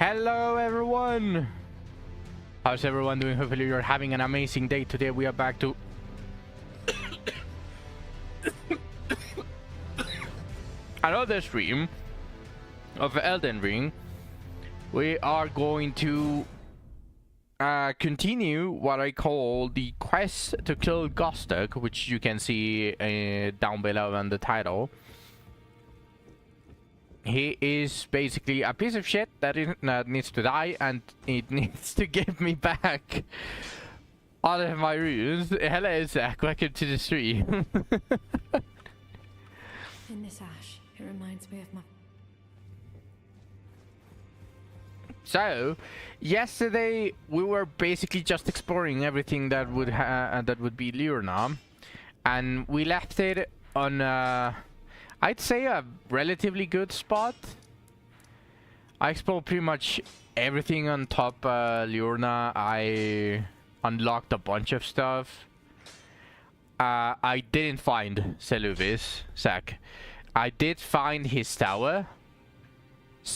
Hello everyone! How's everyone doing? Hopefully you're having an amazing day. Today we are back to another stream of Elden Ring. We are going to continue what I call the quest to kill Gostoc, which you can see down below on the title. He is basically a piece of shit that needs to die, and it needs to give me back all of my runes. Hello, Zach. Welcome to the stream. In this ash, it reminds me of my... So, yesterday we were basically just exploring everything that would be Liurna, and we left it on I'd say a relatively good spot. I explored pretty much everything on top Liurna. I unlocked a bunch of stuff. I didn't find Seluvis, Zach. I did find his tower,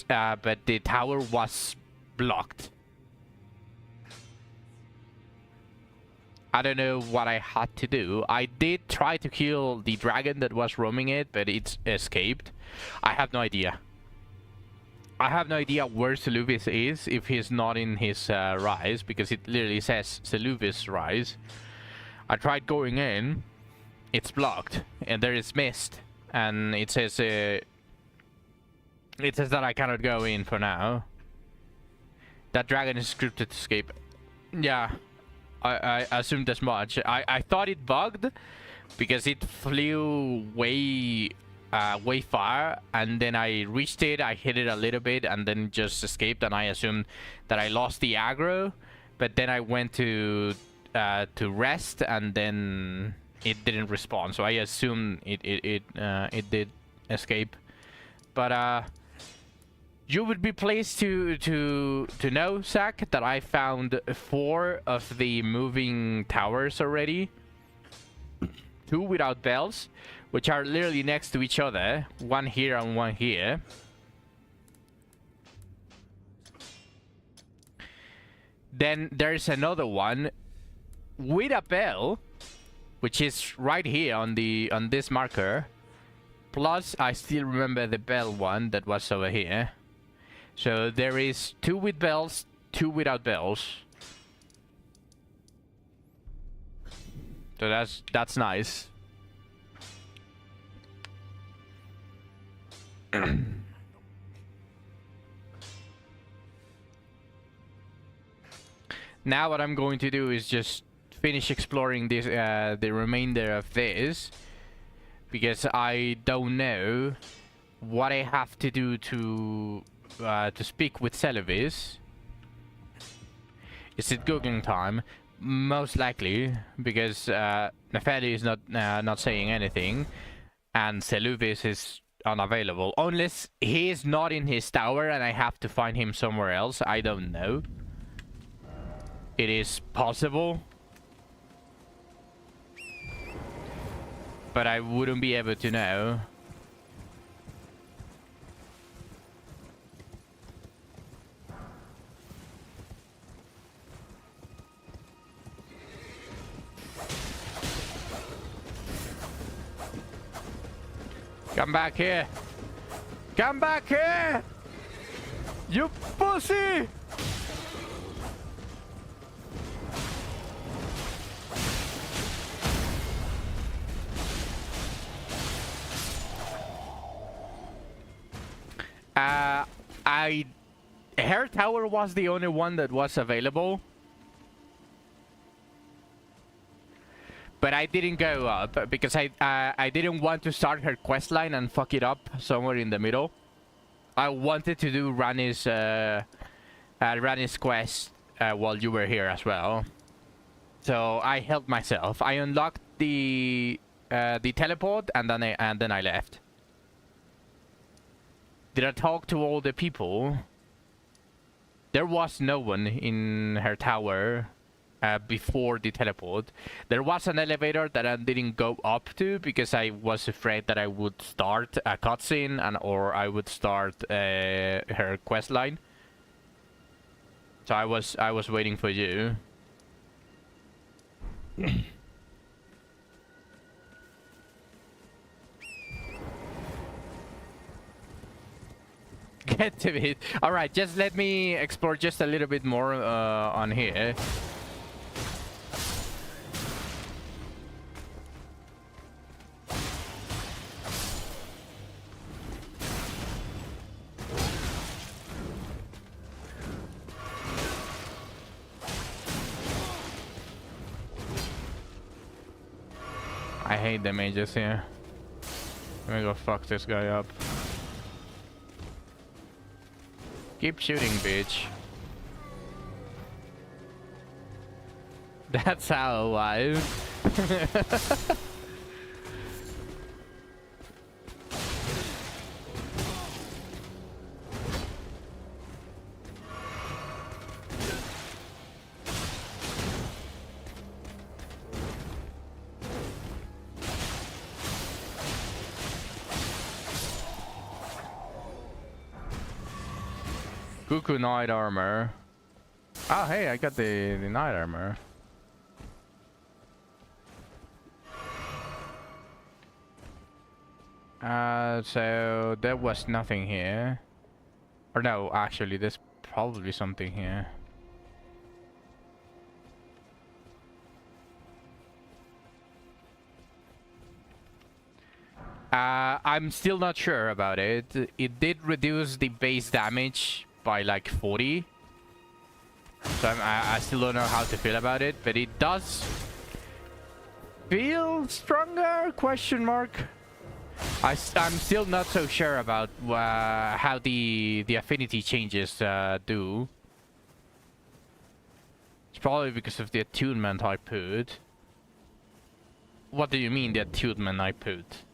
but the tower was blocked. I don't know what I had to do. I did try to kill the dragon that was roaming it, but it's escaped. I have no idea. I have no idea where Seluvis is if he's not in his rise, because it literally says Seluvis rise. I tried going in, it's blocked, and there is mist, and it says that I cannot go in for now. That dragon is scripted to escape. Yeah. I assumed as much. I thought it bugged because it flew way far, and then I reached it, I hit it a little bit, and then just escaped, and I assumed that I lost the aggro, but then I went to rest, and then it didn't respond, so I assumed it did escape. But you would be pleased to know, Zach, that I found 4 of the moving towers already. 2 without bells, which are literally next to each other. 1 here and 1 here. Then there's another one with a bell, which is right here on this marker. Plus, I still remember the bell one that was over here. So there is 2 with bells, 2 without bells. So that's nice. Now what I'm going to do is just finish exploring this the remainder of this, because I don't know what I have to do to speak with Seluvis. Is it Googling time? Most likely, because Nefeli is not saying anything, and Seluvis is unavailable. Unless he is not in his tower and I have to find him somewhere else. I don't know. It is possible, but I wouldn't be able to know. Come back here! Come back here! You pussy! Her tower was the only one that was available. But I didn't go up because I didn't want to start her quest line and fuck it up somewhere in the middle. I wanted to do Rani's quest while you were here as well. So I helped myself. I unlocked the teleport, and then I left. Did I talk to all the people? There was no one in her tower before the teleport. There was an elevator that I didn't go up to because I was afraid that I would start a cutscene or I would start her quest line. So I was waiting for you. Get to it. All right, just let me explore just a little bit more on here. I hate the mages here. Let me go fuck this guy up. Keep shooting, bitch. That's how alive. Cuckoo Knight armor. Oh, hey, I got the knight armor. So there was nothing here. Or no, actually, there's probably something here. I'm still not sure about it. It did reduce the base damage by like 40. So I still don't know how to feel about it, but it does feel stronger? Question mark. I'm still not so sure about how the affinity changes do. It's probably because of the attunement I put. What do you mean, the attunement I put?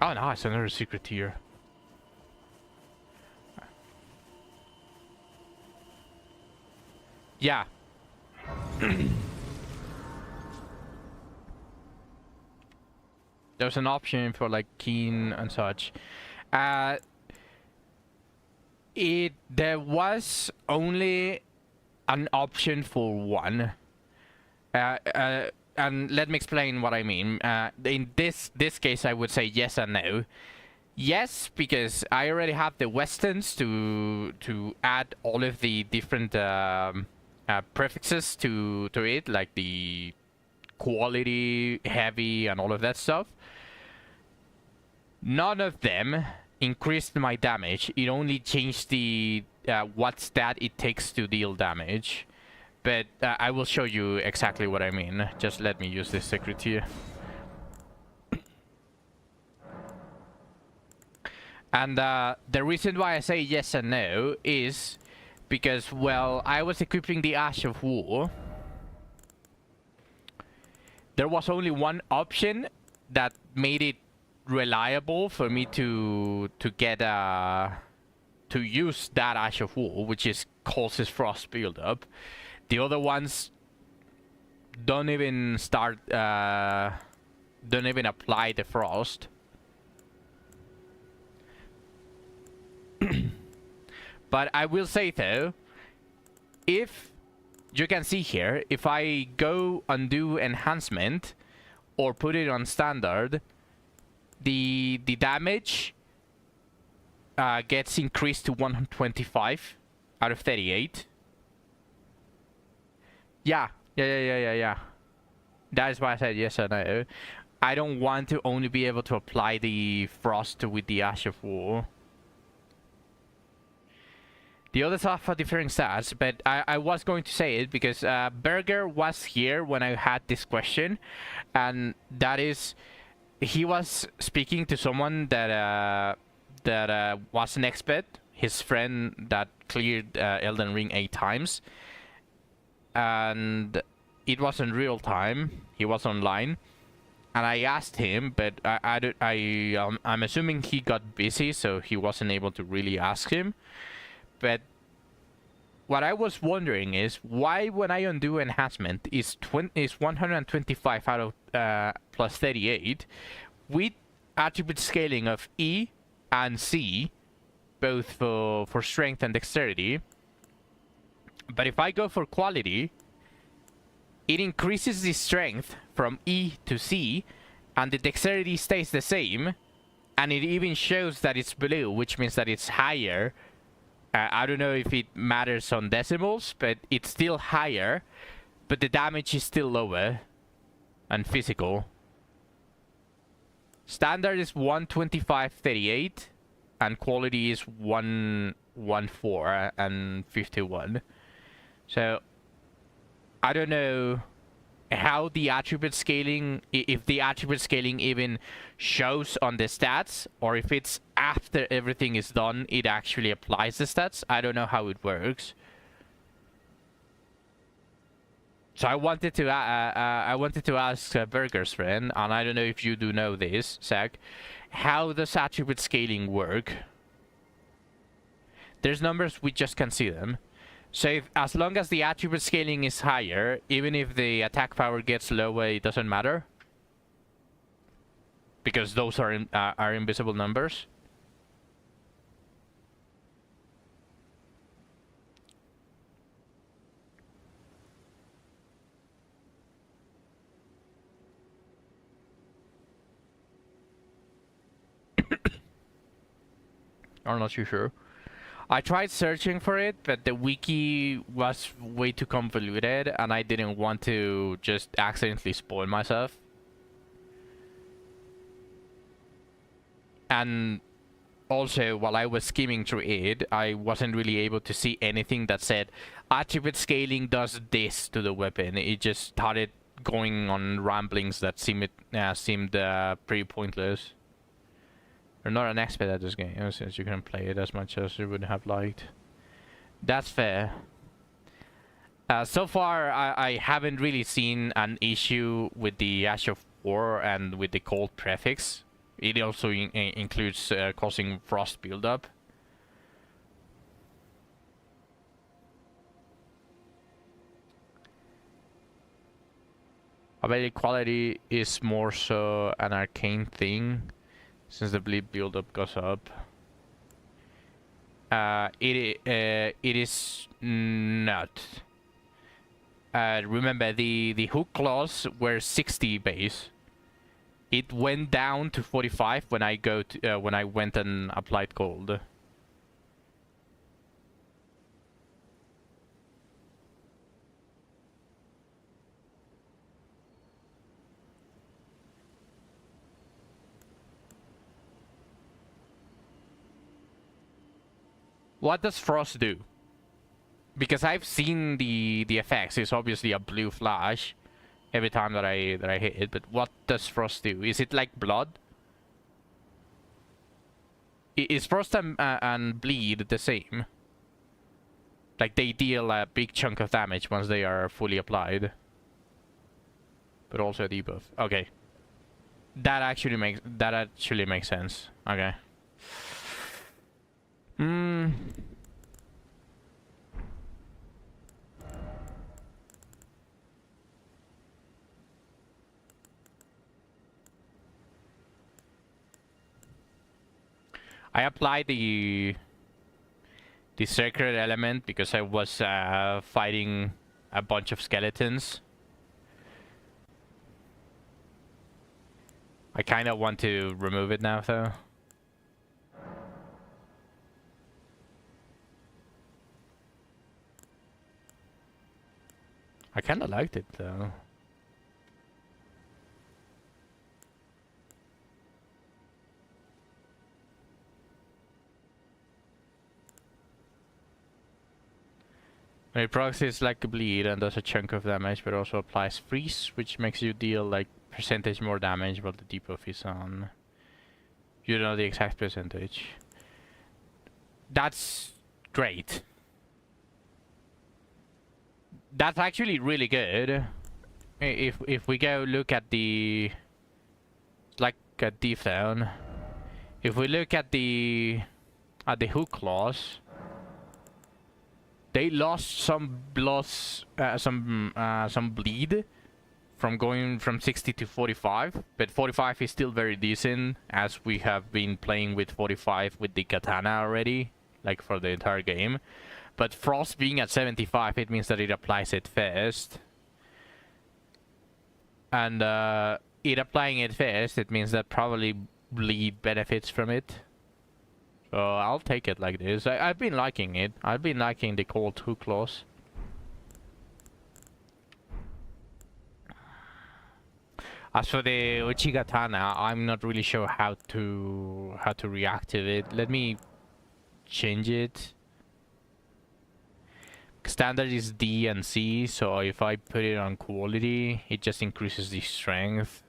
Oh, nice, another secret tier. Yeah. There's an option for like keen and such. There was only an option for one. And let me explain what I mean. In this case, I would say yes and no. Yes, because I already have the westerns to add all of the different prefixes to it, like the quality, heavy, and all of that stuff. None of them increased my damage. It only changed the what stat it takes to deal damage. But I will show you exactly what I mean. Just let me use this secret here. And the reason why I say yes and no is because, well, I was equipping the Ash of War. There was only one option that made it reliable for me to get to use that Ash of War, which is causes frost buildup. The other ones don't even start, don't even apply the frost. But I will say though, if you can see here, if I go undo enhancement or put it on standard, the damage gets increased to 125 out of 38. Yeah. That is why I said yes or no. I don't want to only be able to apply the frost with the Ash of War. The others have different stats, but I was going to say it because Berger was here when I had this question, and that is, he was speaking to someone that was an expert, his friend that cleared Elden Ring 8 times, and it was in real time. He was online, and I asked him, but I'm assuming he got busy, so he wasn't able to really ask him. But what I was wondering is why when I undo enhancement is 125 out of plus 38 with attribute scaling of E and C, both for strength and dexterity. But if I go for quality, it increases the strength from E to C, and the dexterity stays the same, and it even shows that it's blue, which means that it's higher. I don't know if it matters on decimals, but it's still higher, but the damage is still lower and physical. Standard is 125.38, and quality is 114 and 51. So I don't know how the attribute scaling, if the attribute scaling even shows on the stats, or if it's after everything is done it actually applies the stats. I don't know how it works. So I wanted to ask Burger's friend, and I don't know if you do know this, Zach, how does attribute scaling work? There's numbers, we just can't see them. So if, as long as the attribute scaling is higher, even if the attack power gets lower, it doesn't matter? Because those are invisible numbers? I'm not too sure. I tried searching for it, but the wiki was way too convoluted, and I didn't want to just accidentally spoil myself. And also, while I was skimming through it, I wasn't really able to see anything that said attribute scaling does this to the weapon. It just started going on ramblings that seemed pretty pointless. You're not an expert at this game, since you couldn't play it as much as you would have liked. That's fair. So far, I haven't really seen an issue with the Ash of War and with the cold prefix. It also includes causing frost buildup. I bet equality is more so an arcane thing, since the bleed buildup goes up. It is not. Remember, the hook claws were 60 base. It went down to 45 when I went and applied cold. What does frost do? Because I've seen the effects. It's obviously a blue flash every time that I hit it. But what does frost do? Is it like blood? Is frost and bleed the same? Like they deal a big chunk of damage once they are fully applied, but also a debuff. Okay, that actually makes sense. Okay. I applied the sacred element because I was fighting a bunch of skeletons. I kind of want to remove it now, though. I kind of liked it, though. It proxies like a bleed and does a chunk of damage, but also applies freeze, which makes you deal like percentage more damage while the debuff is on. You don't know the exact percentage. That's great. That's actually really good. If we go look at the like a deep down, if we look at the hook claws, they lost some bleed from going from 60 to 45, but 45 is still very decent, as we have been playing with 45 with the katana already, like for the entire game. But Frost being at 75, it means that it applies it first. And it applying it first, it means that probably bleed benefits from it. So I'll take it like this. I've been liking it. I've been liking the cold hook loss. As for the Uchigatana, I'm not really sure how to react to it. Let me change it. Standard is D and C, so if I put it on quality, it just increases the strength.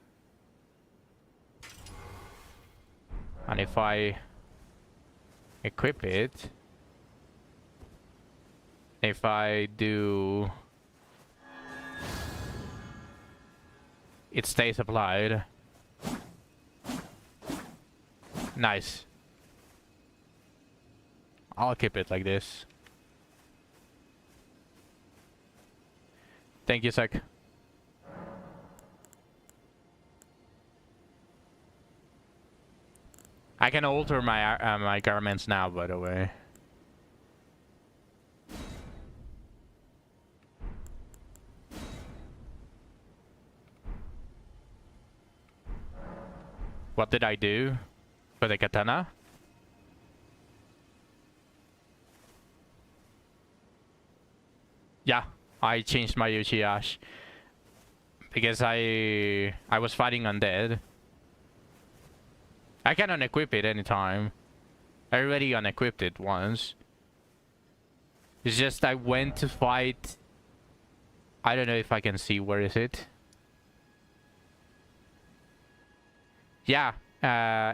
And if I equip it, if I do, it stays applied. Nice. I'll keep it like this. Thank you, Sek. I can alter my my garments now, by the way. What did I do for the katana? Yeah, I changed my Uchiash because I was fighting undead. I can unequip it anytime. I already unequipped it once. It's just I went to fight. I don't know if I can see, where is it? Yeah,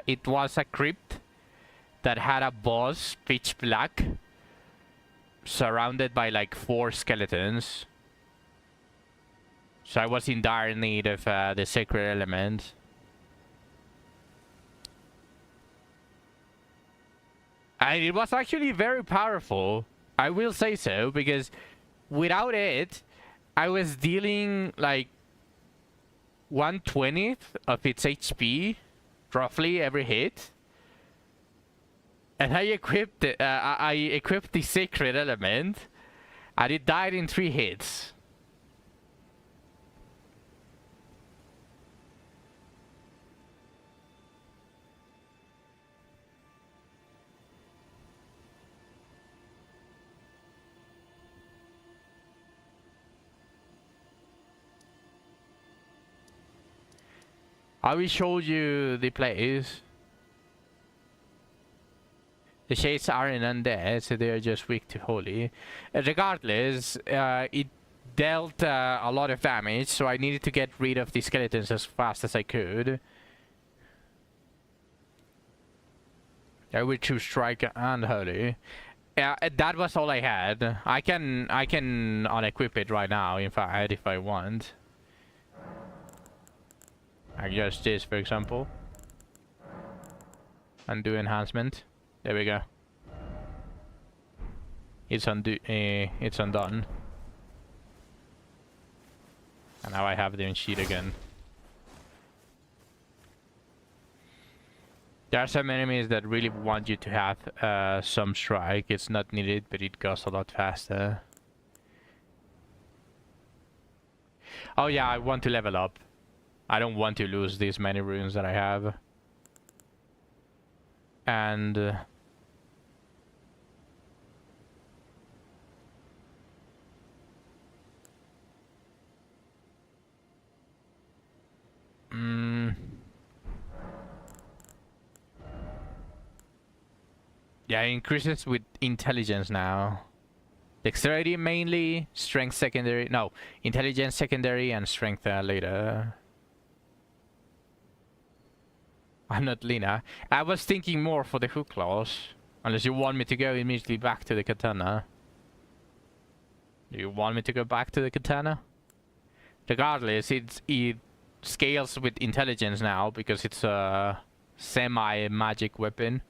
it was a crypt that had a boss pitch black, surrounded by like 4 skeletons. So I was in dire need of the sacred element. And it was actually very powerful. I will say so, because without it, I was dealing like 1/20th of its HP, roughly, every hit. And I equipped it, I equipped the sacred element, and it died in 3 hits. I will show you the place. The shades aren't undead, so they are just weak to holy. Regardless, it dealt a lot of damage, so I needed to get rid of the skeletons as fast as I could. I will choose strike and holy. That was all I had. I can unequip it right now, in fact, if I want. I just this, for example. Undo enhancement. There we go. It's undone. And now I have the sheet again. There are some enemies that really want you to have some strike. It's not needed, but it goes a lot faster. Oh yeah, I want to level up. I don't want to lose these many runes that I have. And yeah, it increases with intelligence now. Dexterity mainly, strength secondary. No, intelligence secondary, and strength later. I'm not Lina. I was thinking more for the hook claws. Unless you want me to go immediately back to the katana. Do you want me to go back to the katana? Regardless, it scales with intelligence now because it's a semi-magic weapon.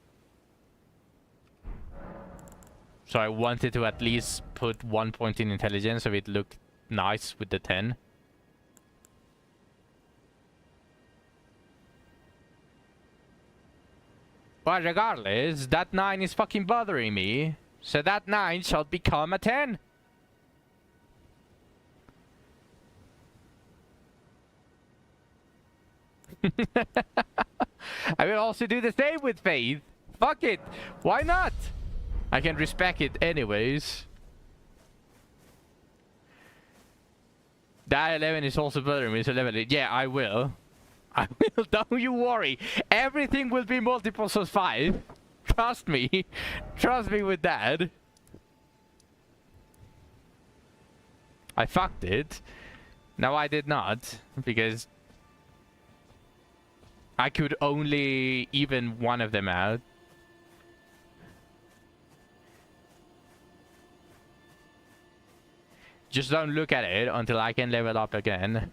So I wanted to at least put 1 point in intelligence so it looked nice with the 10. But regardless, that 9 is fucking bothering me. So that 9 shall become a 10. I will also do the same with Faith. Fuck it. Why not? I can respect it anyways. That 11 is also bothering me. So 11. Yeah, I will. I will. Don't you worry. Everything will be multiples of 5. Trust me. Trust me with that. I fucked it. No, I did not. Because I could only even one of them out. Just don't look at it until I can level up again.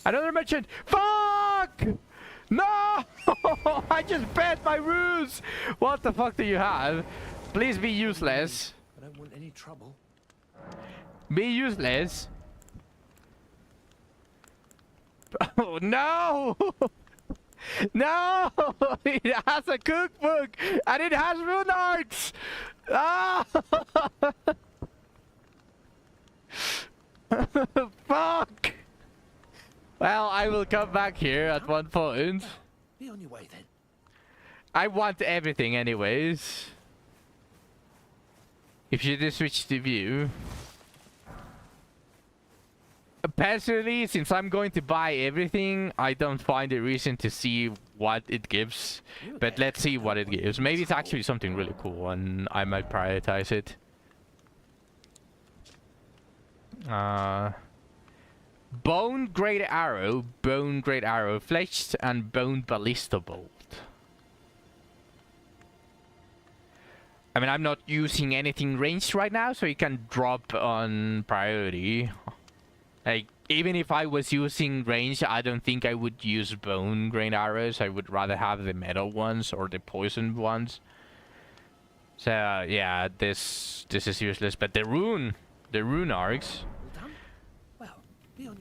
Another merchant! Fuck! No! I just bet my ruse! What the fuck do you have? Please be useless. I don't want any trouble. Be useless. Oh no! No! It has a cookbook! And it has rune arcs! Ah! Fuck! Well, I will come back here at one point. Be on your way then. I want everything anyways. If you just switch to view. Personally, since I'm going to buy everything, I don't find a reason to see what it gives. But let's see what it gives. Maybe it's actually something really cool and I might prioritize it. Bone great arrow, fleshed and bone ballista bolt. I mean, I'm not using anything ranged right now, so it can drop on priority. Like, even if I was using range, I don't think I would use bone grain arrows. I would rather have the metal ones or the poisoned ones. So yeah, this is useless. But the rune arcs. All done? Well, be on.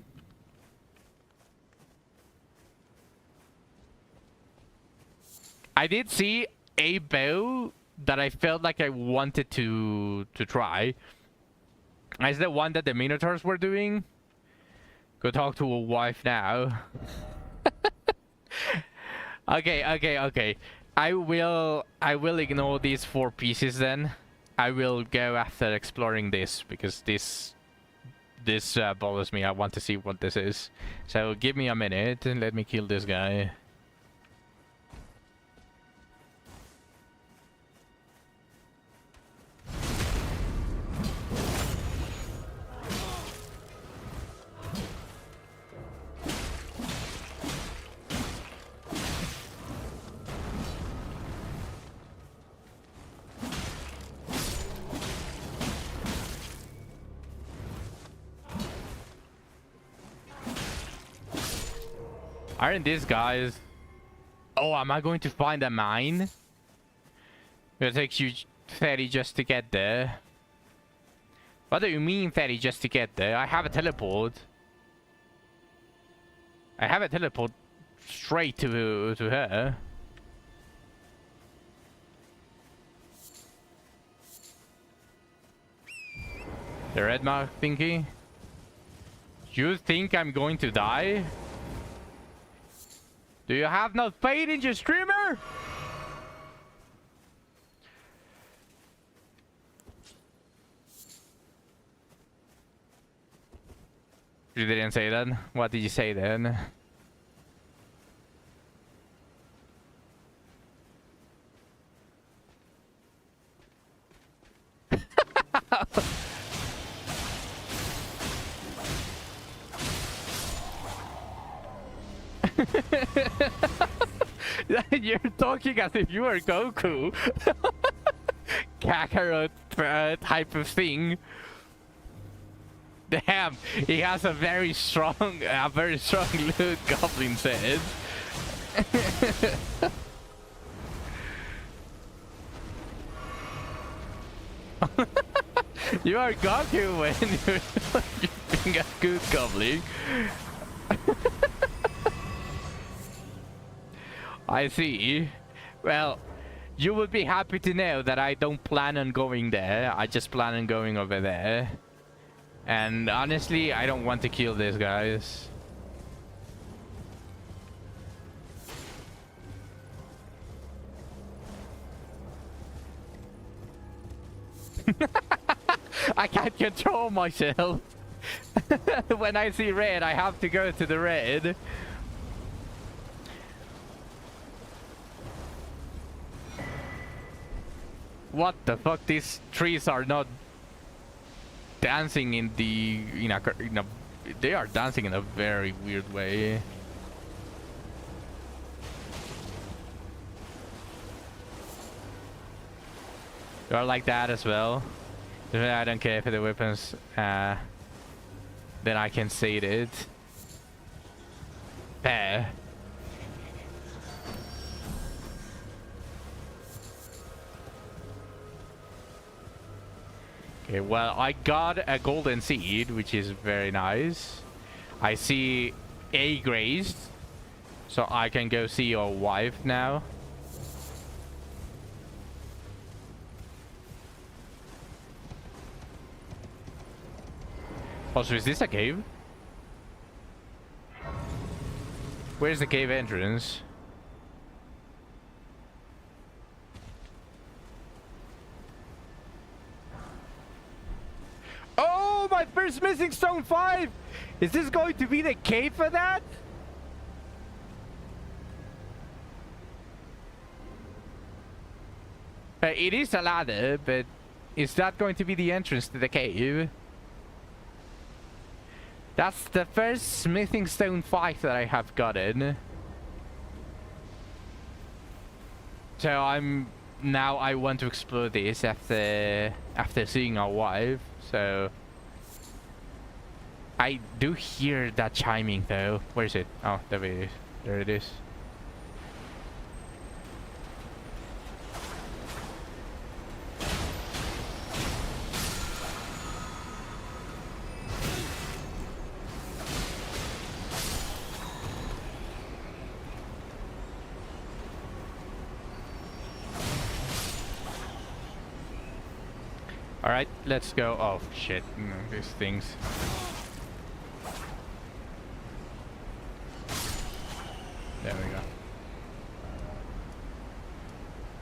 I did see a bow that I felt like I wanted to try. It's the one that the Minotaurs were doing. Go talk to a wife now. Okay. I will ignore these 4 pieces then. I will go after exploring this because this bothers me. I want to see what this is. So give me a minute and let me kill this guy. Aren't these guys... Oh, am I going to find a mine? It takes you 30 just to get there. What do you mean 30 just to get there? I have a teleport. I have a teleport straight to her. The red mark thingy? You think I'm going to die? Do you have no faith in your streamer? You didn't say that? What did you say then? You're talking as if you were Goku. Kakarot type of thing. Damn, he has a very strong loot, Goblin said. You are Goku when you're being a good Goblin. I see. Well, you would be happy to know that I don't plan on going there. I just plan on going over there. And honestly, I don't want to kill these guys. I can't control myself. When I see red, I have to go to the red. What the fuck? These trees are not dancing in the... they are dancing in a very weird way. You are like that as well. I don't care for the weapons. Then I can say it. There. Okay, well, I got a golden seed, which is very nice. I see a grazed, so I can go see your wife now. Also, is this a cave? Where's the cave entrance? Oh, my first missing stone 5! Is this going to be the cave for that? It is a ladder, but is that going to be the entrance to the cave? That's the first smithing stone 5 that I have gotten. So now I want to explore this after seeing our wife. So I do hear that chiming though. Where is it? Oh, there it is. There it is. Alright, let's go. Oh shit, these things. There we go.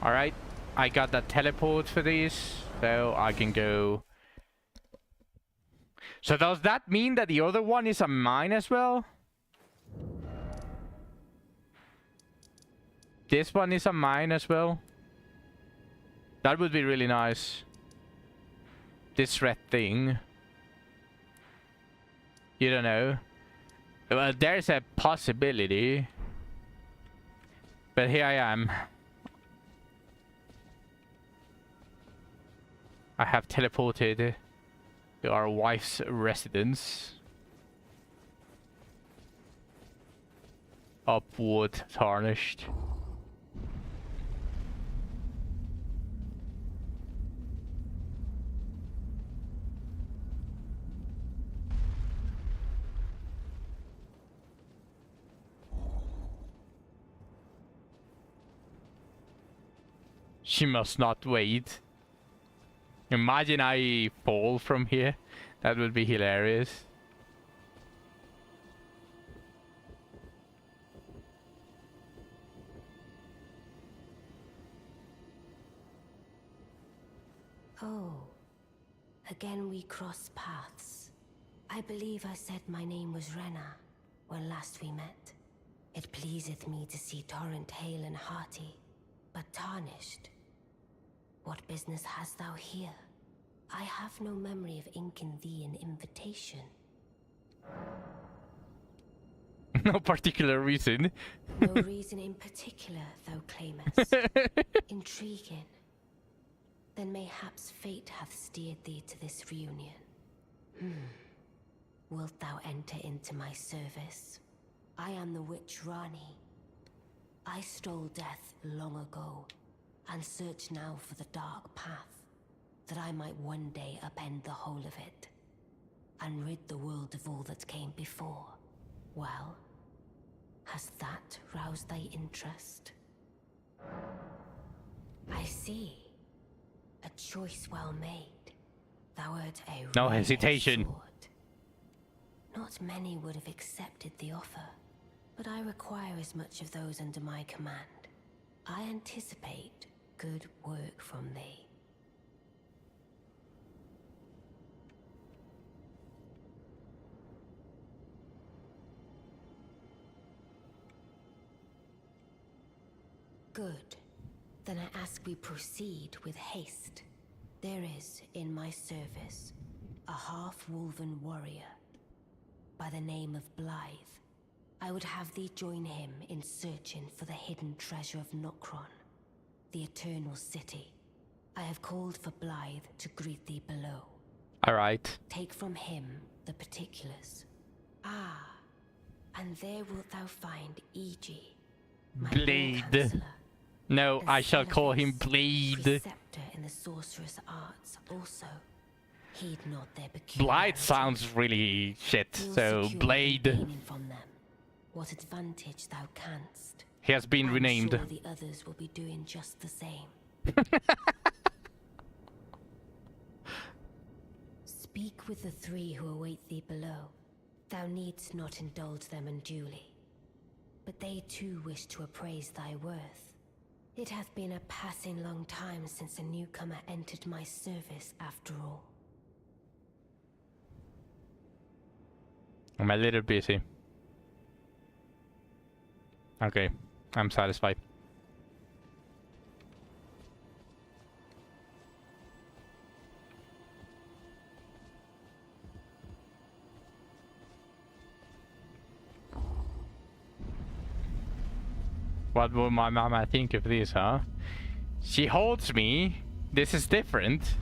Alright, I got that teleport for these, so I can go. So does that mean that the other one is a mine as well? This one is a mine as well? That would be really nice. This red thing. You don't know. Well, there's a possibility. But here I am. I have teleported to our wife's residence. Upward tarnished. She must not wait. Imagine I fall from here. That would be hilarious. Oh, again we cross paths. I believe I said my name was Rena when last we met. It pleaseth me to see Torrent hale and hearty, but tarnished. What business hast thou here? I have no memory of inking thee an invitation. No particular reason. No reason in particular, thou claimest. Intriguing. Then mayhaps fate hath steered thee to this reunion. Wilt thou enter into my service? I am the witch Rani. I stole death long ago, and search now for the dark path, that I might one day upend the whole of it, and rid the world of all that came before. Well, has that roused thy interest? I see. A choice well made. Thou art a No rare hesitation. sword. Not many would have accepted the offer, but I require as much of those under my command. I anticipate good work from thee. Good. Then I ask we proceed with haste. There is, in my service, a half-wolven warrior by the name of Blythe. I would have thee join him in searching for the hidden treasure of Nokron, the Eternal City. I have called for Blythe to greet thee below. Alright. Take from him the particulars. Ah, and there wilt thou find E.G., my Blade. Lord Chancellor, No, and I shall call him Celevis, Blade. preceptor in the sorcerous arts also. Heed not their Blade peculiarity. sounds really shit, You'll so secure Blade. gaining from them what advantage thou canst. He has been I'm renamed. sure the others will be doing just the same. Speak with the three who await thee below. Thou needst not indulge them unduly, but they too wish to appraise thy worth. It hath been a passing long time since a newcomer entered my service after all. I'm a little busy. Okay, I'm satisfied. What will my mama think of this, huh? She holds me. This is different.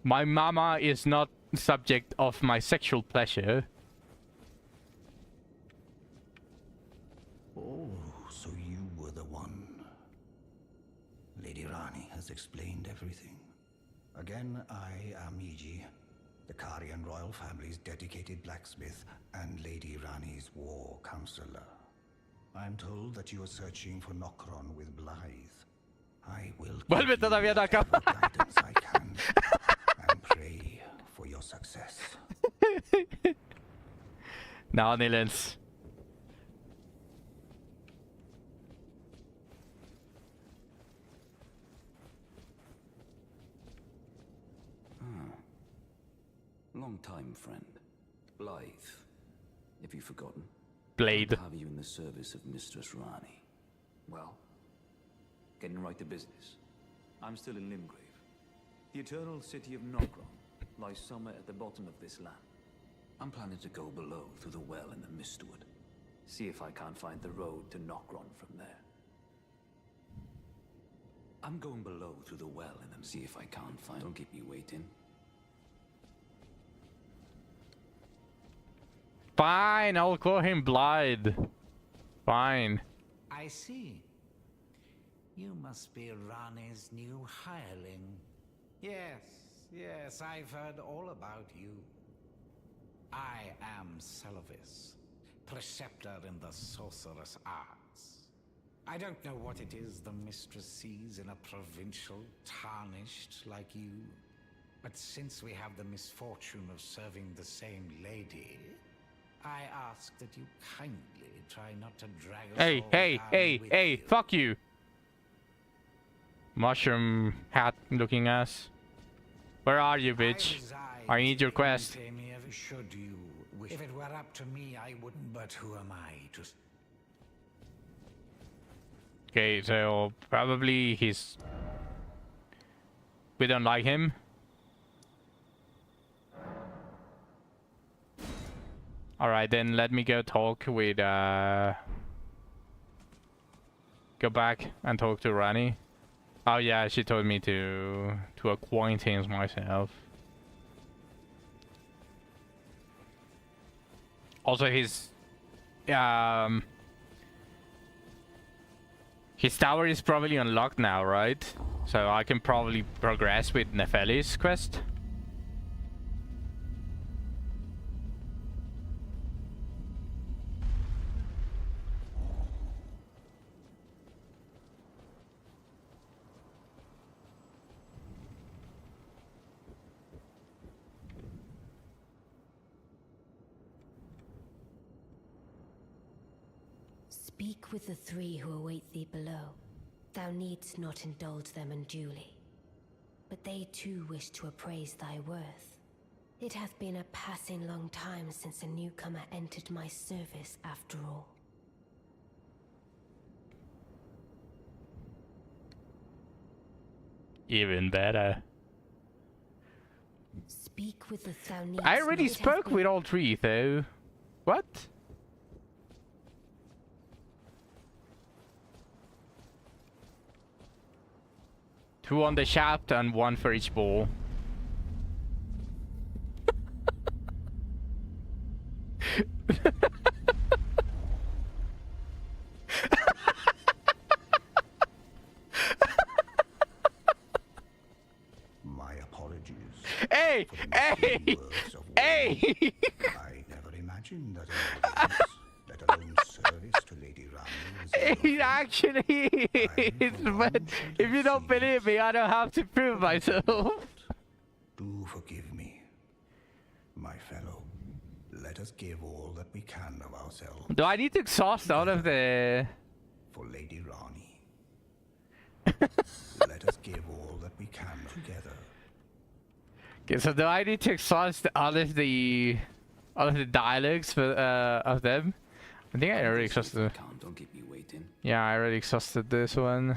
My mama is not subject of my sexual pleasure. Oh, so you were the one. Lady Rani has explained everything. Again, I am E.G., the Karian royal family's dedicated blacksmith and Lady Rani's war counselor. I'm told that you are searching for Nokron with Blythe. I will Vuelve give you todavía de acá. whatever guidance I can and pray for your success. No, Nilens. Long time, friend. Blythe. Have you forgotten? Blade. I'll have you in the service of Mistress Rani. Well, getting right to business. I'm still in Limgrave. The eternal city of Nokron lies somewhere at the bottom of this land. I'm planning to go below through the well in the Mistwood. See if I can't find the road to Nokron from there. I'm going below through the well and then see if I can't find... Don't keep me waiting. Fine, I'll call him Blythe. Fine. I see. You must be Rani's new hireling. Yes, I've heard all about you. I am Celevis, preceptor in the sorcerous arts. I don't know what it is the mistress sees in a provincial tarnished like you, but since we have the misfortune of serving the same lady, I ask that you kindly try not to drag us all down with you. Fuck you. Mushroom hat looking ass. Where are you, bitch? I need your quest. Should you wish. If it were up to me, I wouldn't, but who am I to... Okay, so probably he's... We don't like him. Alright, then let me go talk with, Go back and talk to Rani. Oh yeah, she told me to acquaintance myself. Also, his tower is probably unlocked now, right? So I can probably progress with Nefeli's quest. Speak with the three who await thee below. Thou needst not indulge them unduly, but they too wish to appraise thy worth. It hath been a passing long time since a newcomer entered my service after all. Even better. Speak with the thou needst I already not- spoke with all three, though. What? Two on the shaft and one for each ball. My apologies. Hey! for the Hey! mean words of Hey! warning. I never imagined that an audience, let alone service to Lady Rani, was in It your actually is, for but one should if you have don't seen believe me, I don't have to prove myself. Do forgive me, my fellow. Let us give all that we can of ourselves Do I need to exhaust all of the... for Lady Rani. Let us give all that we can together. Okay, so do I need to exhaust all of the dialogues for of them? I think I already exhausted. Count, don't keep me waiting. Yeah, I already exhausted this one.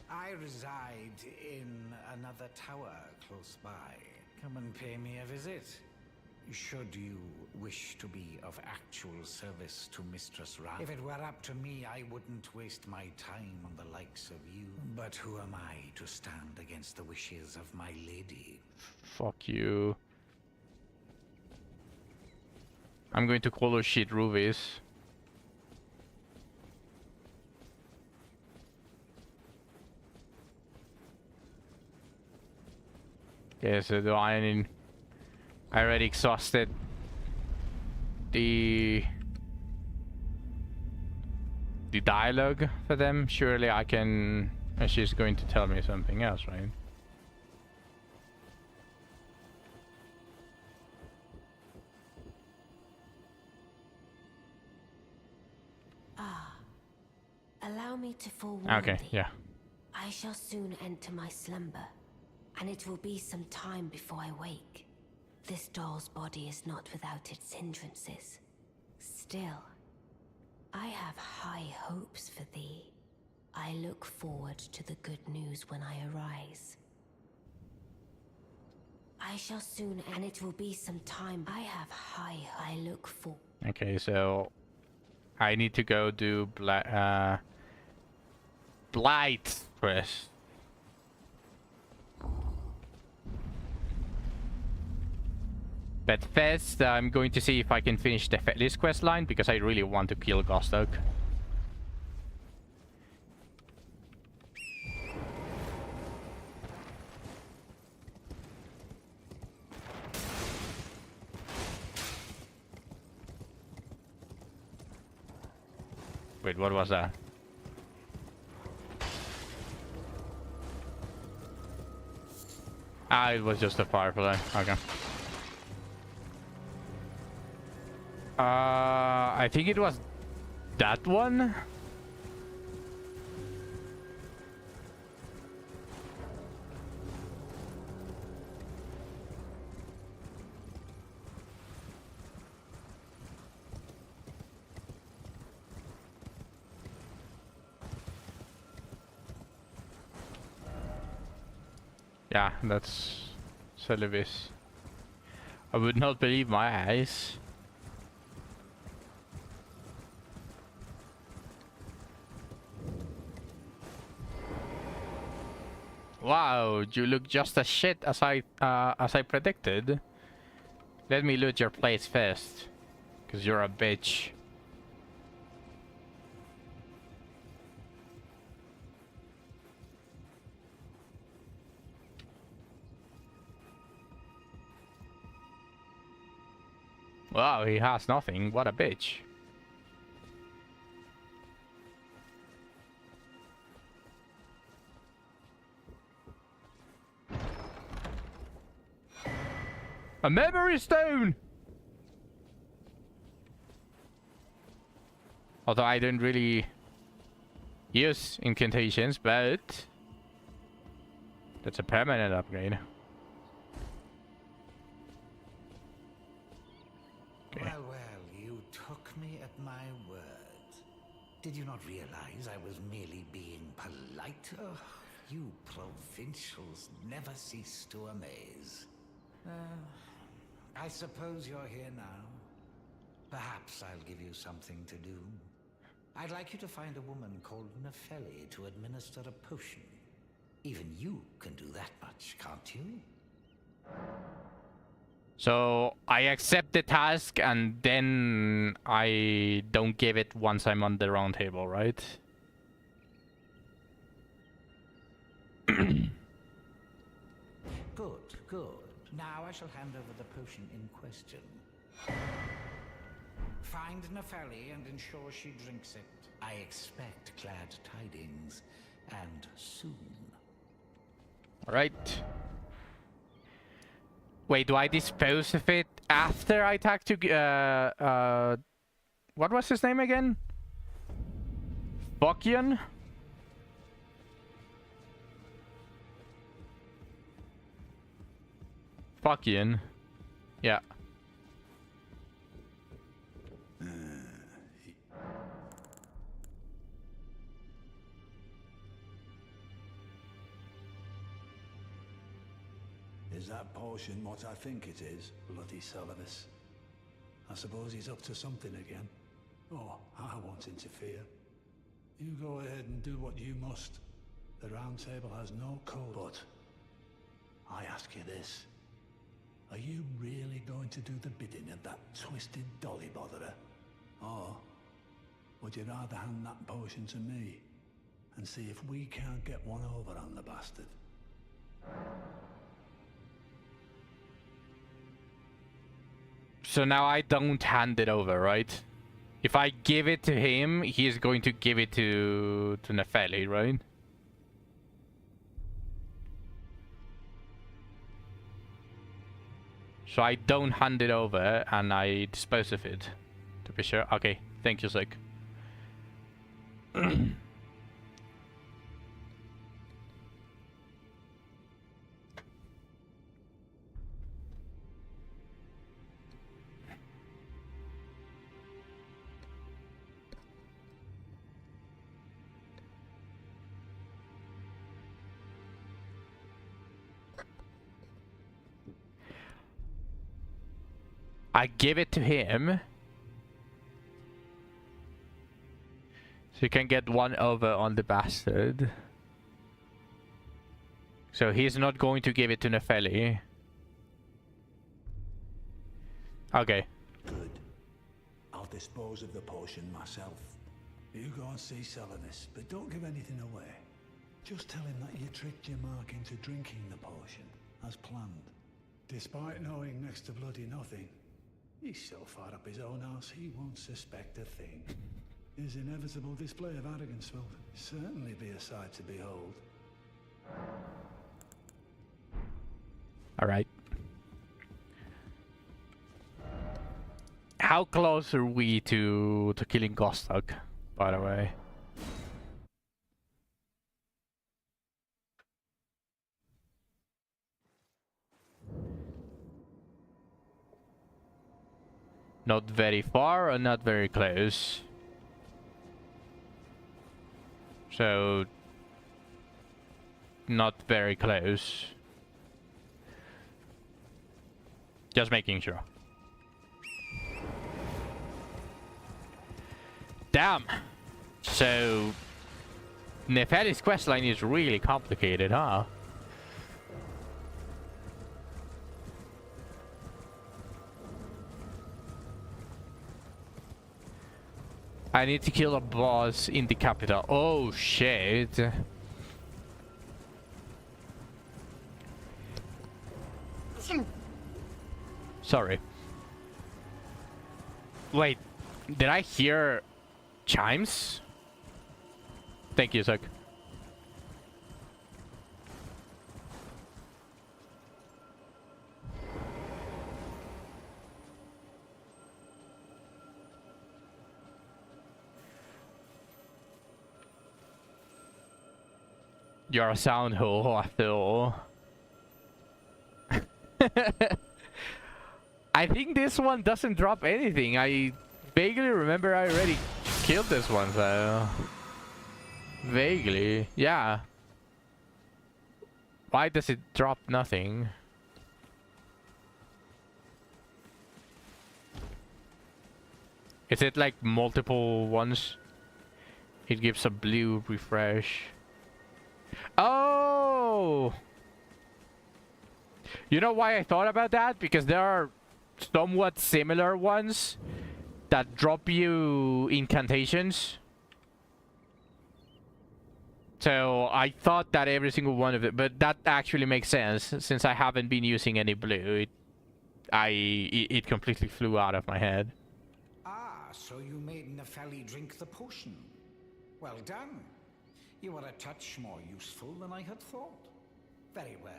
I reside in another tower close by. Come and pay me a visit. Should you wish to be of actual service to Mistress Rani. If it were up to me, I wouldn't waste my time on the likes of you. But who am I to stand against the wishes of my lady? Fuck you. I'm going to call her shit rubies. Okay, so do I need... I already exhausted the dialogue for them. Surely I can... and she's going to tell me something else, right? Allow me to forewarn Okay, thee. yeah. I shall soon enter my slumber, and it will be some time before I wake. This doll's body is not without its hindrances. Still, I have high hopes for thee. I look forward to the good news when I arise. I shall soon, and it will be some time. I have I look for. Okay, so I need to go do Blight first. But first, I'm going to see if I can finish this quest line because I really want to kill Gostoc. Wait, what was that? Ah, it was just a firefly. Okay. I think it was that one. Yeah, that's Celevis. I would not believe my eyes. Wow, you look just as shit as I predicted. Let me loot your place first, cause you're a bitch. Wow, he has nothing. What a bitch. A memory stone! Although I don't really use incantations, but that's a permanent upgrade. Okay. Well, well, you took me at my word. Did you not realize I was merely being polite? Oh, you provincials never cease to amaze. I suppose you're here now. Perhaps I'll give you something to do. I'd like you to find a woman called Nefeli to administer a potion. Even you can do that much, can't you? So I accept the task and then I don't give it once I'm on the round table, right? Good, good. Now I shall hand over the potion in question. Find Nefeli and ensure she drinks it. I expect glad tidings, and soon. All right. Wait, do I dispose of it after I talk to what was his name again? Bokian? Bokian. Yeah. Is that potion what I think it is? Bloody Solidus. I suppose he's up to something again. Oh, I won't interfere. You go ahead and do what you must. The Round Table has no code. But I ask you this. Are you really going to do the bidding of that twisted dolly botherer? Or would you rather hand that potion to me and see if we can't get one over on the bastard? So now I don't hand it over, right? If I give it to him, he's going to give it to Nefeli, right? So I don't hand it over and I dispose of it. To be sure. Okay, thank you, Zek. I give it to him. So you can get one over on the bastard. So he's not going to give it to Nefeli. Okay. Good. I'll dispose of the potion myself. You go and see Selenus, but don't give anything away. Just tell him that you tricked your mark into drinking the potion, as planned. Despite knowing next to bloody nothing, he's so far up his own arse he won't suspect a thing. His inevitable display of arrogance will certainly be a sight to behold. Alright. How close are we to killing Gostoc, by the way? Not very far or not very close. So not very close. Just making sure. Damn. So Nefeli's questline is really complicated, huh? I need to kill a boss in the capital. Oh shit. Sorry. Wait, did I hear chimes? Thank you, Zuck. You're a sound hole after all. I think this one doesn't drop anything. I vaguely remember I already killed this one, so... Vaguely, yeah. Why does it drop nothing? Is it like multiple ones? It gives a blue refresh. Oh! You know why I thought about that? Because there are somewhat similar ones that drop you incantations. So I thought that every single one of it, but that actually makes sense since I haven't been using any blue. It completely flew out of my head. Ah, so you made Nepheli drink the potion. Well done. You are a touch more useful than I had thought. Very well.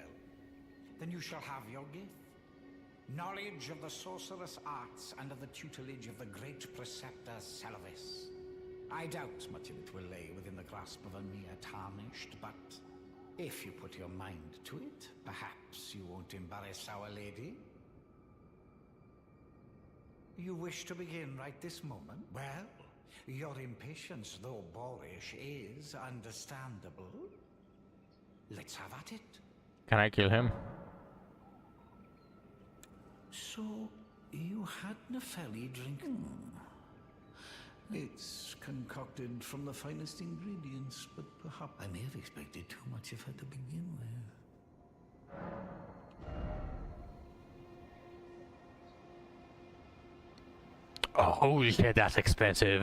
Then you shall have your gift. Knowledge of the sorcerous arts under the tutelage of the great preceptor Celavis. I doubt much of it will lay within the grasp of a mere tarnished, but if you put your mind to it, perhaps you won't embarrass Our Lady. You wish to begin right this moment? Well, your impatience, though boorish, is understandable. Let's have at it. Can I kill him? So, you had Nepheli drink... It's concocted from the finest ingredients, but perhaps... I may have expected too much of her to begin with. Oh, holy shit, that's expensive.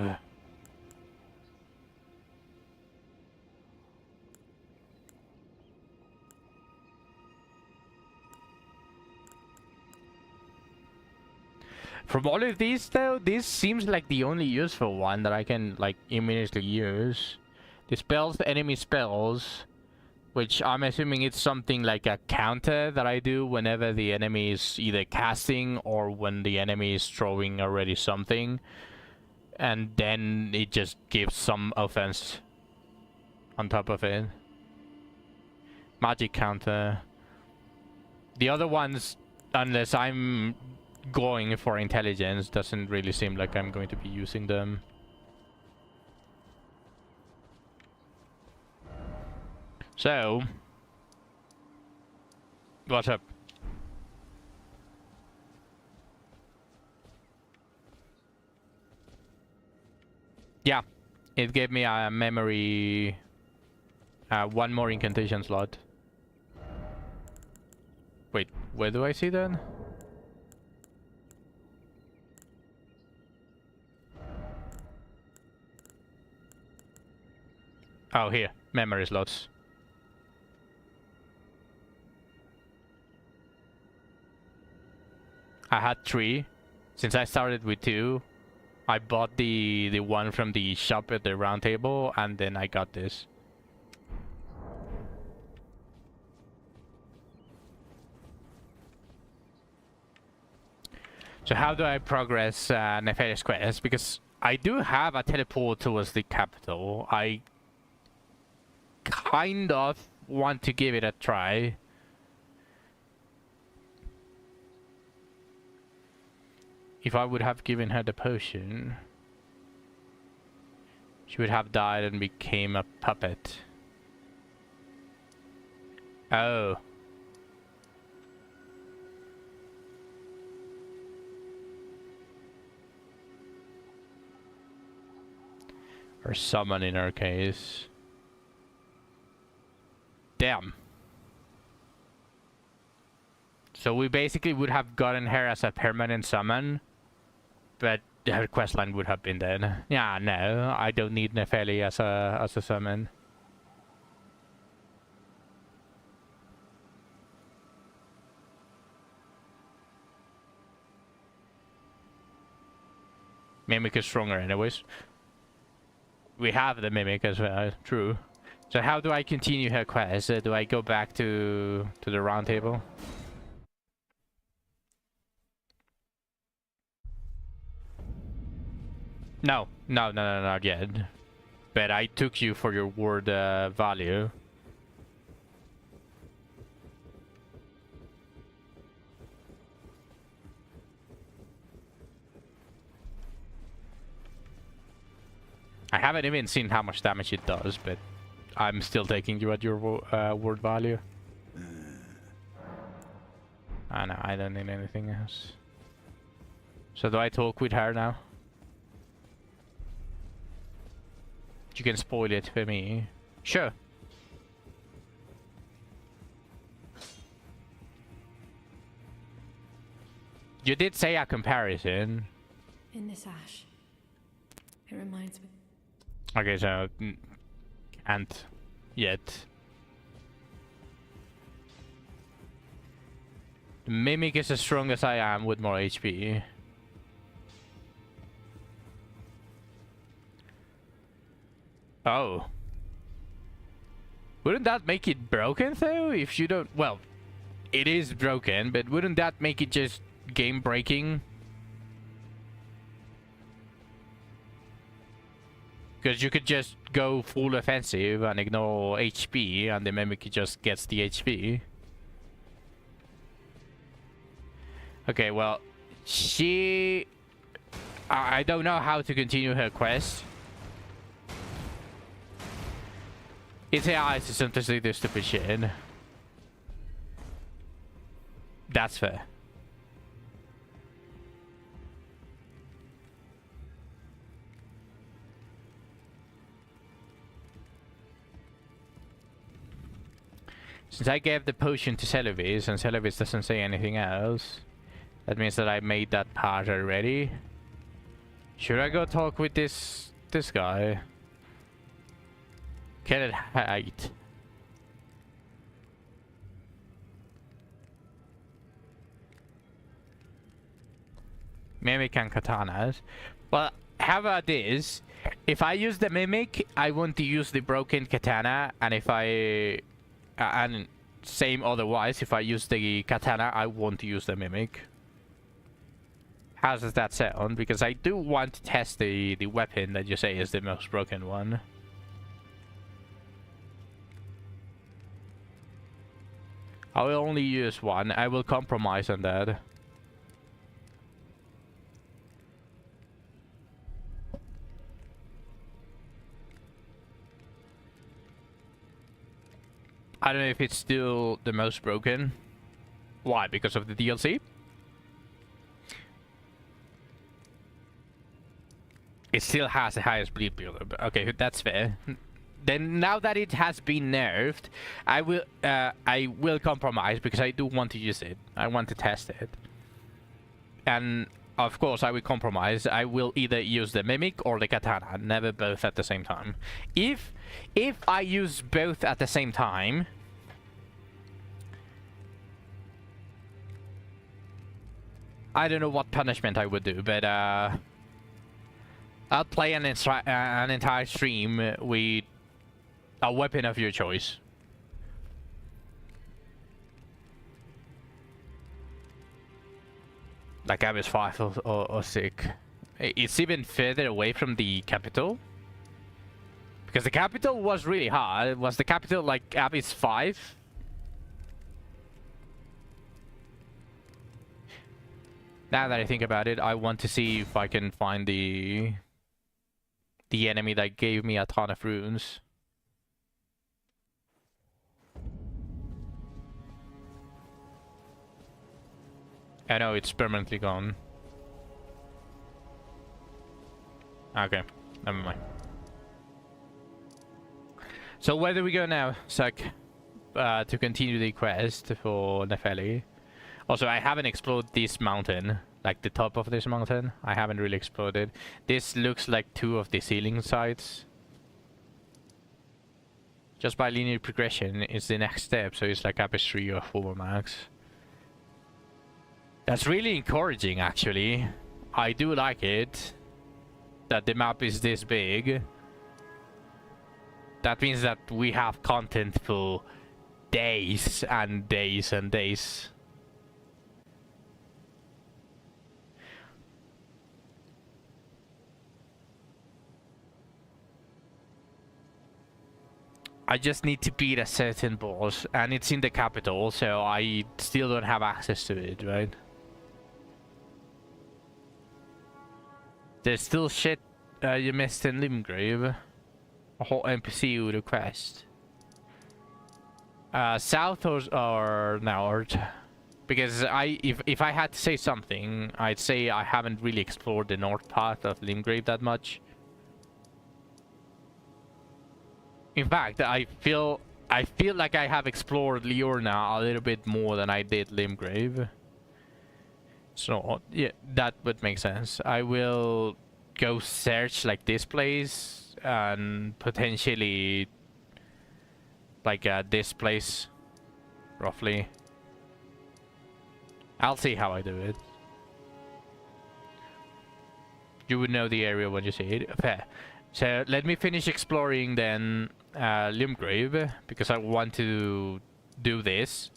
From all of these though, this seems like the only useful one that I can like immediately use. Dispels enemy spells, which I'm assuming it's something like a counter that I do whenever the enemy is either casting or when the enemy is throwing already something. And then it just gives some offense on top of it. Magic counter. The other ones, unless I'm going for intelligence, doesn't really seem like I'm going to be using them. So, what's up? Yeah, it gave me a memory, one more incantation slot. Wait, where do I see that? Oh, here, memory slots. I had 3. Since I started with 2, I bought the one from the shop at the round table, and then I got this. So how do I progress Nefarious Quest? Because I do have a teleport towards the capital. I kind of want to give it a try. If I would have given her the potion, she would have died and became a puppet. Oh. Or summon in our case. Damn. So we basically would have gotten her as a permanent summon, but her questline would have been dead. Yeah, no, I don't need Nefeli as a summon. Mimic is stronger anyways. We have the Mimic as well, true. So how do I continue her quest? Do I go back to the round table? No, not yet. But I took you for your word value. I haven't even seen how much damage it does, but I'm still taking you at your word value. No, I don't need anything else. So do I talk with her now? You can spoil it for me. Sure. You did say a comparison. In this ash, it reminds me. Okay, so can't yet. The Mimic is as strong as I am with more HP. Oh. Wouldn't that make it broken though? If you don't... Well, it is broken, but wouldn't that make it just game breaking? Because you could just go full offensive and ignore HP and the Mimic just gets the HP. Okay, well, she... I don't know how to continue her quest. It's AI system to say this stupid shit. That's fair. Since I gave the potion to Celevis and Celevis doesn't say anything else, that means that I made that part already. Should I go talk with this guy? Can it hide? Mimic and katanas. Well, how about this? If I use the Mimic, I want to use the broken katana, and if I... and same otherwise, if I use the katana, I want to use the Mimic. How does that sound? Because I do want to test the weapon that you say is the most broken one. I will only use one. I will compromise on that. I don't know if it's still the most broken. Why? Because of the DLC? It still has the highest bleed builder. Okay, that's fair. Then now that it has been nerfed, I will compromise because I do want to use it. I want to test it. And of course I will compromise. I will either use the Mimic or the Katana, never both at the same time. If I use both at the same time, I don't know what punishment I would do, but I'll play an entire stream with a weapon of your choice. Like Abyss 5 or 6. It's even further away from the capital. Because the capital was really hard. Was the capital like Abyss 5? Now that I think about it, I want to see if I can find the enemy that gave me a ton of runes. I know it's permanently gone. Okay, never mind. So where do we go now, Zach? To continue the quest for Nefeli. Also, I haven't explored this mountain, like the top of this mountain. I haven't really explored it. This looks like 2 of the ceiling sides. Just by linear progression is the next step, so it's like Abyss 3 or 4 max. That's really encouraging, actually. I do like it that the map is this big. That means that we have content for days and days and days. I just need to beat a certain boss, and it's in the capital, so I still don't have access to it, right? There's still shit you missed in Limgrave. A whole NPC request. South or north? Because if I had to say something, I'd say I haven't really explored the north part of Limgrave that much. In fact, I feel like I have explored Liurna a little bit more than I did Limgrave. So yeah, that would make sense. I will go search like this place and potentially like this place, roughly. I'll see how I do it. You would know the area when you see it. Fair. So let me finish exploring then Limgrave, because I want to do this.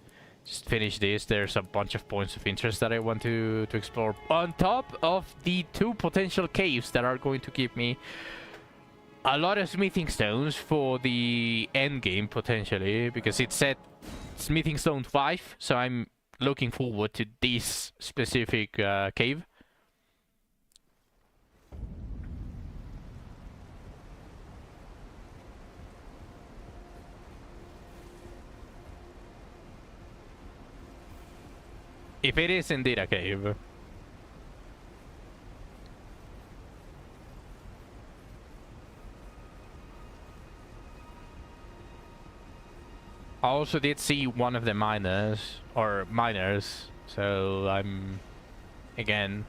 Just finish this. There's a bunch of points of interest that I want to explore. On top of the 2 potential caves that are going to give me a lot of smithing stones for the end game, potentially. Because it said smithing stone 5, so I'm looking forward to this specific cave. If it is indeed a cave. I also did see one of the miners, so I'm again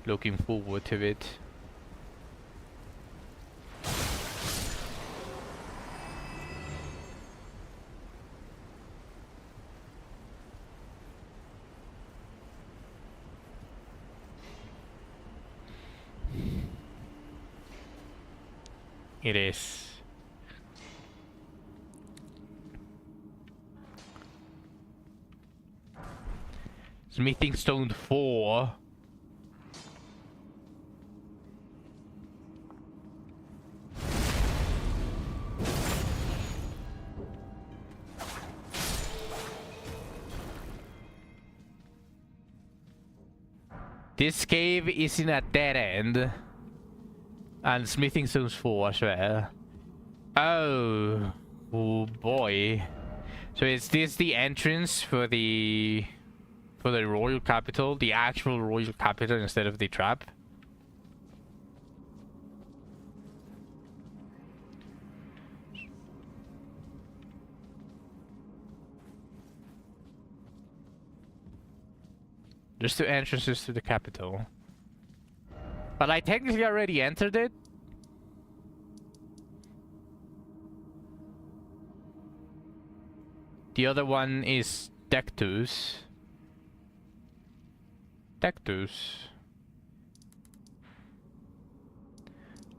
looking forward to it. It is. Smithing stone 4. This cave is in a dead end. And smithing stones 4 as well. Oh boy. So is this the entrance for the royal capital? The actual royal capital instead of the trap? There's 2 entrances to the capital. But I technically already entered it. The other one is Dectus.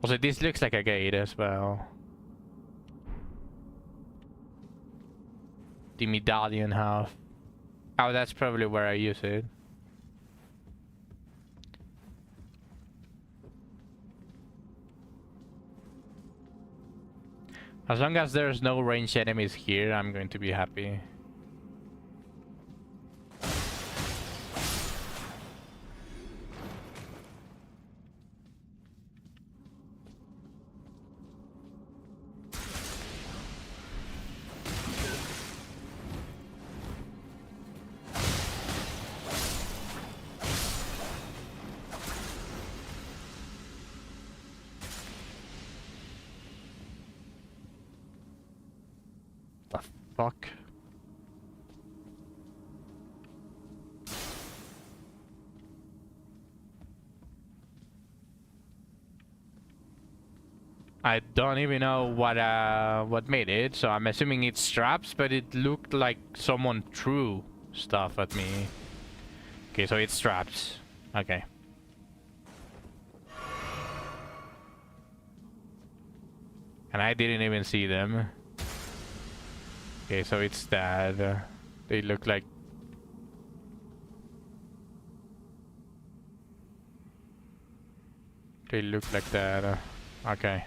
Also, this looks like a gate as well. The medallion half. Oh, that's probably where I use it. As long as there's no ranged enemies here, I'm going to be happy. Fuck. I don't even know what made it, so I'm assuming it's straps, but it looked like someone threw stuff at me. Okay, so it's straps. Okay. And I didn't even see them. Okay, so it's that. They look like... They look like that. Okay.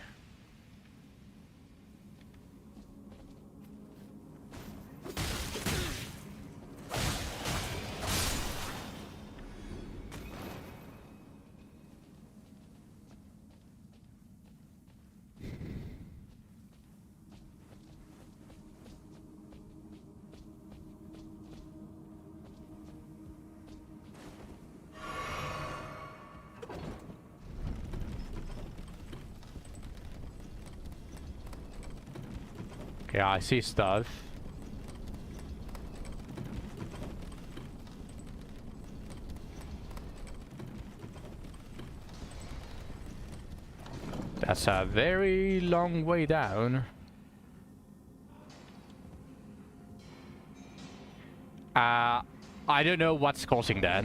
Yeah, I see stuff. That's a very long way down. I don't know what's causing that.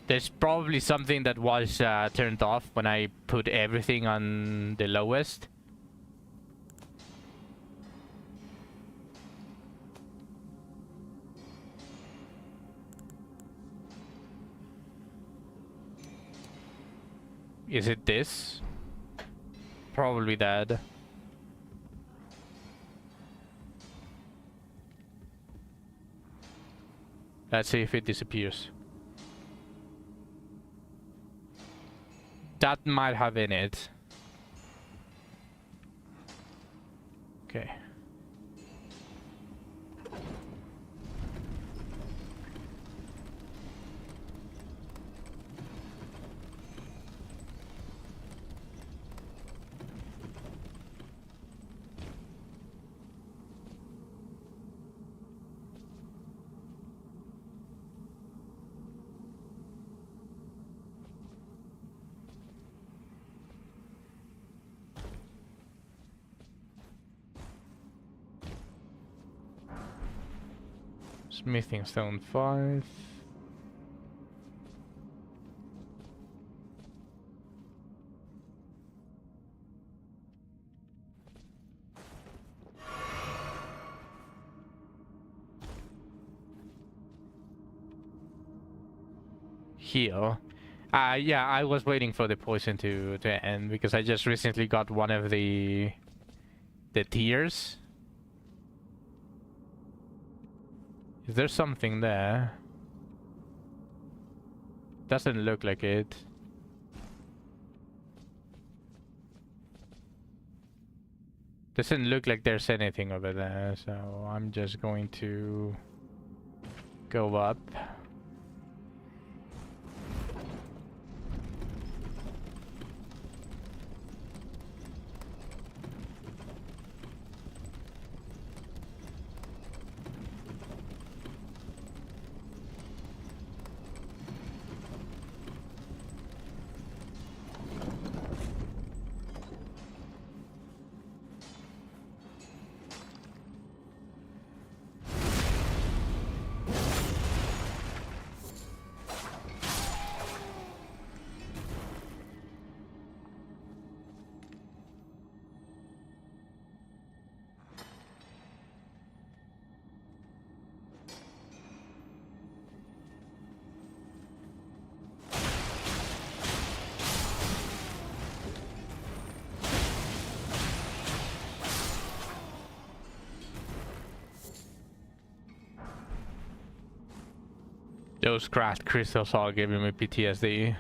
There's probably something that was turned off when I put everything on the lowest. Is it this? Probably that. Let's see if it disappears. That might have in it. Okay. Smithing stone 5. Heal. Yeah, I was waiting for the poison to end because I just recently got one of the tears. Is there something there? Doesn't look like it. Doesn't look like there's anything over there, so I'm just going to go up. Those cracked crystals are giving me PTSD.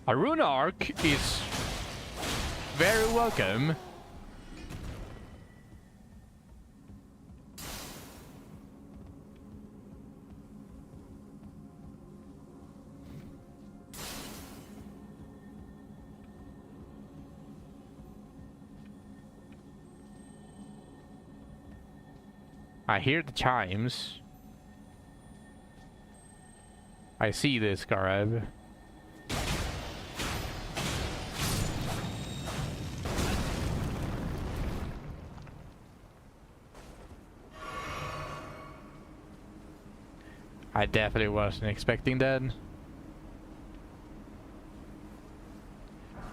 A rune arc is very welcome. I hear the chimes. I see this, Gareb. I definitely wasn't expecting that.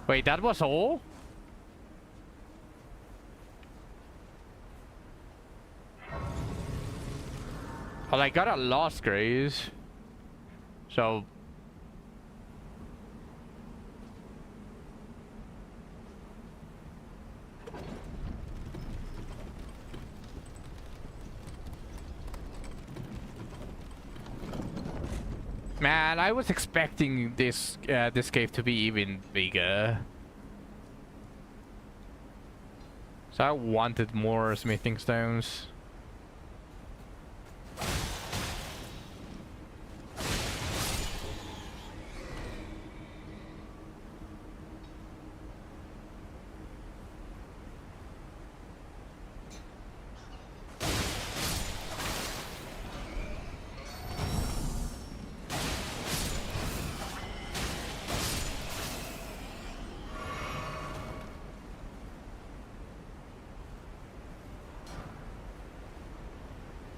Wait, that was all? Well, I got a lost grace. So... Man, I was expecting this this cave to be even bigger. So I wanted more smithing stones.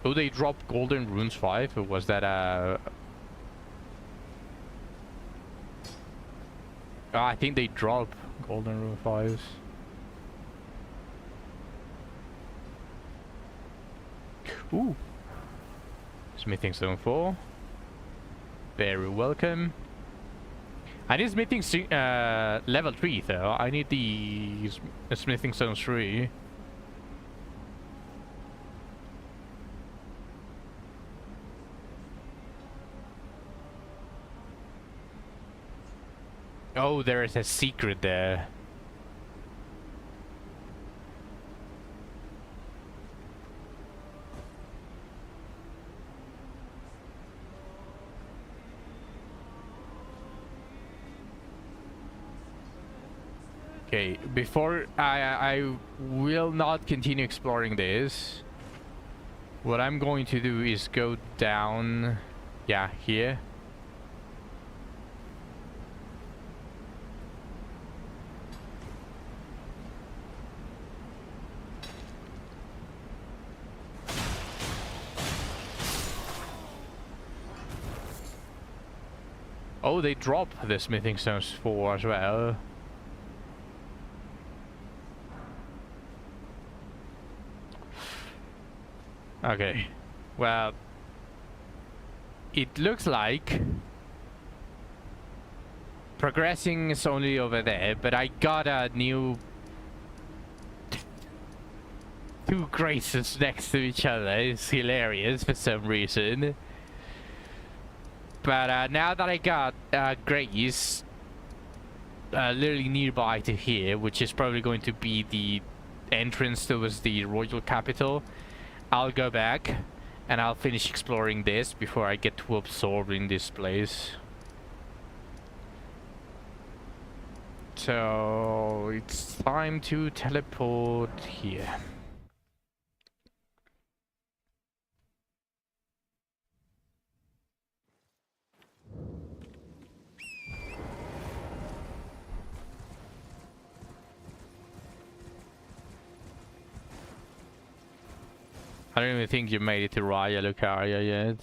Oh, they dropped Golden Runes 5? Or was that Oh, I think they dropped Golden Rune 5s. Ooh. Smithing Stone 4. Very welcome. I need smithing level 3 though. I need the smithing stone 3. Oh, there is a secret there. Okay, before I will not continue exploring this. What I'm going to do is go down, yeah, here. Oh, they drop the smithing stones 4 as well. Okay, well, it looks like progressing is only over there, but I got a new 2 graces next to each other. It's hilarious for some reason. But now that I got grace literally nearby to here, which is probably going to be the entrance towards the royal capital, I'll go back and I'll finish exploring this before I get too absorbed in this place. So it's time to teleport here. I don't even think you made it to Raya Lucaria yet.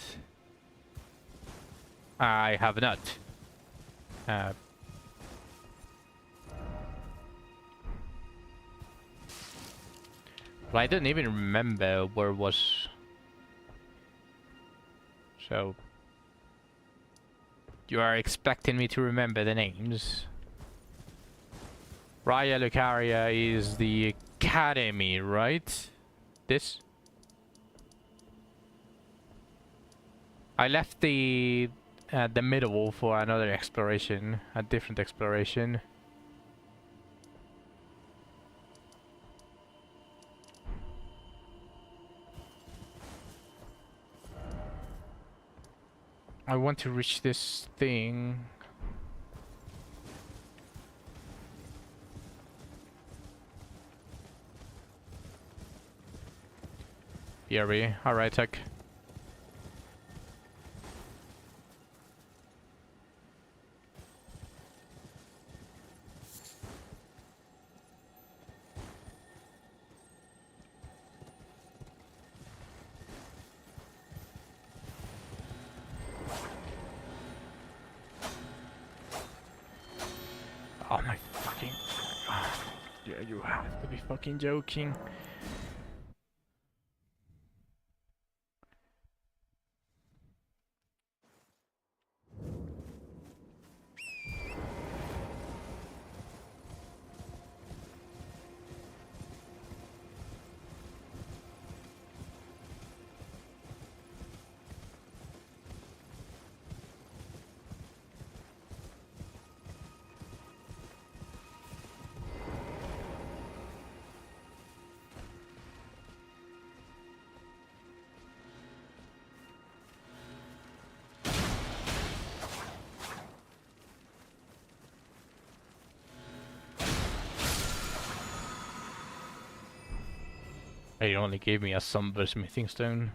I have not. Well, I don't even remember where it was. So you are expecting me to remember the names? Raya Lucaria is the academy, right? This? I left the middle for another exploration, a different exploration. I want to reach this thing. BRB, alright, Tuck. Oh my fucking... Yeah, you have to be fucking joking. They only gave me a somber smithing stone.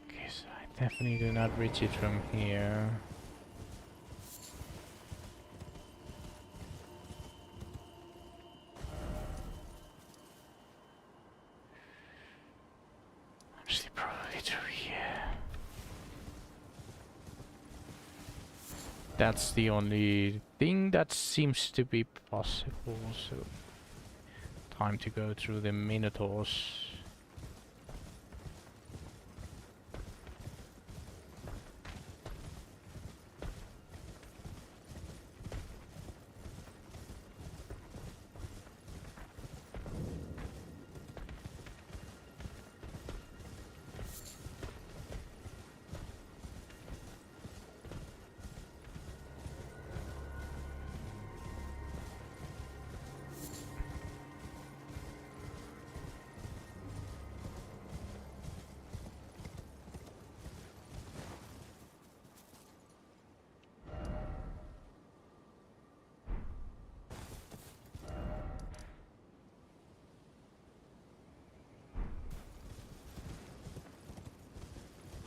Okay, so I definitely do not reach it from here. Actually, probably through here. That's the only thing that seems to be possible, so... Time to go through the Minotaurs.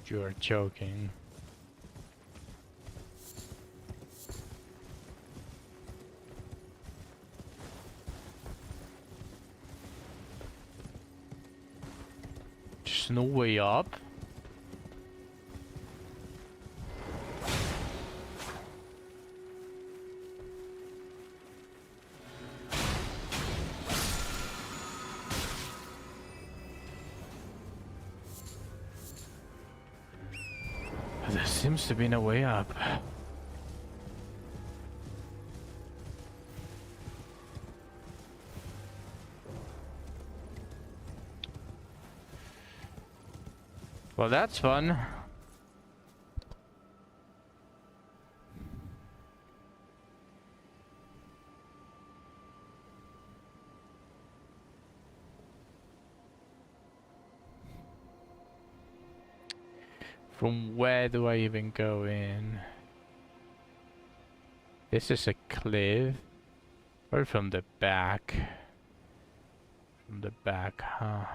You're joking. There's no way up. There seems to be no way up. Well, that's fun. From where do I even go in? This is a cliff. Or from the back? From the back, huh?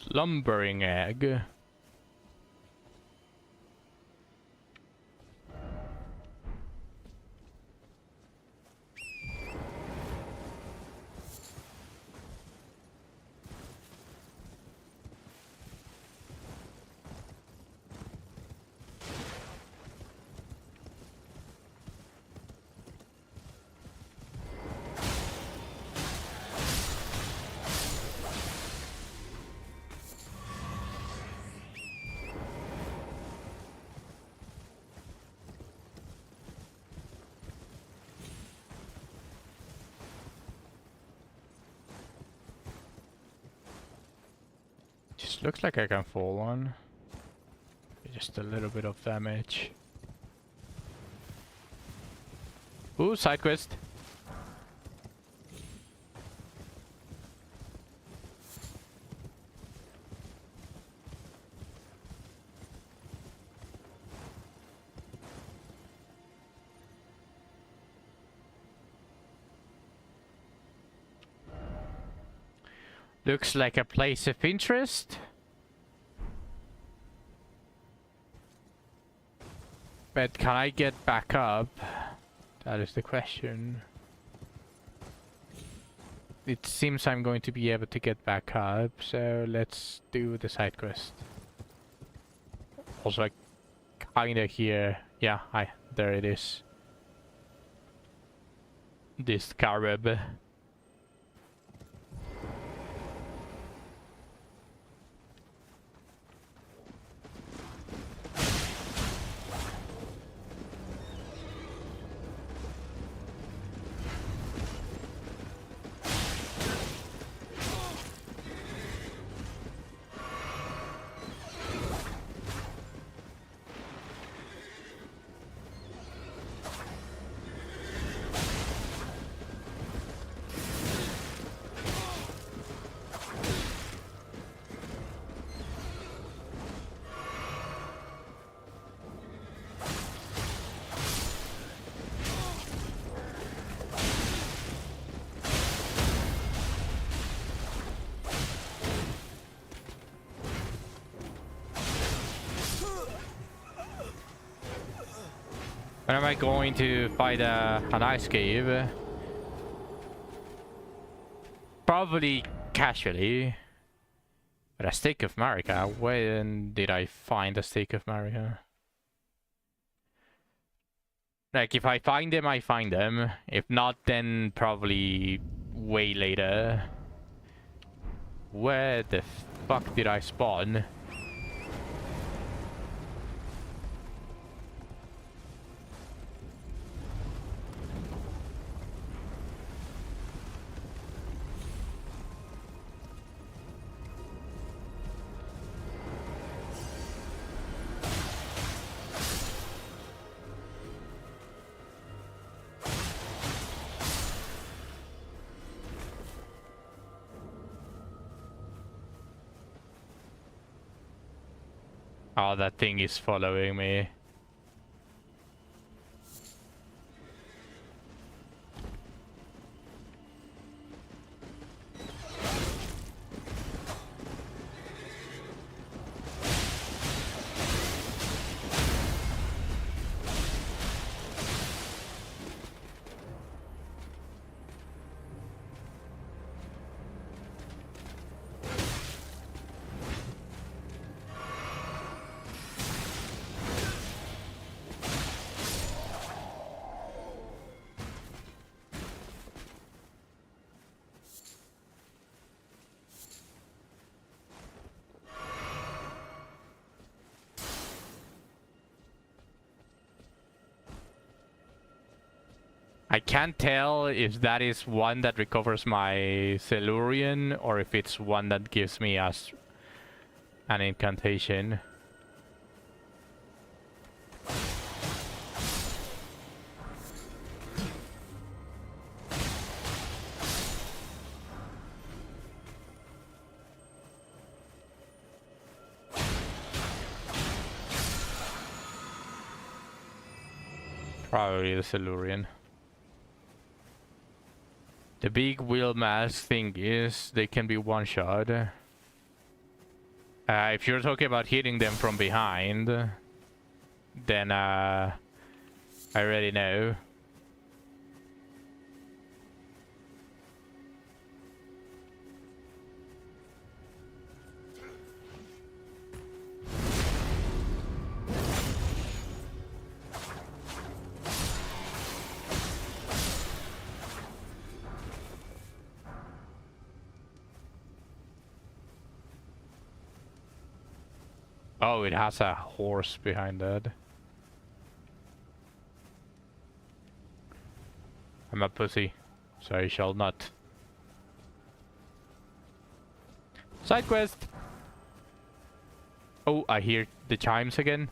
Slumbering egg. Just looks like I can fall on. Just a little bit of damage. Ooh, side quest. Looks like a place of interest. But can I get back up? That is the question. It seems I'm going to be able to get back up, so let's do the side quest. Also, kinda here. Yeah, there it is. This Carib. When am I going to fight an ice cave? Probably casually. But a stake of Marika? When did I find a stake of Marika? Like, if I find them, I find them. If not, then probably way later. Where the fuck did I spawn? Oh, that thing is following me. I can't tell if that is one that recovers my Silurian or if it's one that gives me an incantation. Probably the Silurian. The big wheel mask thing is they can be one-shot. If you're talking about hitting them from behind, then I already know. Oh, it has a horse behind that. I'm a pussy, so I shall not. Side quest! Oh, I hear the chimes again.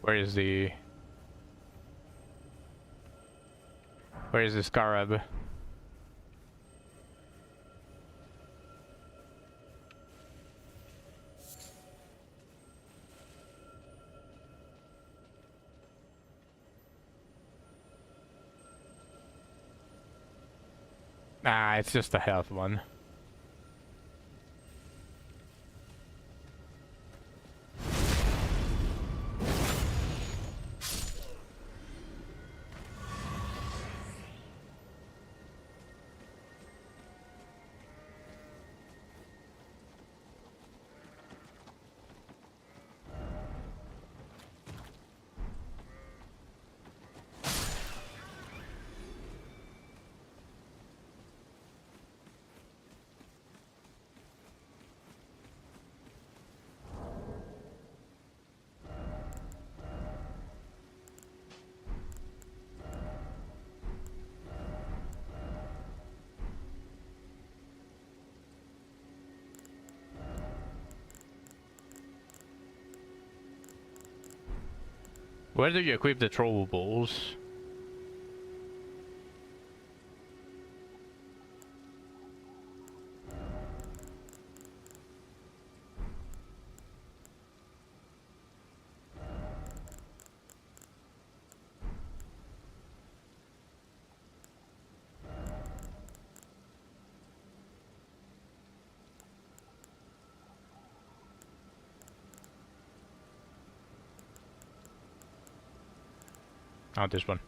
Where is the scarab? Ah, it's just a health one. Where do you equip the throwables? Oh, this one.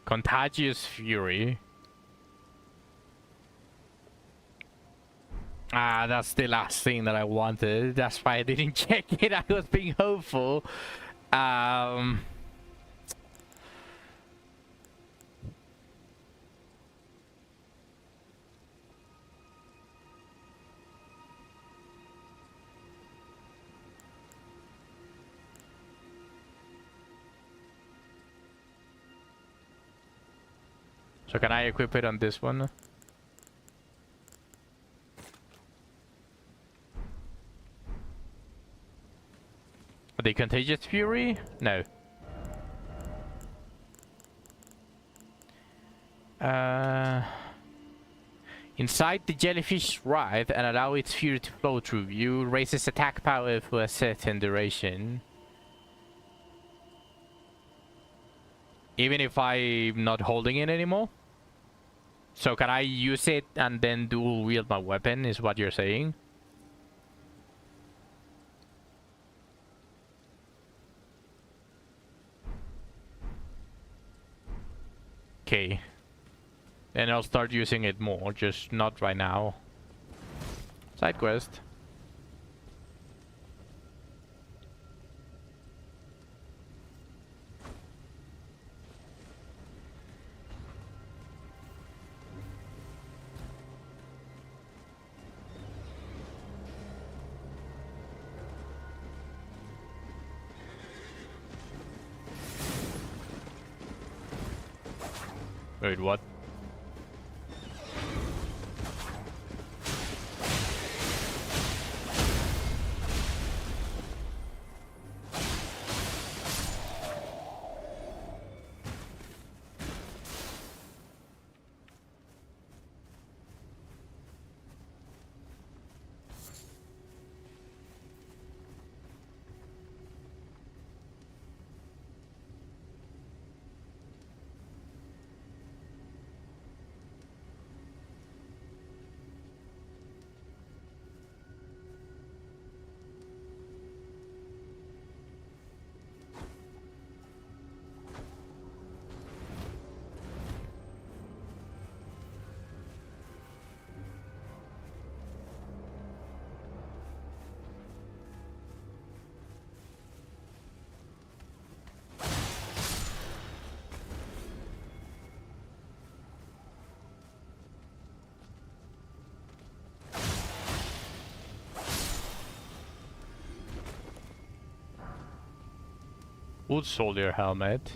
Contagious Fury. Ah, that's the last thing that I wanted. That's why I didn't check it. I was being hopeful. So can I equip it on this one? The Contagious Fury? No. Inside the jellyfish ride and allow its fury to flow through you. Raises attack power for a certain duration. Even if I'm not holding it anymore? So can I use it and then dual wield my weapon, is what you're saying? Okay. Then I'll start using it more, just not right now. Side quest. Wait, what? Wood soldier helmet.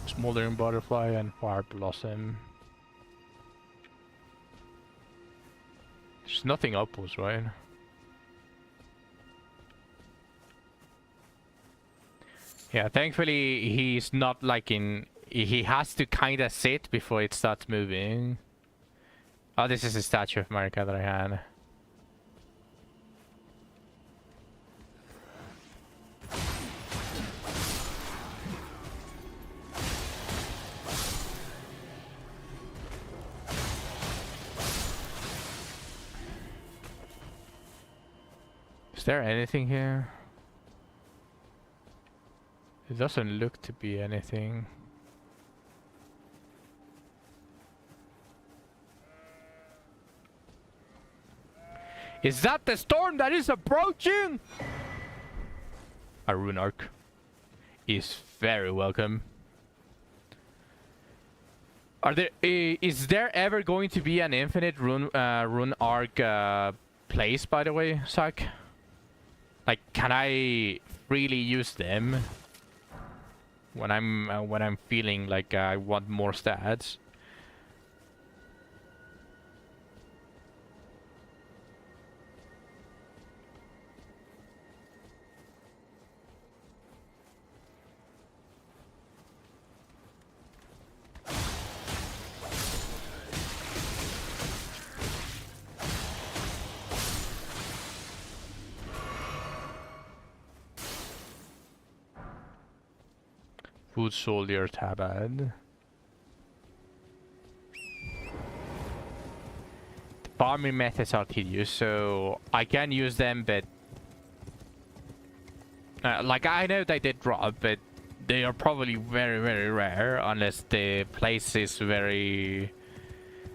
Smoldering butterfly and fire blossom. There's nothing upwards, right? Yeah, thankfully he's not like in... He has to kind of sit before it starts moving. Oh, this is a statue of Marika that I had. Is there anything here? It doesn't look to be anything. Is that the storm that is approaching? A rune arc is very welcome. Is there ever going to be an infinite rune arc place, by the way, Zach? Like, can I freely use them when I'm feeling like I want more stats? Food soldier tabard. The farming methods are tedious, so I can use them, but like I know they did drop, but they are probably very, very rare unless the place is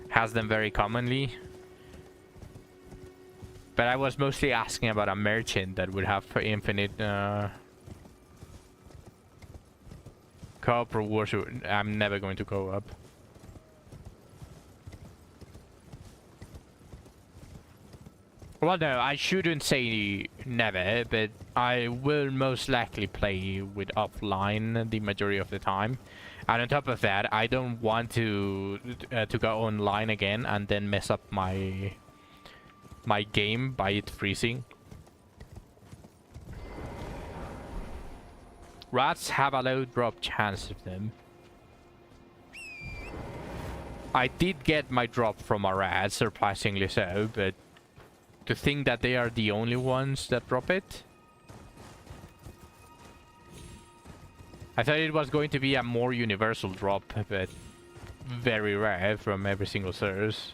has them very commonly. But I was mostly asking about a merchant that would have infinite co-op rewards. I'm never going to co-op. Well, no, I shouldn't say never, but I will most likely play with offline the majority of the time. And on top of that, I don't want to go online again and then mess up my game by it freezing. Rats have a low drop chance of them. I did get my drop from a rat, surprisingly so, but to think that they are the only ones that drop it? I thought it was going to be a more universal drop, but very rare from every single source.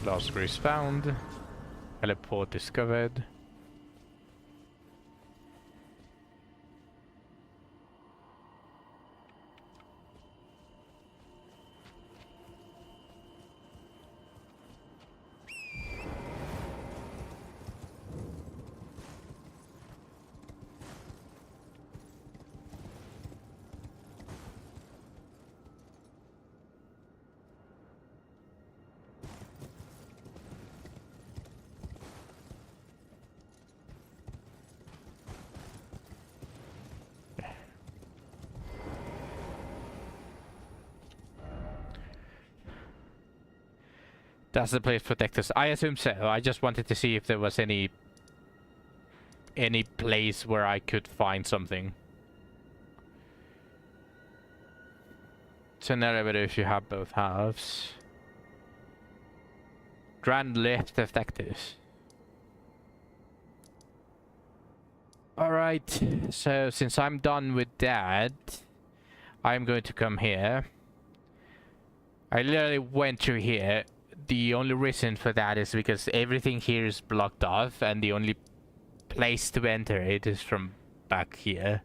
Last grease found. Teleport discovered. That's the place protectors. I assume so. I just wanted to see if there was any place where I could find something. It's an elevator if you have both halves. Grand left detectives. Alright, so since I'm done with that, I'm going to come here. I literally went through here. The only reason for that is because everything here is blocked off and the only place to enter it is from back here.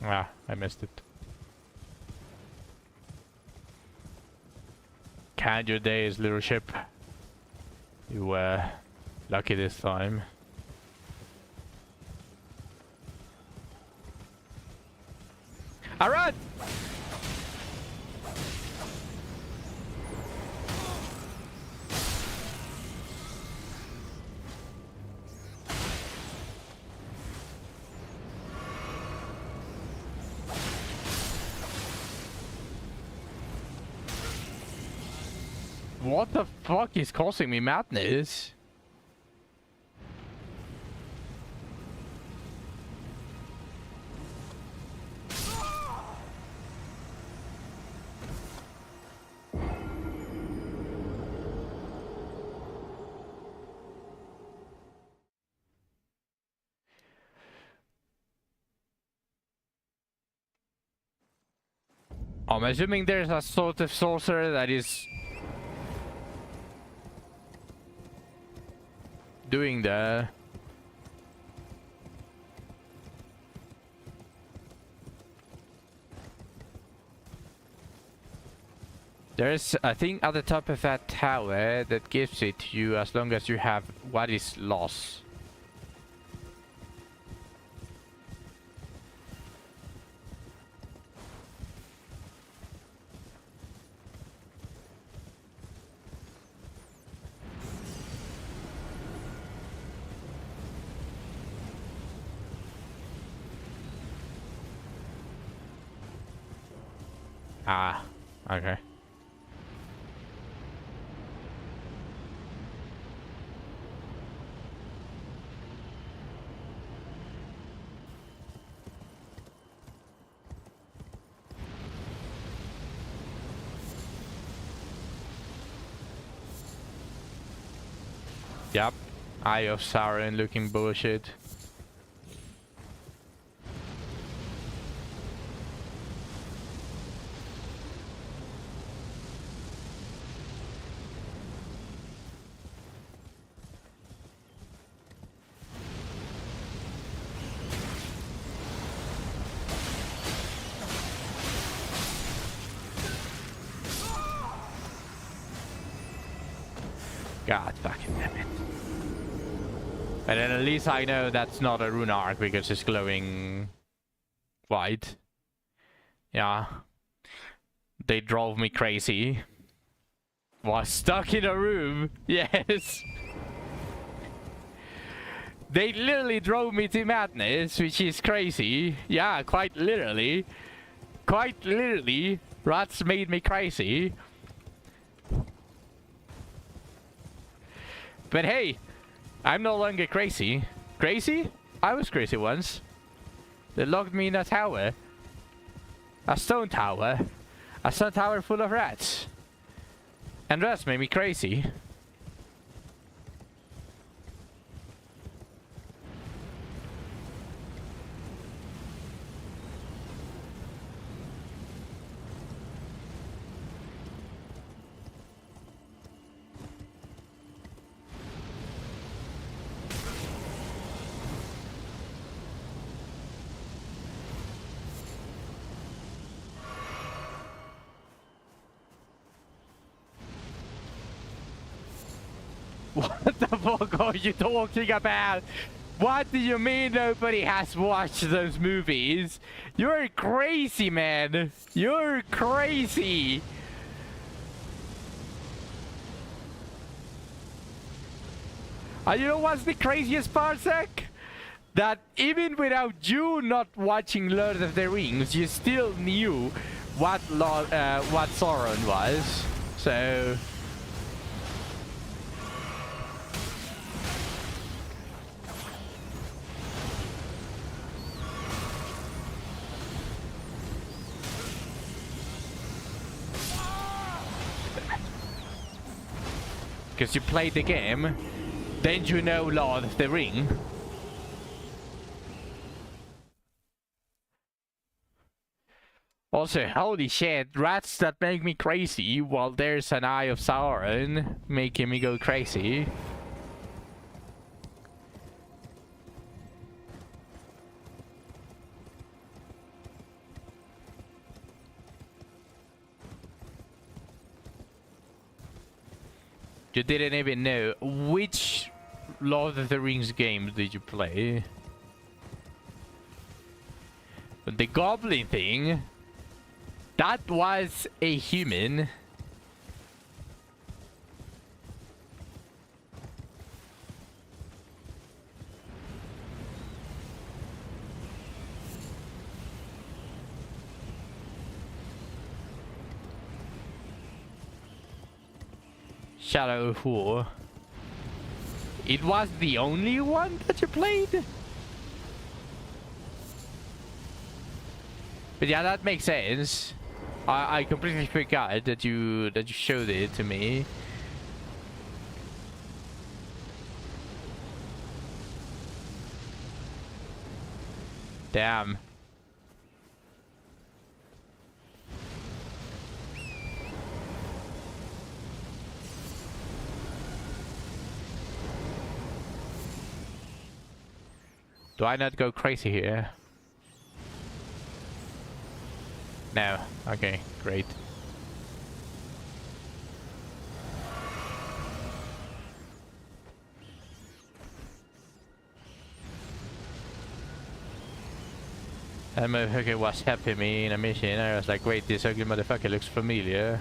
Ah, I missed it. Count your days, little ship. You were lucky this time. Alright! What the fuck is causing me madness? I'm assuming there's a sort of sorcerer that is doing the there's a thing at the top of that tower that gives it to you as long as you have what is lost. Ah, okay. Yep. Eye of Sauron looking bullshit. God fucking damn it. But then at least I know that's not a rune arc because it's glowing white. Yeah. They drove me crazy. Was stuck in a room. Yes. They literally drove me to madness, which is crazy. Yeah, quite literally. Quite literally, rats made me crazy. But hey, I'm no longer crazy. Crazy? I was crazy once. They locked me in a tower. A stone tower. A stone tower full of rats. And rats made me crazy. What the fuck are you talking about? What do you mean nobody has watched those movies? You're crazy, man. You're crazy. And you know what's the craziest part, Zach? That even without you not watching Lord of the Rings, you still knew what Sauron was. So... because you played the game, then you know Lord of the Ring. Also, holy shit, rats that make me crazy while there's an Eye of Sauron making me go crazy. You didn't even know. Which Lord of the Rings game did you play? The goblin thing, that was a human. Shadow of War. It was the only one that you played? But yeah, that makes sense. I completely forgot that you showed it to me. Damn. Do I not go crazy here? No. Okay, great. That motherfucker was helping me in a mission. I was like, wait, this ugly motherfucker looks familiar.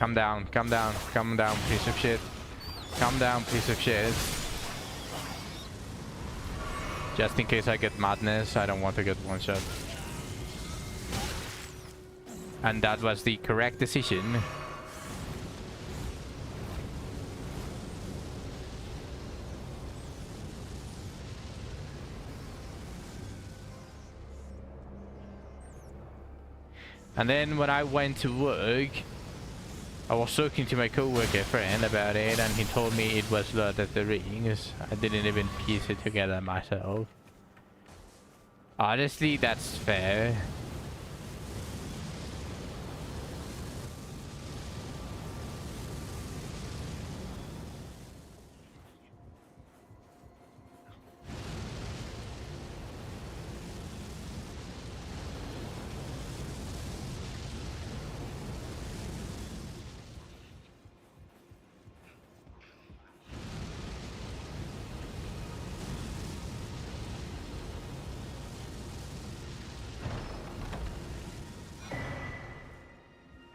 Calm down, piece of shit. Calm down, piece of shit. Just in case I get madness, I don't want to get one shot. And that was the correct decision. And then when I went to work, I was talking to my co-worker friend about it, and he told me it was Lord of the Rings. I didn't even piece it together myself. Honestly, that's fair.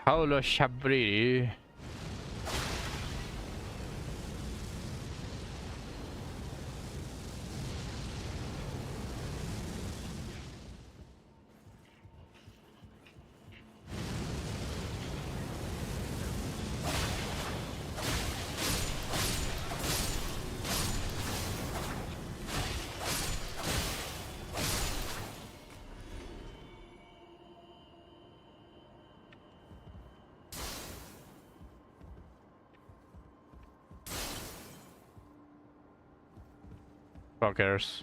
Paulo Chabri. Fuckers.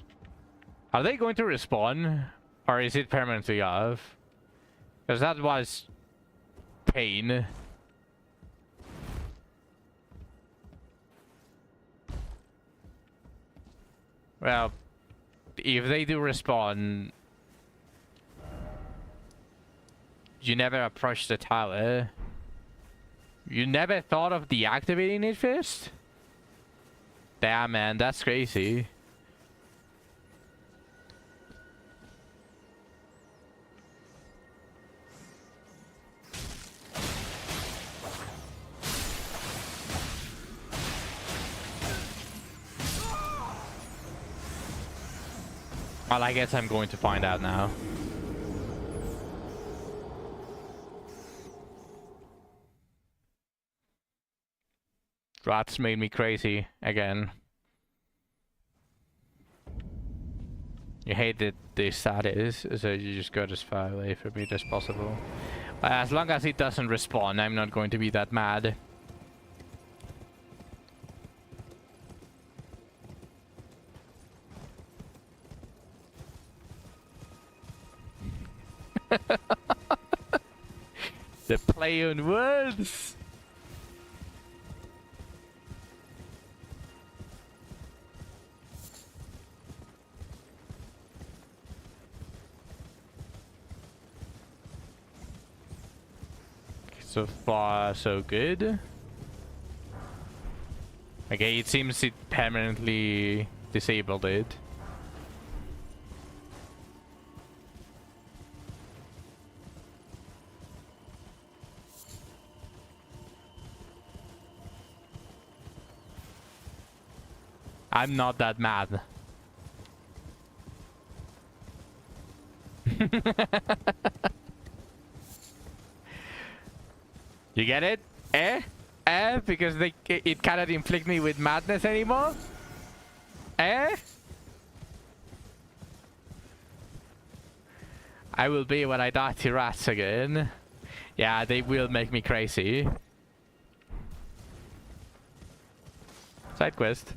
Are they going to respawn? Or is it permanently off? Because that was pain. Well, if they do respawn, you never approach the tower. You never thought of deactivating it first? Damn, man, that's crazy. Well, I guess I'm going to find out now. Rats made me crazy again. You hate that this status, so you just got as far away from it as possible. As long as it doesn't respawn, I'm not going to be that mad. The play on words. So far, so good. Okay, it seems it permanently disabled it. I'm not that mad. You get it? Eh? Eh? Because it cannot inflict me with madness anymore? Eh? I will be when I die to rats again. Yeah, they will make me crazy. Side quest.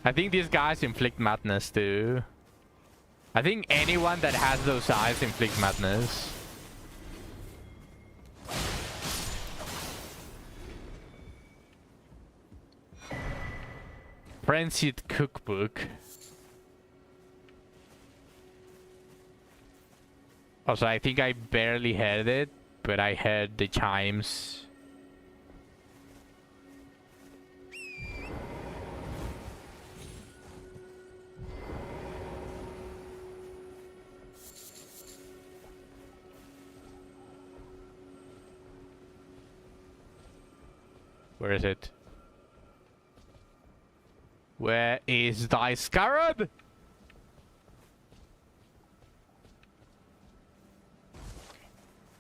I think these guys inflict madness too. I think anyone that has those eyes inflict madness. Frenzied cookbook. Also, I think I barely heard it, but I heard the chimes. Where is it? Where is thy scarab?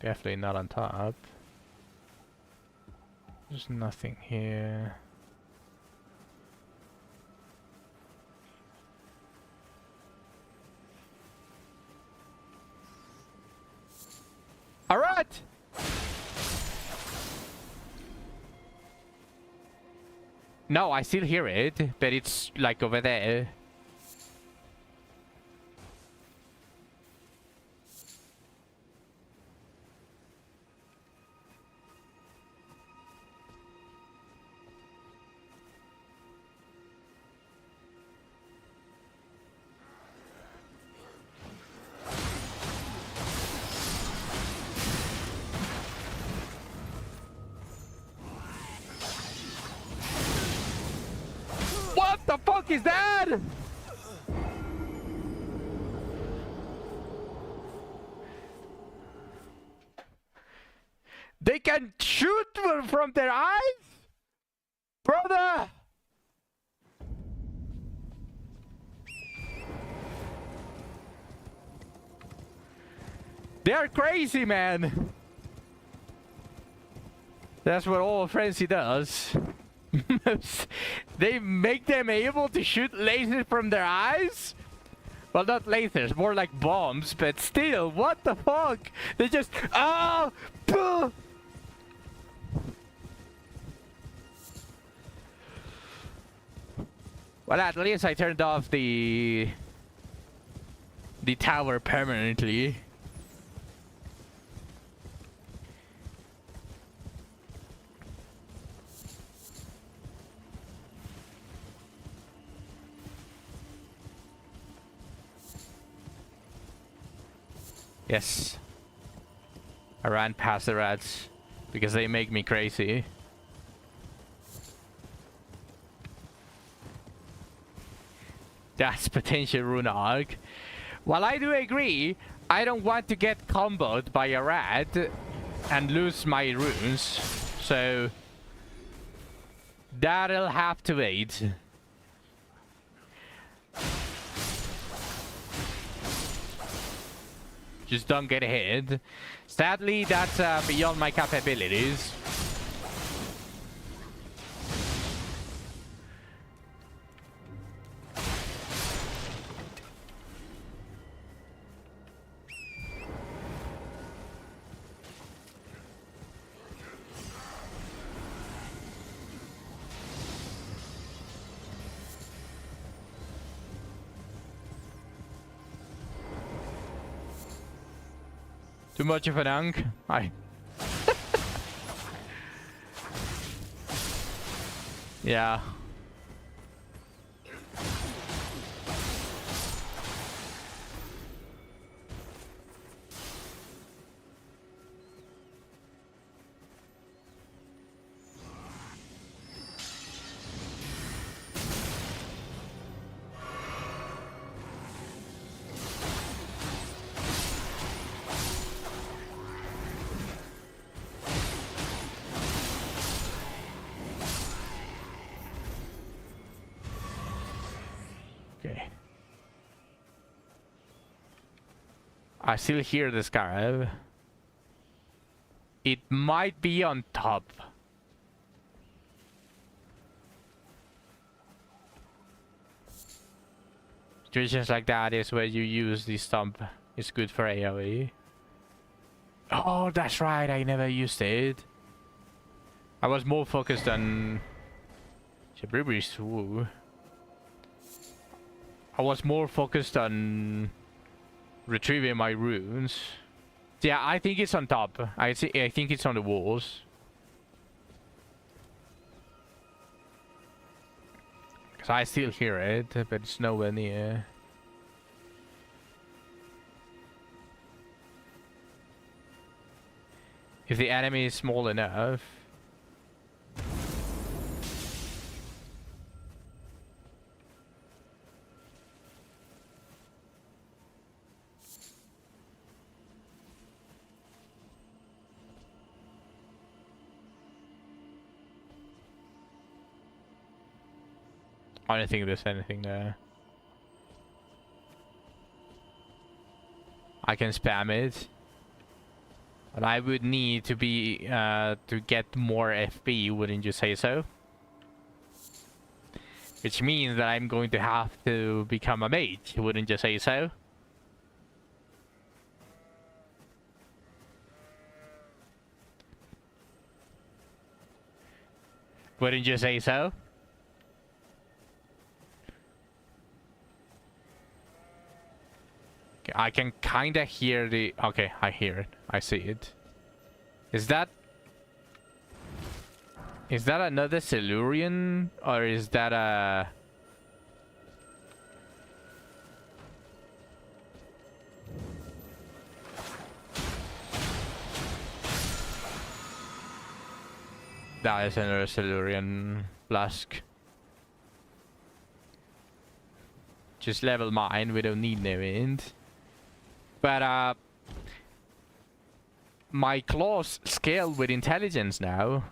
Definitely not on top. There's nothing here. All right. No, I still hear it, but it's like over there. The fuck is that? They can shoot from their eyes? Brother! They're crazy, man. That's what all frenzy does. They make them able to shoot lasers from their eyes? Well, not lasers, more like bombs, but still, what the fuck? They just... Oh! Puh! Well, at least I turned off the tower permanently. Yes. I ran past the rats because they make me crazy. That's potential rune arc. While I do agree, I don't want to get comboed by a rat and lose my runes. So that'll have to wait. Just don't get hit. Sadly, that's beyond my capabilities. Too much of an unk? Yeah. Okay. I still hear the scarab. It might be on top. Situations like that is where you use the stump. It's good for AoE. Oh, that's right. I never used it. I was more focused on Shabribri's Woo. I was more focused on retrieving my runes. Yeah, I think it's on top. I think it's on the walls. Cause I still hear it, but it's nowhere near. If the enemy is small enough. I don't think there's anything there. I can spam it. But I would need to be to get more FP, wouldn't you say so? Which means that I'm going to have to become a mage, wouldn't you say so? Wouldn't you say so? I can kinda hear the... Okay, I hear it. I see it. Is that another Silurian? Or is that a... That is another Silurian flask. Just level mine. We don't need no wind. But my claws scale with intelligence now.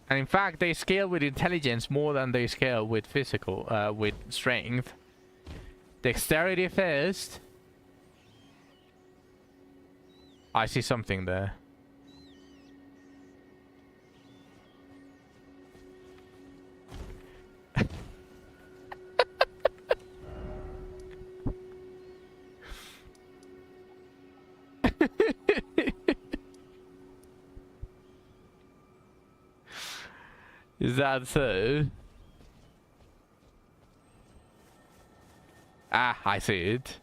And in fact, they scale with intelligence more than they scale with physical, with strength. Dexterity first. I see something there. Is that so? Ah, I see it.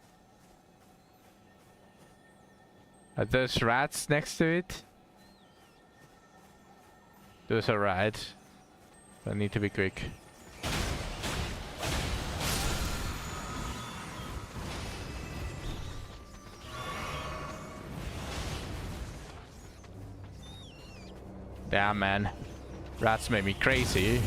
Are those rats next to it? Those are rats. I need to be quick. Damn, man. Rats made me crazy.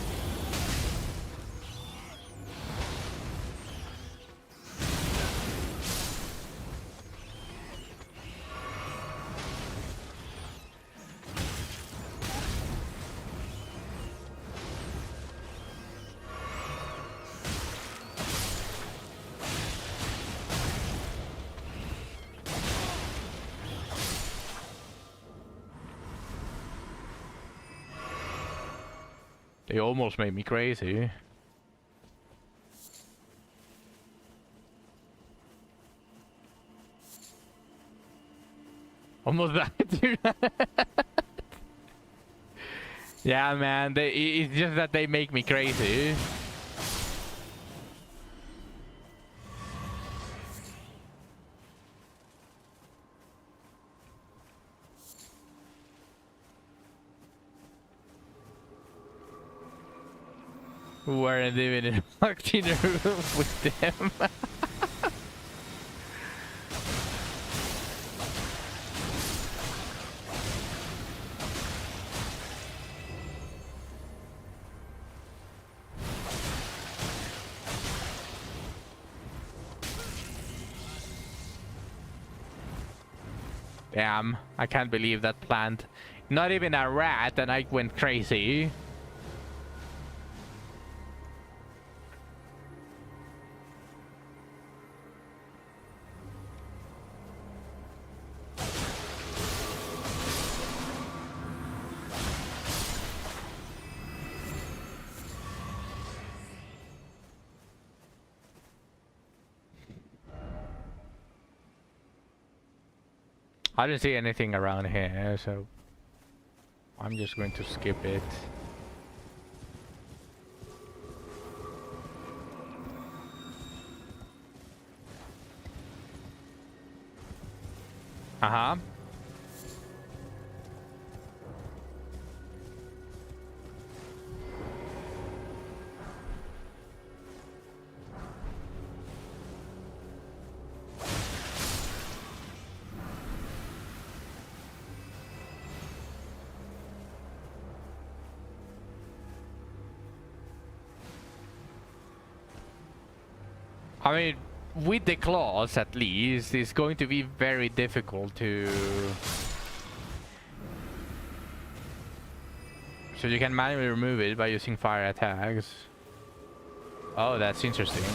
They almost made me crazy. Almost died to that. Yeah, man. It's just that they make me crazy. Weren't even locked in a room with them. Damn, I can't believe that plant. Not even a rat and I went crazy. I didn't see anything around here, so I'm just going to skip it. Uh-huh. I mean, with the claws at least, it's going to be very difficult to... So you can manually remove it by using fire attacks. Oh, that's interesting.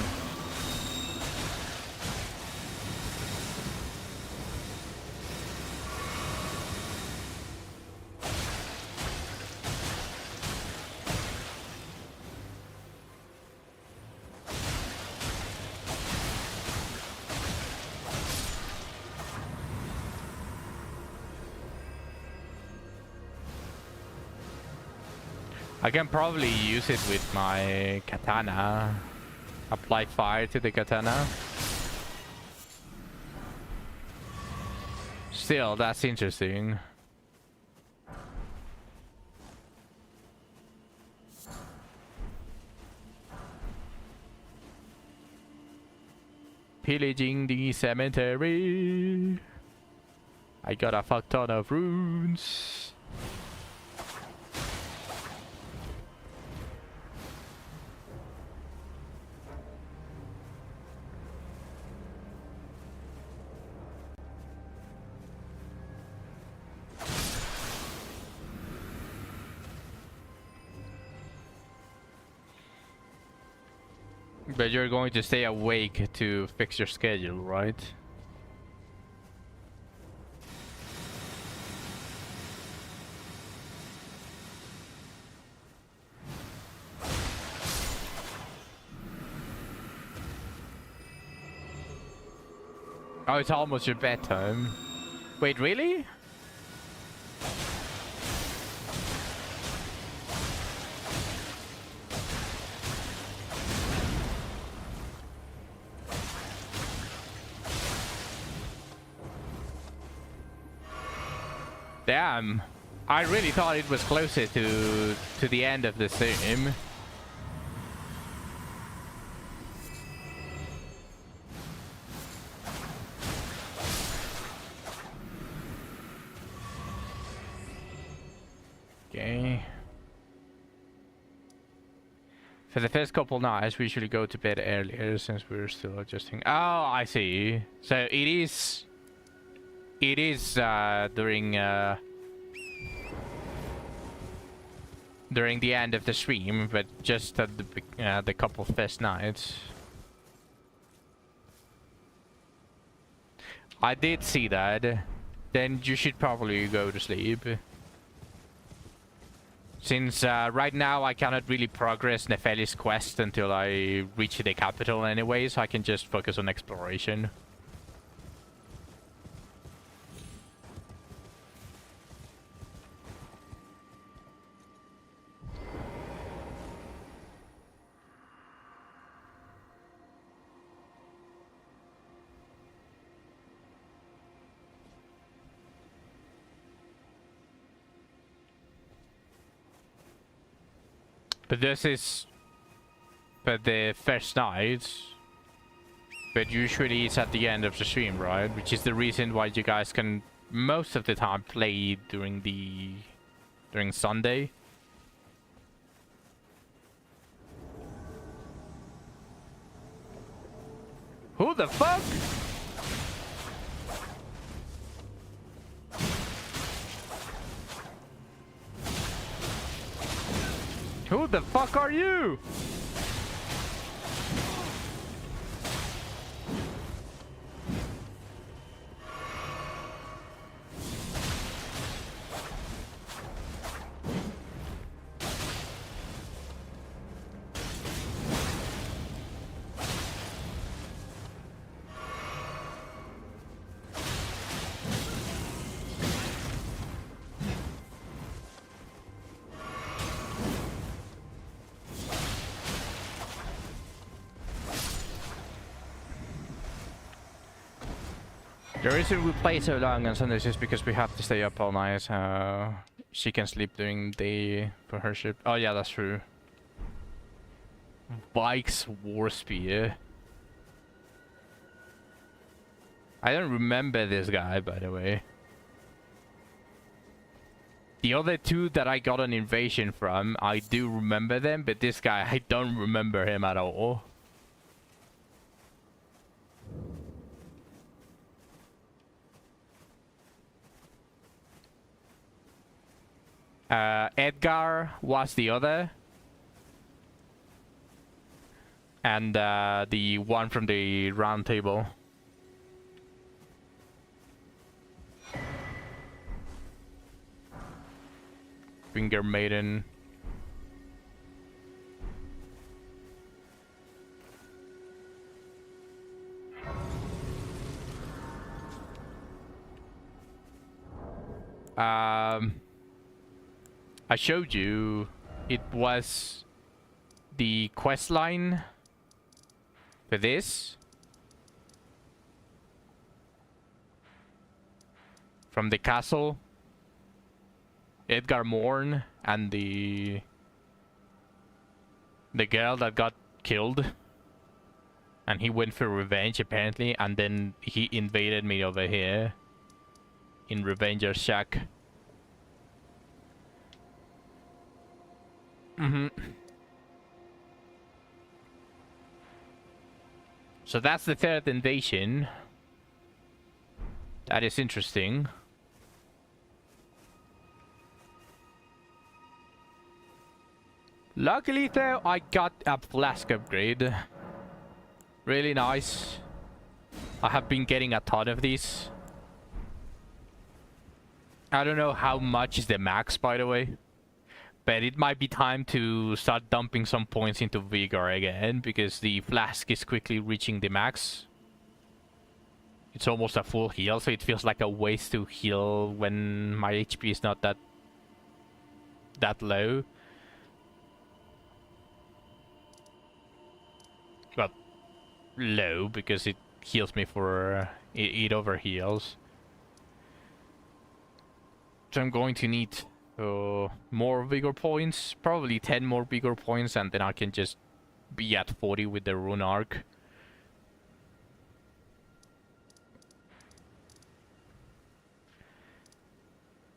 I can probably use it with my katana. Apply fire to the katana. Still, that's interesting. Pillaging the cemetery. I got a fuck ton of runes. But you're going to stay awake to fix your schedule, right? Oh, it's almost your bedtime. Wait, really? Damn. I really thought it was closer to the end of the stream. Okay. For the first couple nights, we usually go to bed earlier since we're still adjusting. Oh, I see. So it is during the end of the stream, but just at the couple first nights. I did see that. Then you should probably go to sleep. Since right now I cannot really progress Nefeli's quest until I reach the capital anyway, so I can just focus on exploration. But this is the first night. But usually it's at the end of the stream, right? Which is the reason why you guys can most of the time play during Sunday. Who the fuck? Who the fuck are you? The reason we play so long on Sundays is because we have to stay up all night. She can sleep during the day for her ship. Oh yeah, that's true. Bike's War Spear. I don't remember this guy, by the way. The other two that I got an invasion from, I do remember them, but this guy, I don't remember him at all. Edgar was the other. And the one from the round table. Finger Maiden. I showed you, it was the quest line for this. From the castle. Edgar Morn and the girl that got killed. And he went for revenge apparently, and then he invaded me over here. In Revenger's Shack. So that's the third invasion. That is interesting. Luckily though, I got a flask upgrade. Really nice. I have been getting a ton of these. I don't know how much is the max, by the way. But it might be time to start dumping some points into Vigor again, because the flask is quickly reaching the max. It's almost a full heal, so it feels like a waste to heal when my HP is not that low. Well, low, because it heals me for... it overheals. So I'm going to need more Vigor points. Probably 10 more Vigor points, and then I can just be at 40 with the Rune Arc.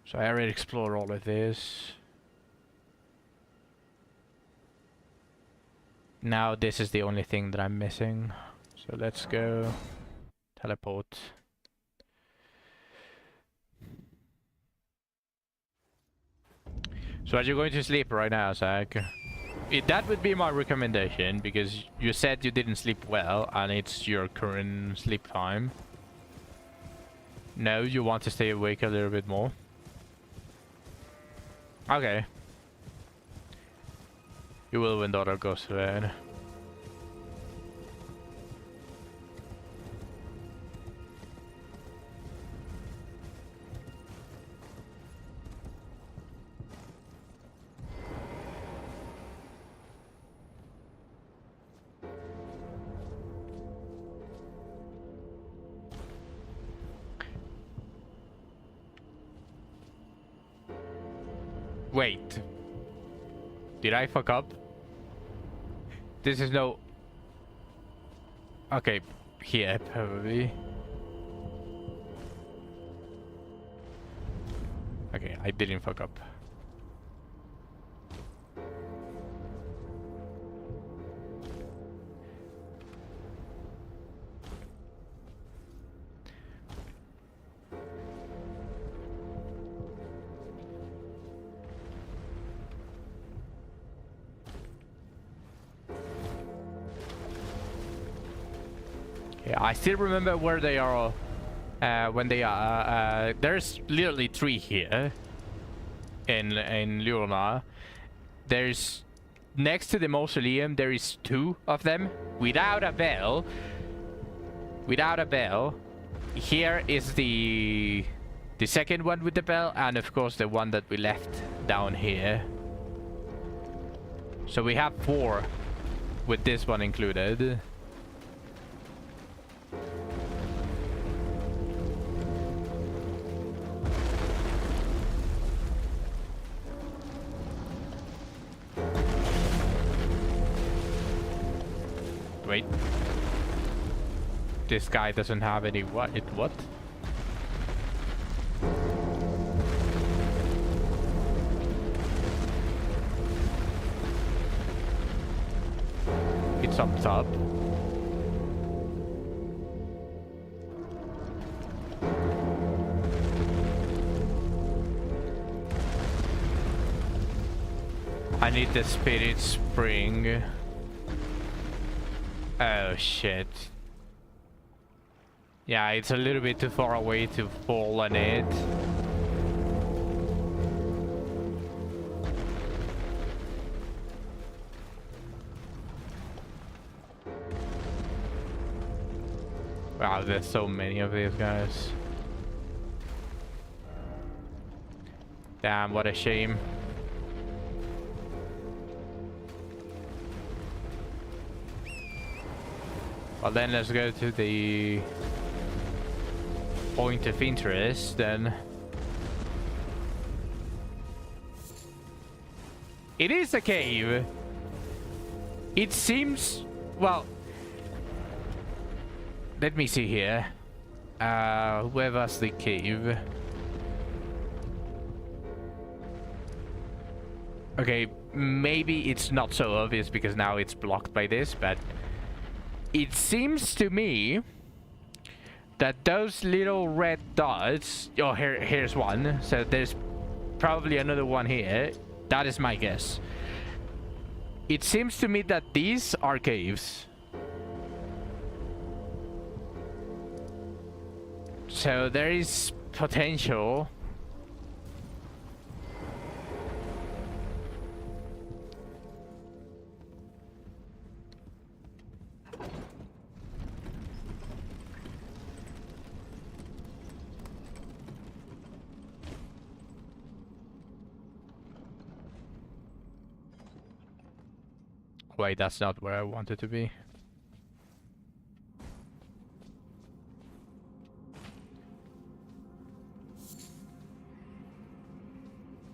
So I already explored all of this. Now this is the only thing that I'm missing. So let's go teleport. So are you going to sleep right now, Zach? That would be my recommendation, because you said you didn't sleep well and it's your current sleep time. No, you want to stay awake a little bit more? Okay. You will when daughter goes to bed. Wait. Did I fuck up? This is no... Okay, here, probably. Okay, I didn't fuck up. Yeah, I still remember where they are when they are. There's literally 3 here in Lurna. There's next to the mausoleum. There is 2 of them without a bell. Without a bell. Here is the second one with the bell, and of course the one that we left down here. So we have 4 with this one included. Wait. This guy doesn't have any what? What? It's up top. I need the spirit spring. Oh shit. Yeah, it's a little bit too far away to fall on it. Wow, there's so many of these guys. Damn, what a shame. Well, then let's go to the point of interest then. It is a cave. It seems, well, let me see here. Where was the cave? Okay, maybe it's not so obvious because now it's blocked by this, but it seems to me that those little red dots... Oh, here's one. So there's probably another one here. That is my guess. It seems to me that these are caves. So there is potential. Wait, that's not where I wanted to be.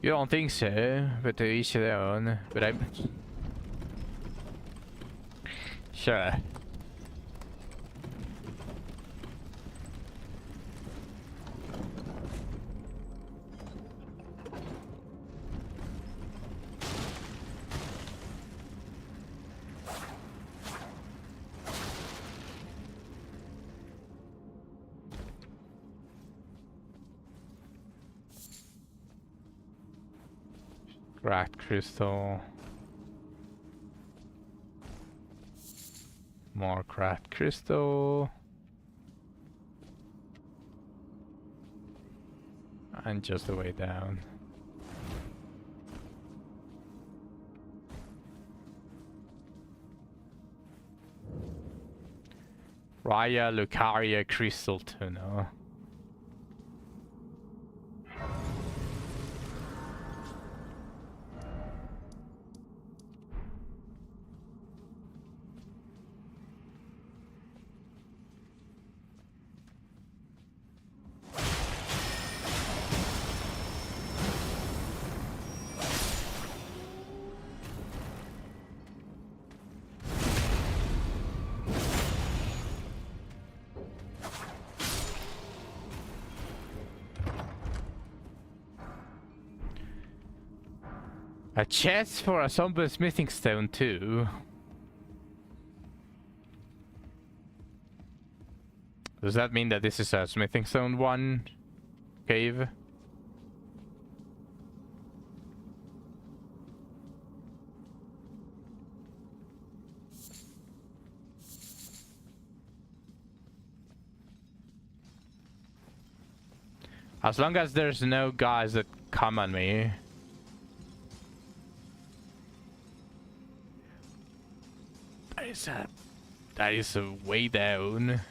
You don't think so, but to each their own. But I'm sure. Cracked crystal. More cracked crystal. And just the way down. Raya Lucaria crystal tunnel. A chest for a zombie smithing stone too. Does that mean that this is a smithing stone 1 cave? As long as there's no guys that come on me. That is a way down.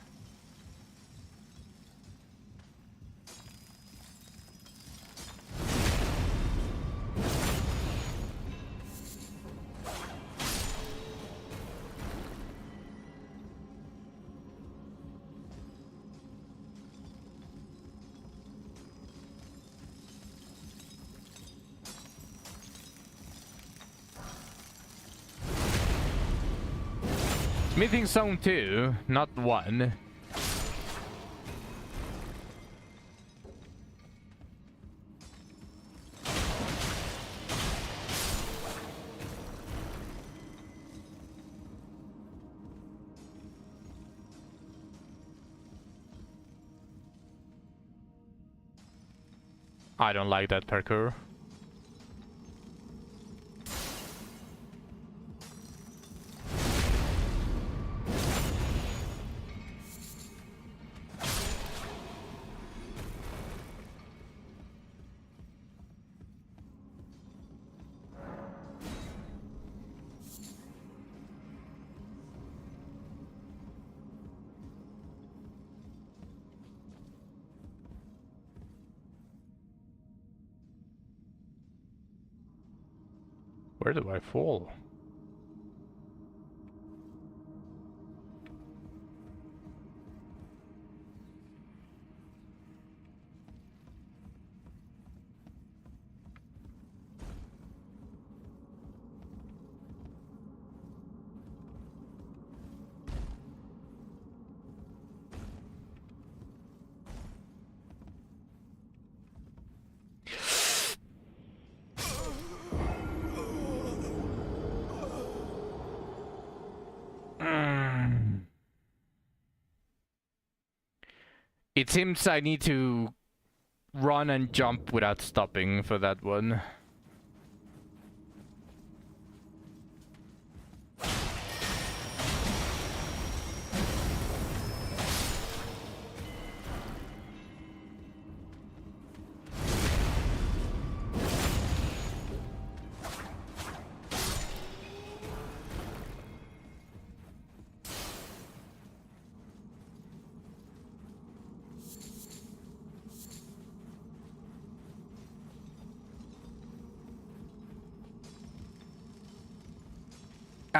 Smithing zone 2, not 1. I don't like that parkour. Where do I fall? It seems I need to run and jump without stopping for that one.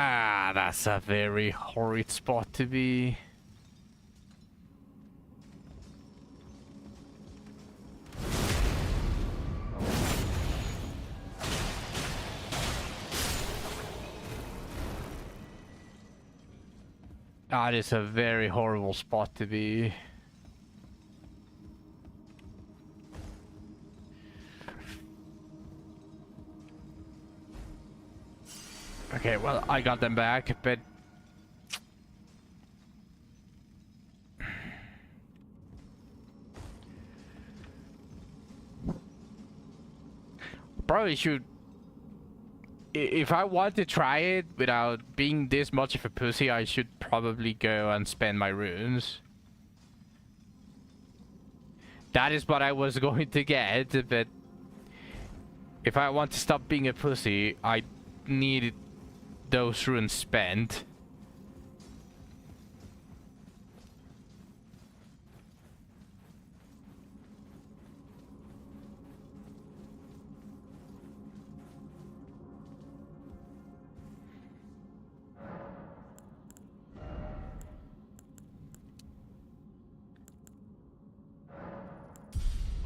Ah, that's a very horrid spot to be. That is a very horrible spot to be. Okay, well, I got them back, but... Probably should... If I want to try it without being this much of a pussy, I should probably go and spend my runes. That is what I was going to get, but... If I want to stop being a pussy, I need those runes spent.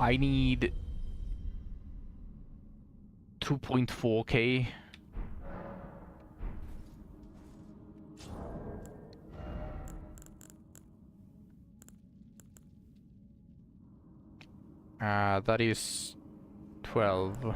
I need 2.4k. That is 12.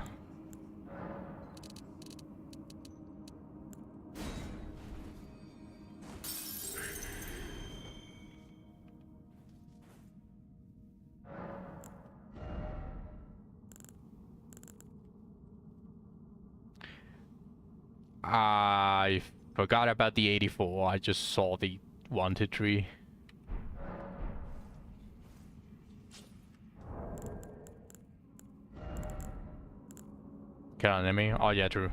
I forgot about the 84. I just saw the 1 to 3. Kill an enemy? Oh yeah, true.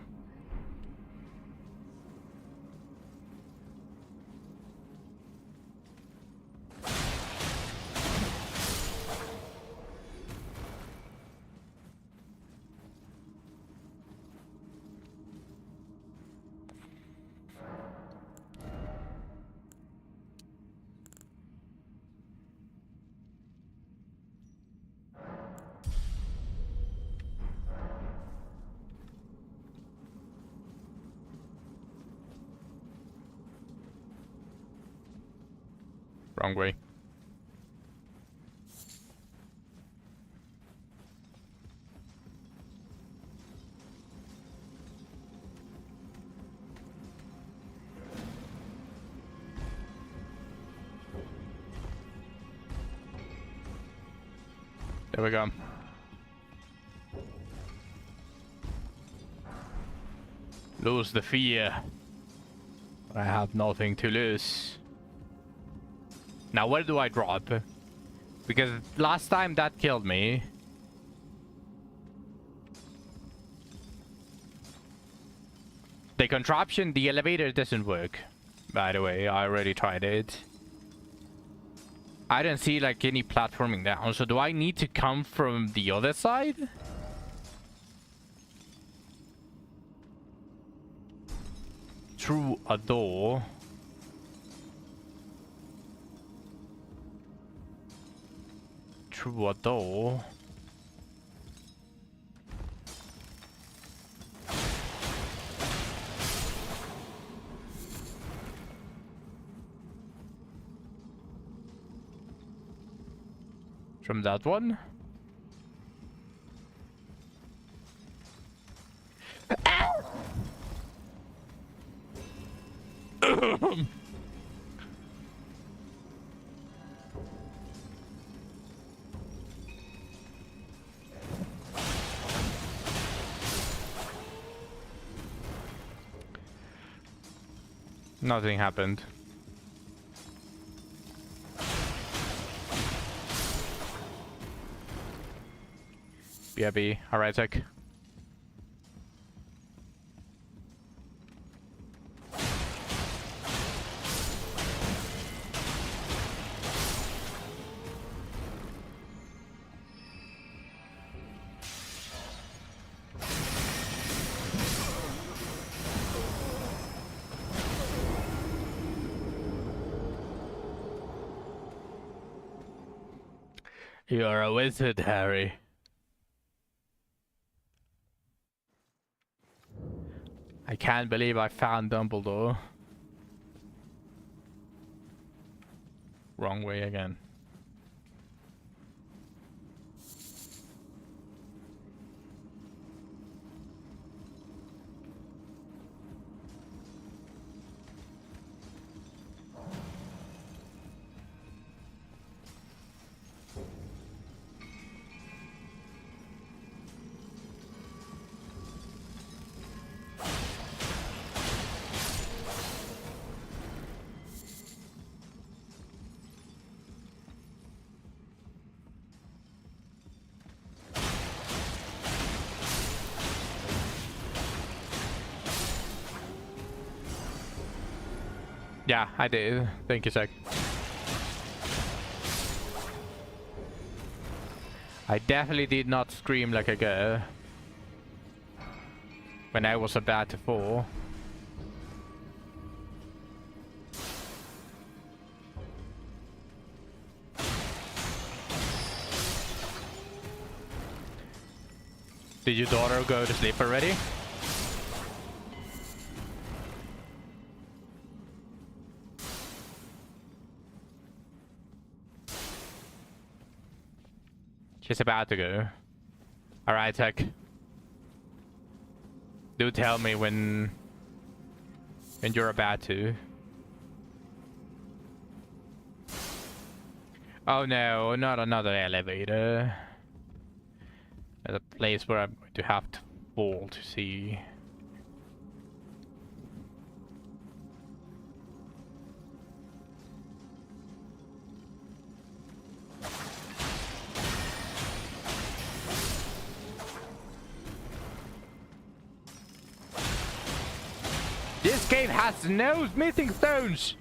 Wrong way. There we go. Lose the fear. I have nothing to lose. Now where do I drop? Because last time that killed me. The contraption, the elevator doesn't work. By the way, I already tried it. I don't see like any platforming down, so do I need to come from the other side? Through a door. Through a door. From that one. Nothing happened. BRB, heretic. You're a wizard, Harry. I can't believe I found Dumbledore. Wrong way again. Yeah, I did. Thank you, Zach. I definitely did not scream like a girl when I was about to fall. Did your daughter go to sleep already? She's about to go. Alright, Tech. Do tell me when you're about to. Oh no, not another elevator. There's a place where I'm going to have to fall to see. This cave has no smithing stones!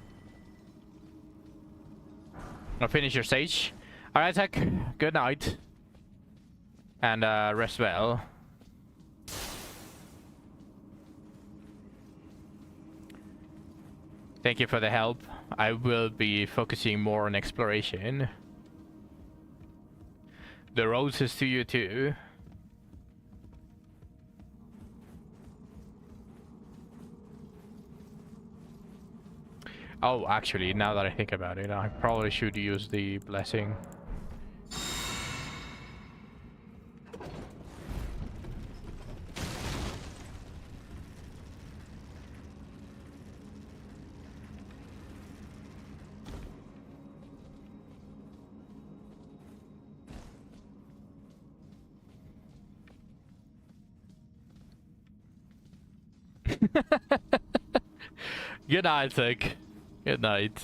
I'll finish your stage. Alright, Tech. Good night. And rest well. Thank you for the help. I will be focusing more on exploration. The roses to you too. Oh, actually, now that I think about it, I probably should use the blessing. Good night, Zach. Good night.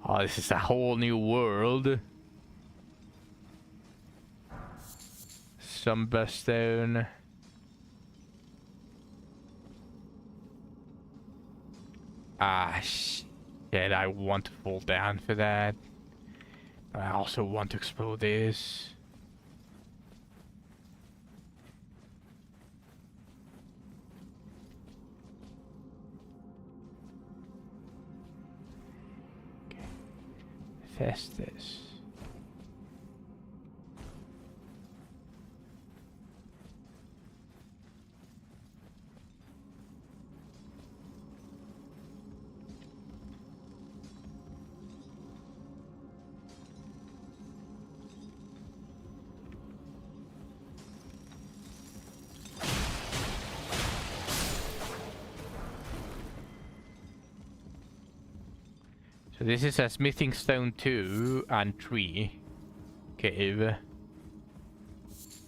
Oh, this is a whole new world. Stone. Ah, shit. I want to fall down for that. But I also want to explore this. Festus. So this is a smithing stone 2 and 3 cave.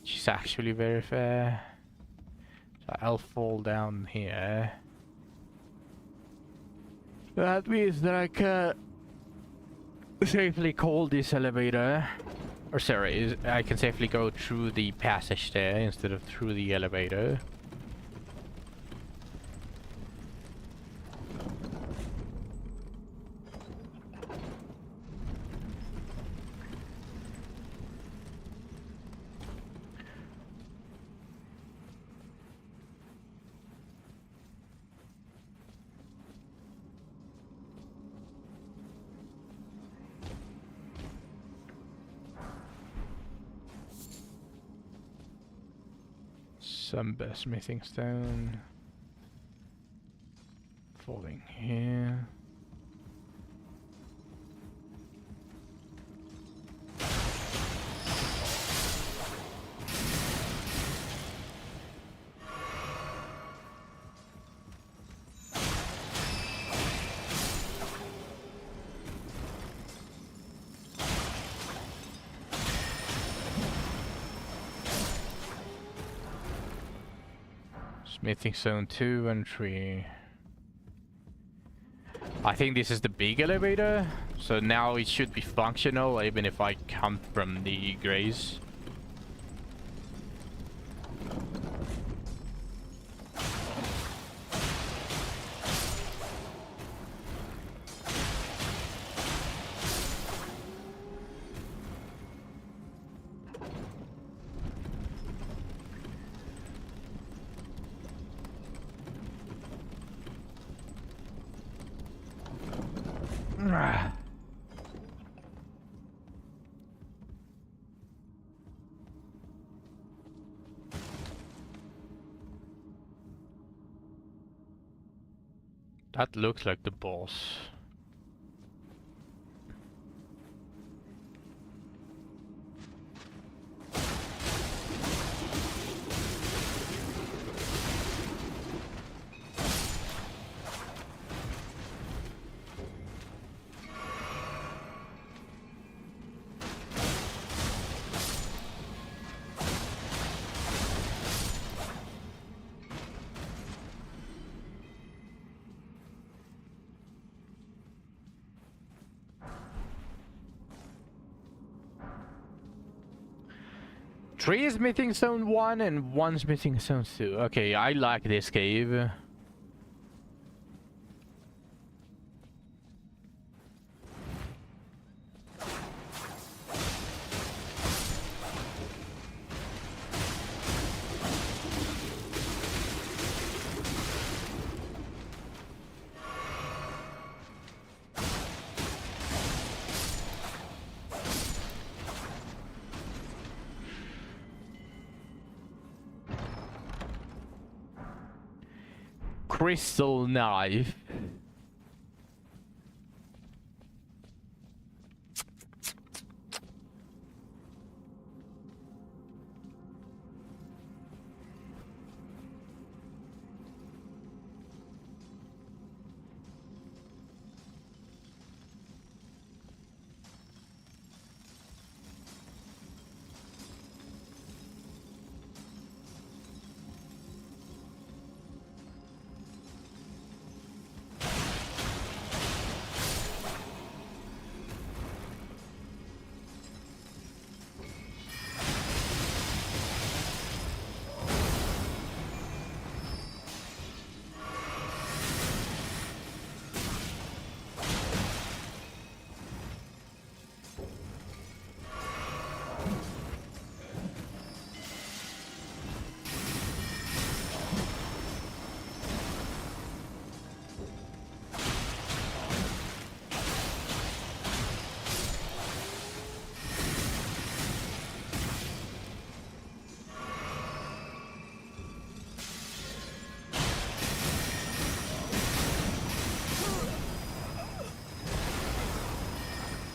Which is actually very fair. So I'll fall down here. That means that I can safely call this elevator. Or sorry, I can safely go through the passage there instead of through the elevator. Some smithing stone. Falling here. Smithing zone 2 and 3. I think this is the big elevator, so now it should be functional even if I come from the grays. That looks like the boss. Three smithing zone 1 and 1 smithing zone 2. Okay, I like this cave. Crystal knife.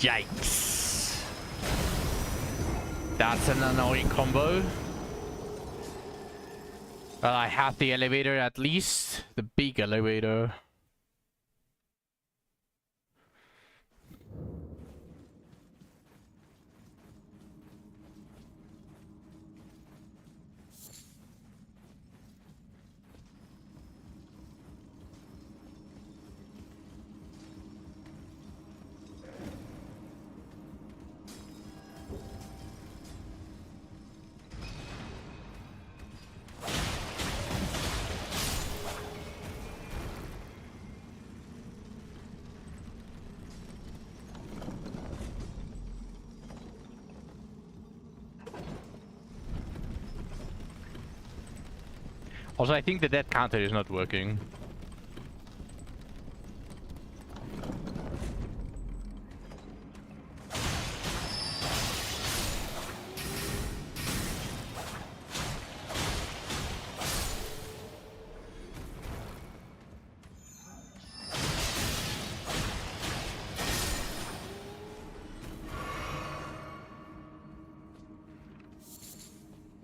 Yikes. That's an annoying combo. Well, I have the elevator at least. The big elevator. Also, I think the death counter is not working.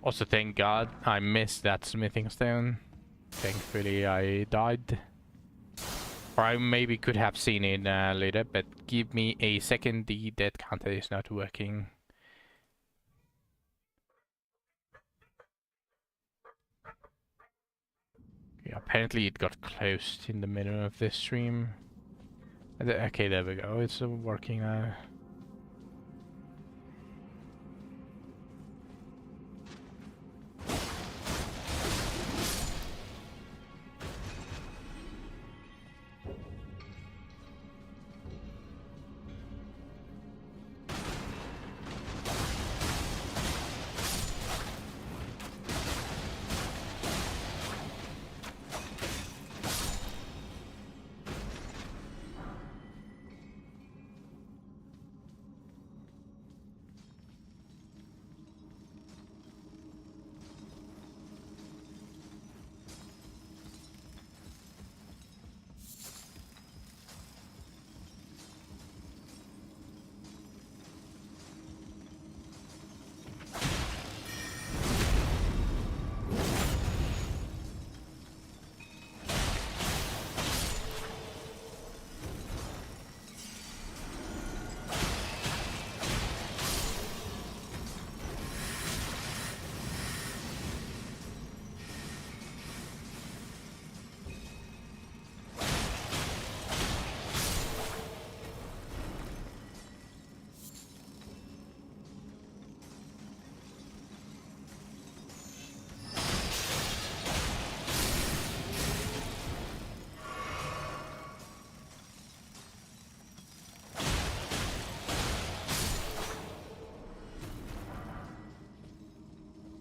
Also, thank God I missed that smithing stone. Thankfully, I died. Or I maybe could have seen it later, but give me a second. The death counter is not working. Okay, apparently it got closed in the middle of this stream. Okay, there we go. It's working now.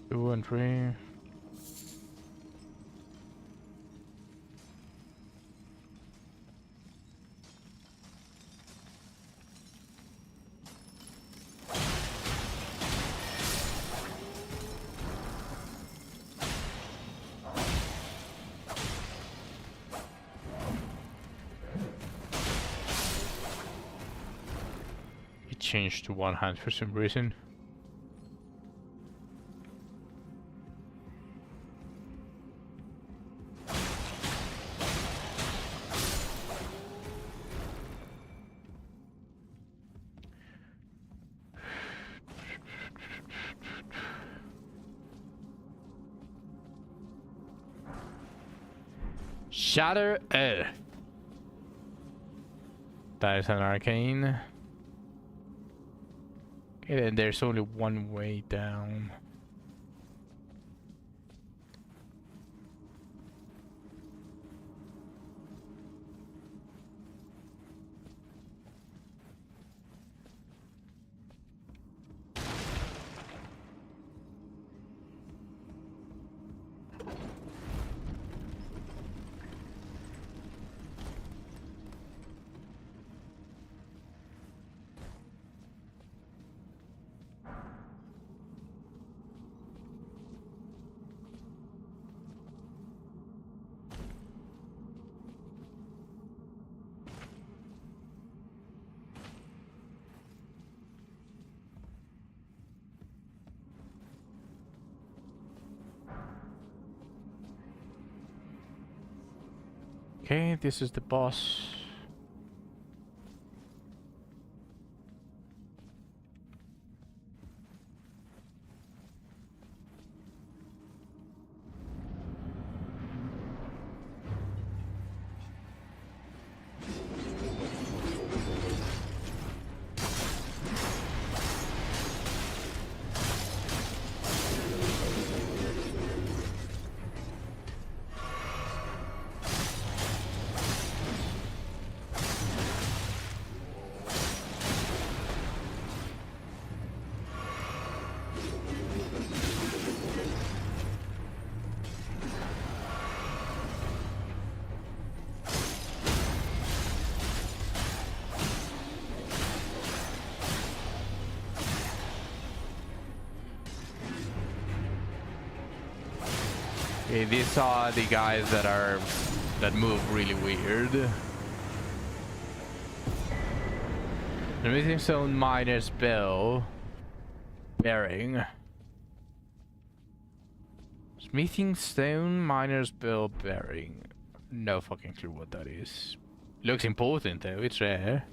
Two and three. It changed to one hand for some reason. Shatter Earth. That is an arcane. Okay, then there's only one way down. Okay, this is the boss. Okay, these are the guys that move really weird. The missing stone miner's bell bearing. Smithing stone, miner's bell bearing. No fucking clue what that is. Looks important though, it's rare.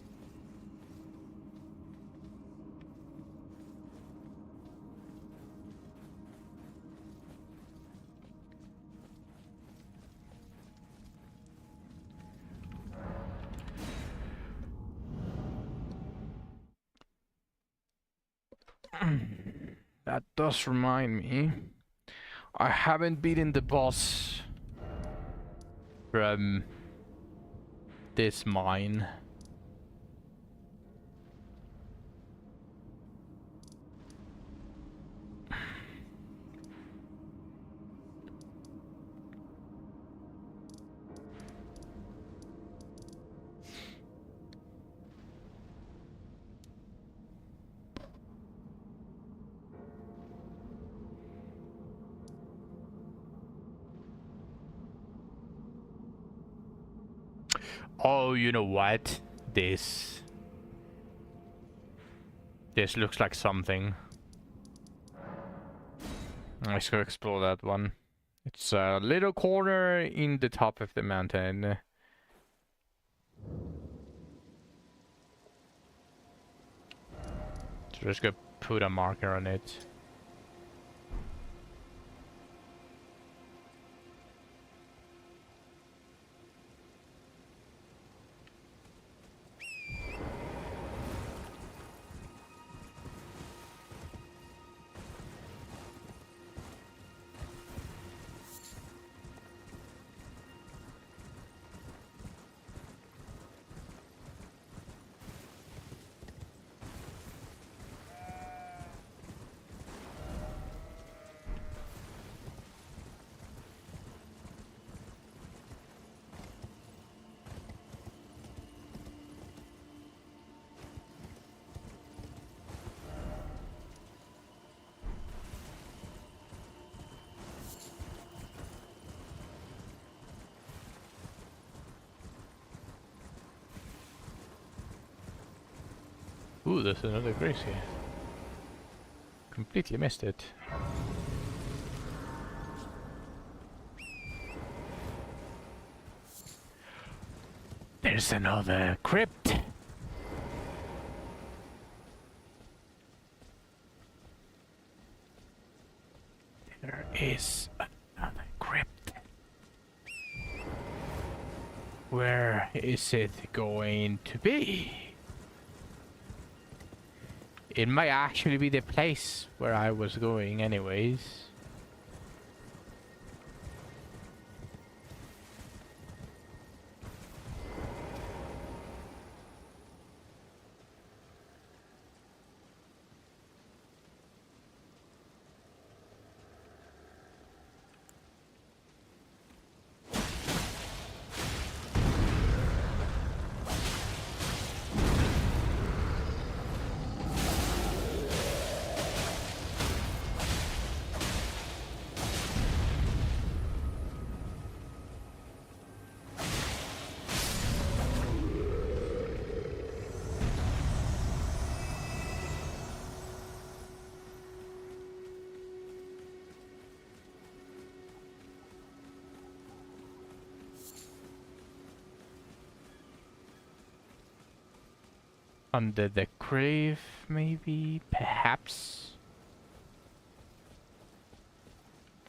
That does remind me. I haven't beaten the boss from this mine. Oh, you know what? This looks like something. Let's go explore that one. It's a little corner in the top of the mountain. So just go put a marker on it. Ooh, there's another grace here. Completely missed it. There's another crypt. There is another crypt. Where is it going to be? It might actually be the place where I was going anyways. Under the grave, maybe? Perhaps?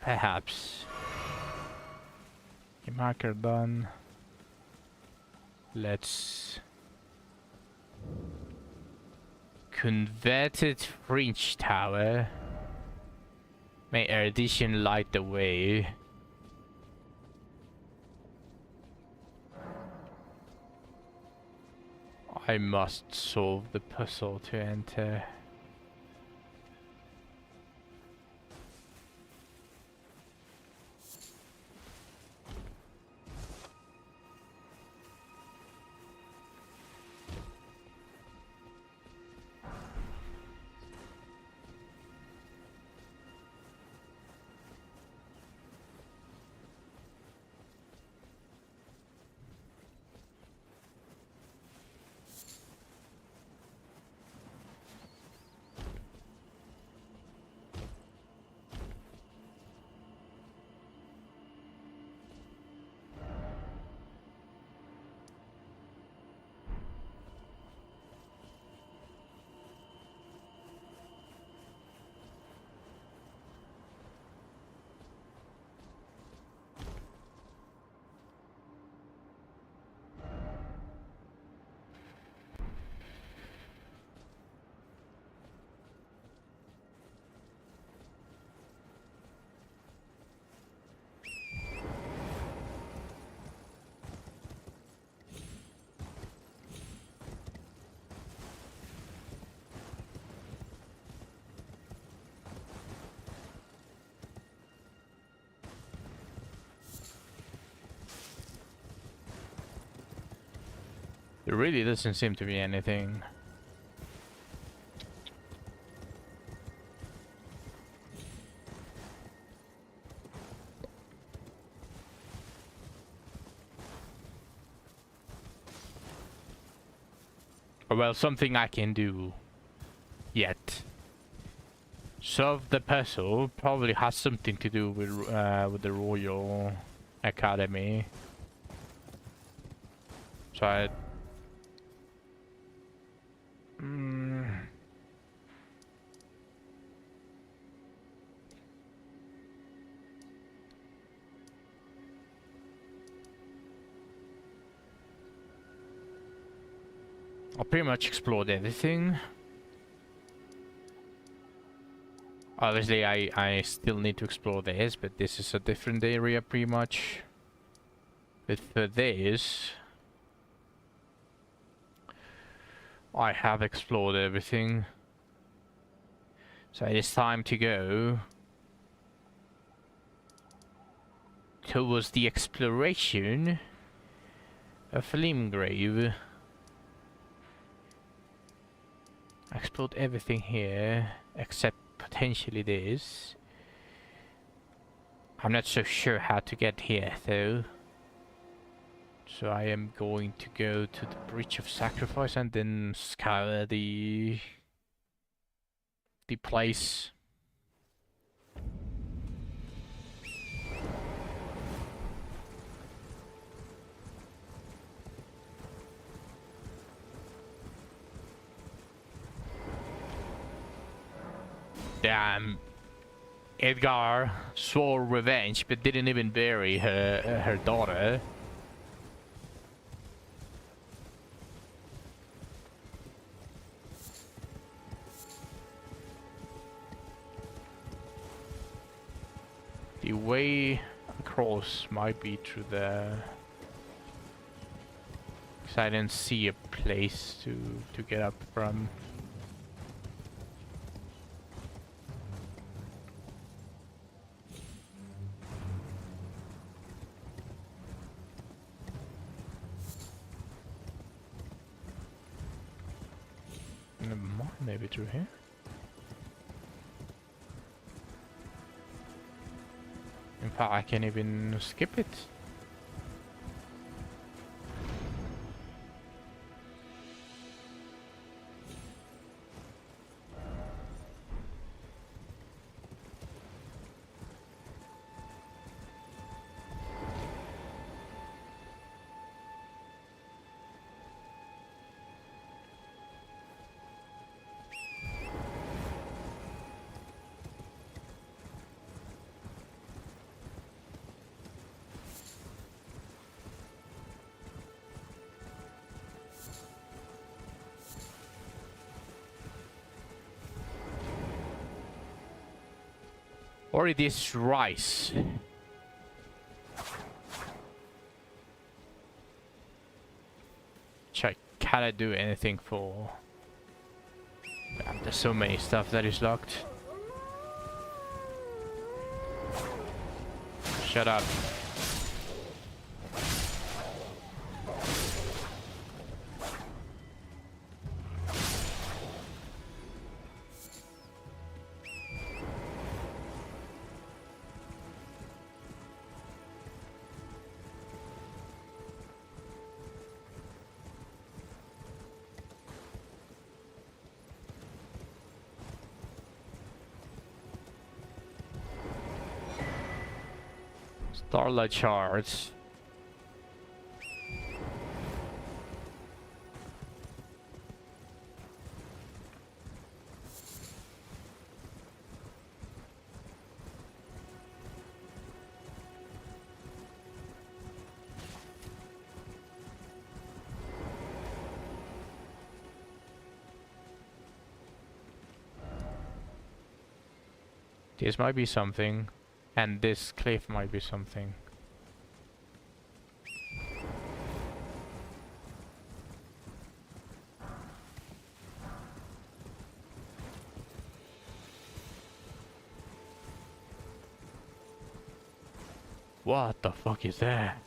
Perhaps. Okay, marker done. Let's... Converted fringe tower. May erudition light the way. I must solve the puzzle to enter. There really doesn't seem to be anything. Or well, something I can do yet. Solve the puzzle probably has something to do with the Royal Academy. So I... I pretty much explored everything. Obviously, I still need to explore this, but this is a different area pretty much. But for this, I have explored everything. So it is time to go towards the exploration of Limgrave. I explored everything here except potentially this. I'm not so sure how to get here though. So I am going to go to the Bridge of Sacrifice and then scour the place. Damn. Edgar swore revenge, but didn't even bury her daughter. The way across might be through the... Cause I didn't see a place to get up from. Maybe through here. In fact, I can even skip it. Or it is rice. Which I cannot do anything for. Damn, there's so many stuff that is locked. Shut up. Starlight shards. This might be something, and this cliff might be something. What the fuck is that?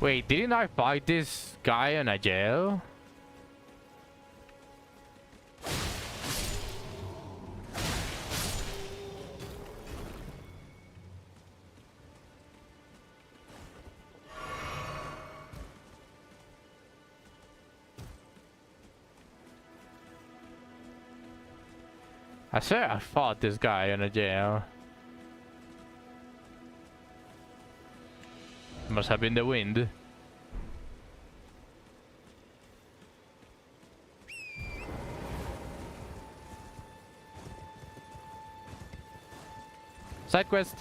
Wait, didn't I fight this guy in a jail? I swear I fought this guy in a jail. Must have been the wind. Side quest.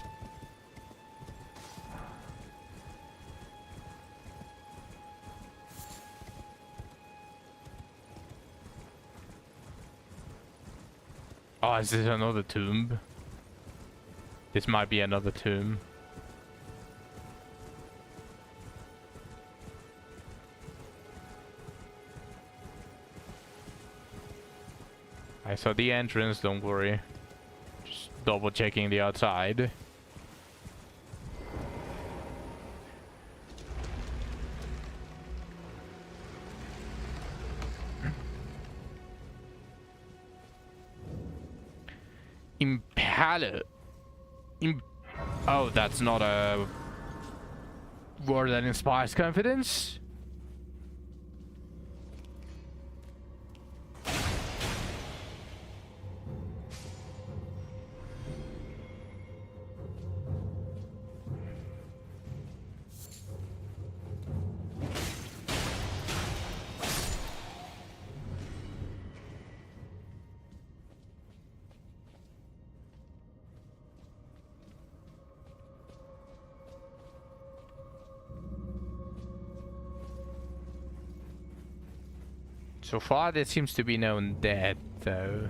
Oh, is this another tomb? This might be another tomb. I saw the entrance, don't worry. Just double checking the outside. Impale. Oh, that's not a word that inspires confidence. So far, there seems to be no dead, though.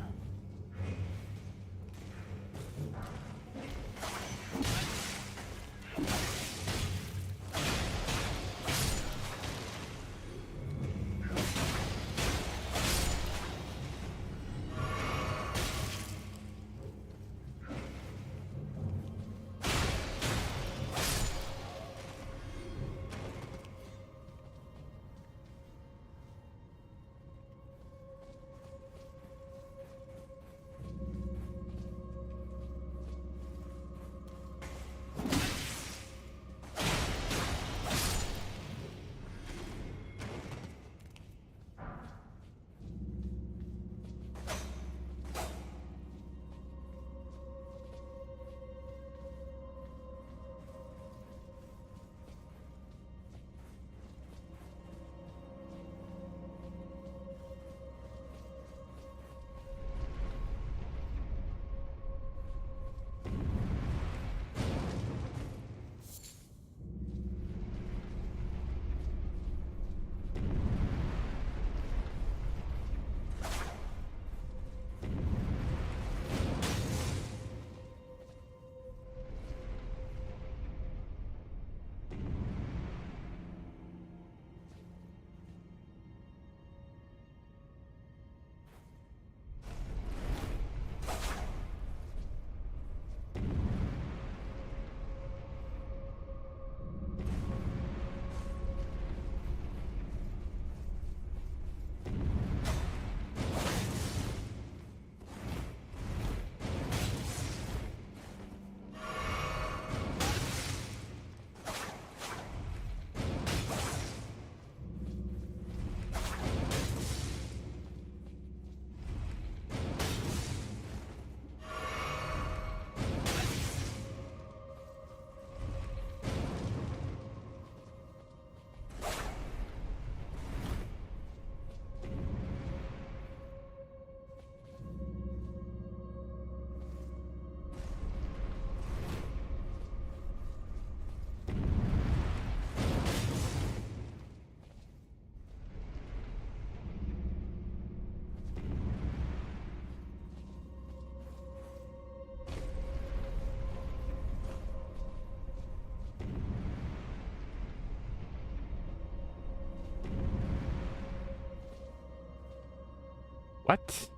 What?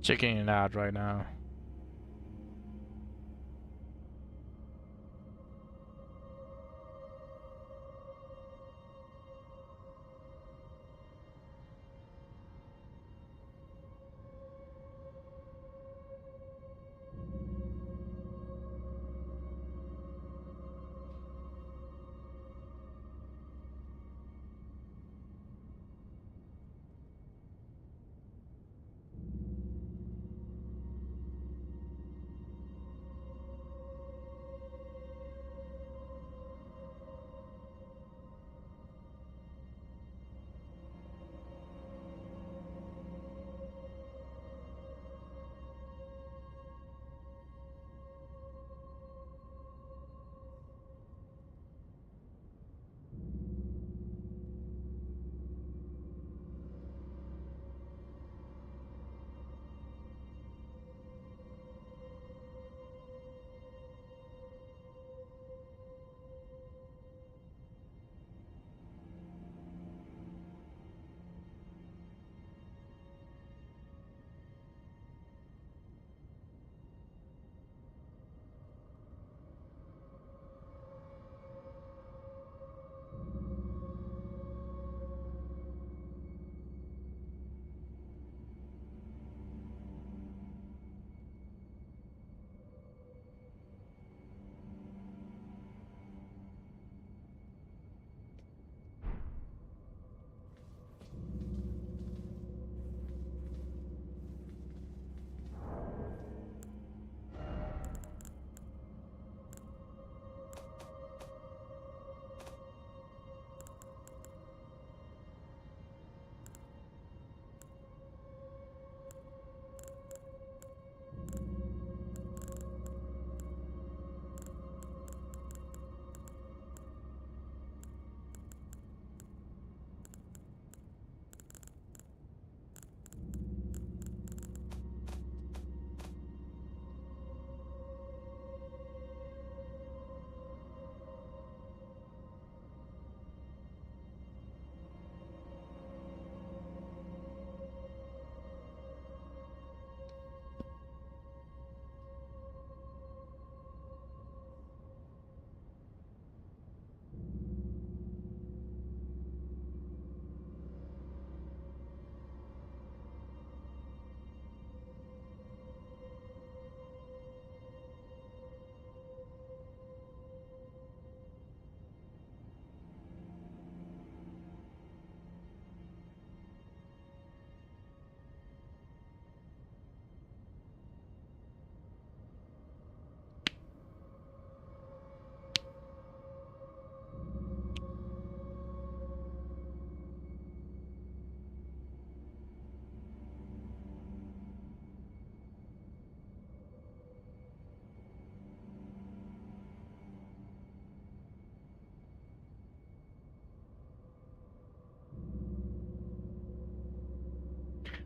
Checking it out right now.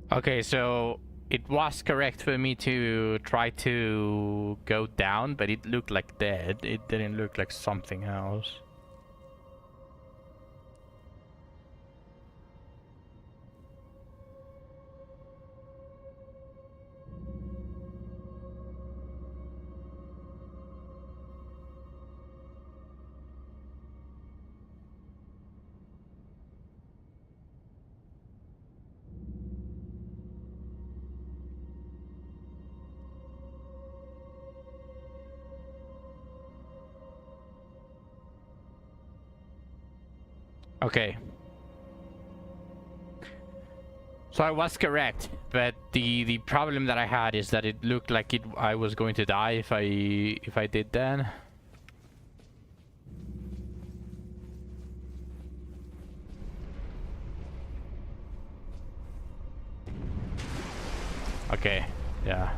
Okay, so it was correct for me to try to go down, but it looked like dead. It didn't look like something else. Okay. So I was correct, but the problem that I had is that it looked like I was going to die if I did that. Okay. Yeah.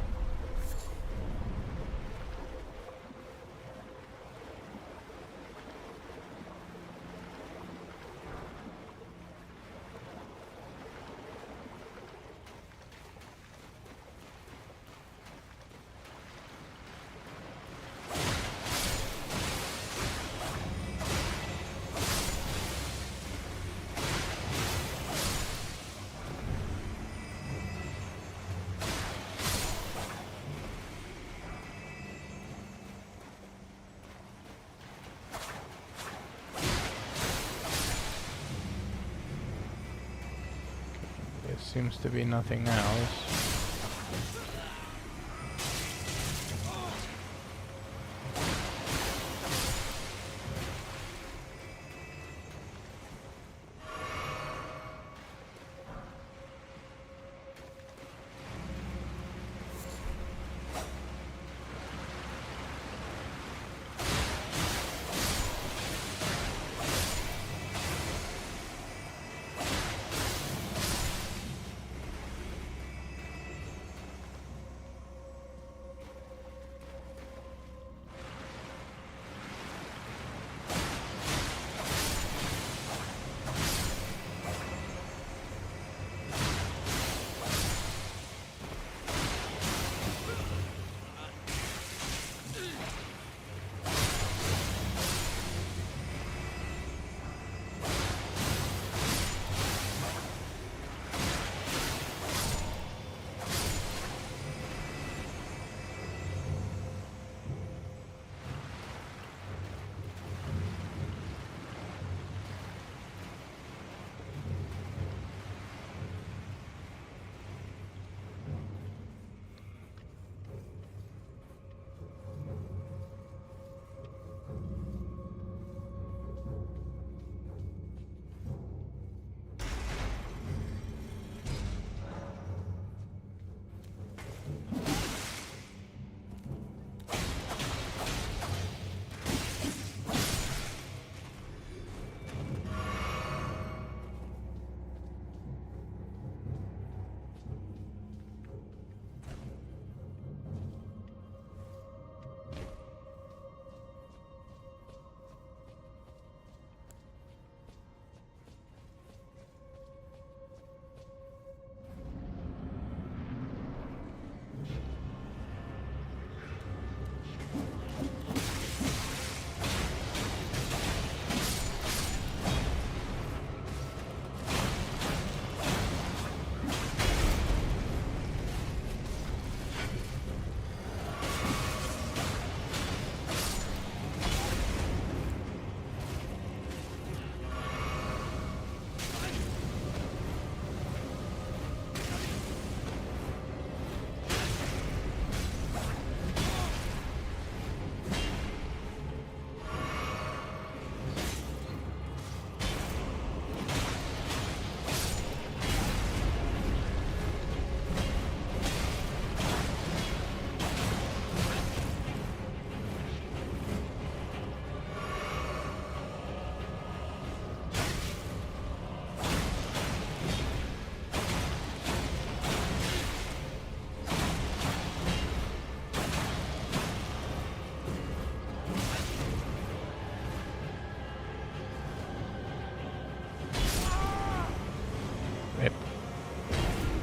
seems to be nothing else.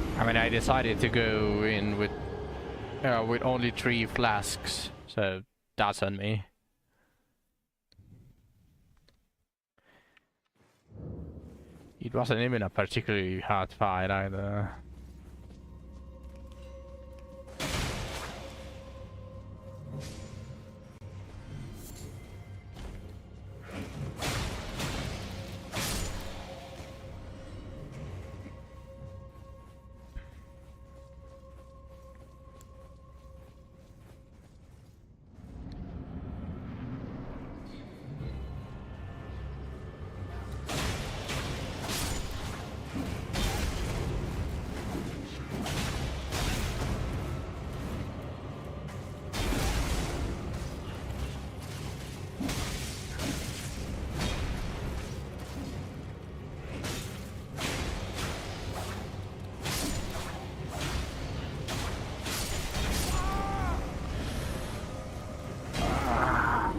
I mean, I decided to go in with only 3 flasks, so that's on me. It wasn't even a particularly hard fight either.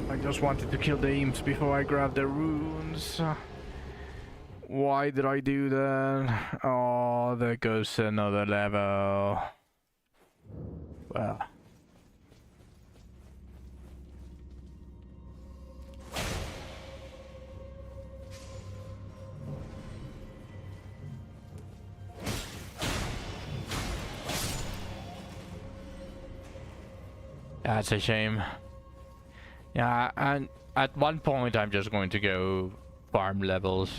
I just wanted to kill the imps before I grabbed the runes. Why did I do that? Oh, there goes another level. Well. That's a shame. Yeah, and at one point I'm just going to go farm levels.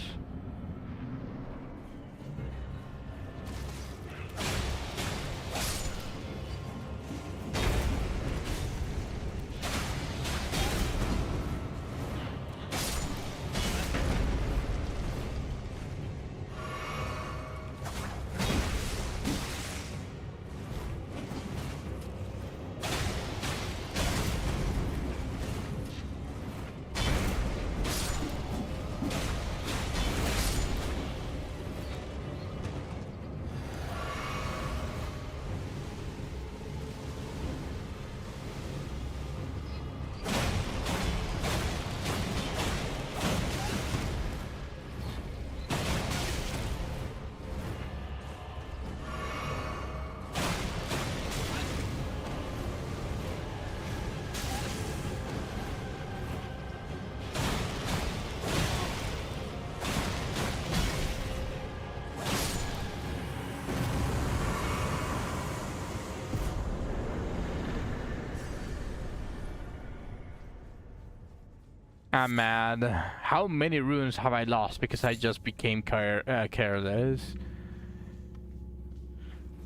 I'm mad. How many runes have I lost because I just became careless?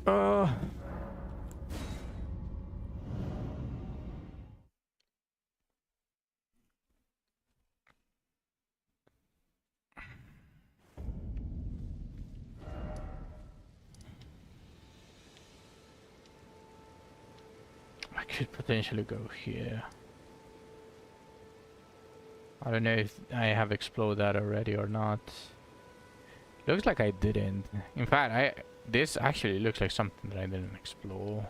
Uh... I could potentially go here. I don't know if I have explored that already or not. Looks like I didn't. In fact, this actually looks like something that I didn't explore.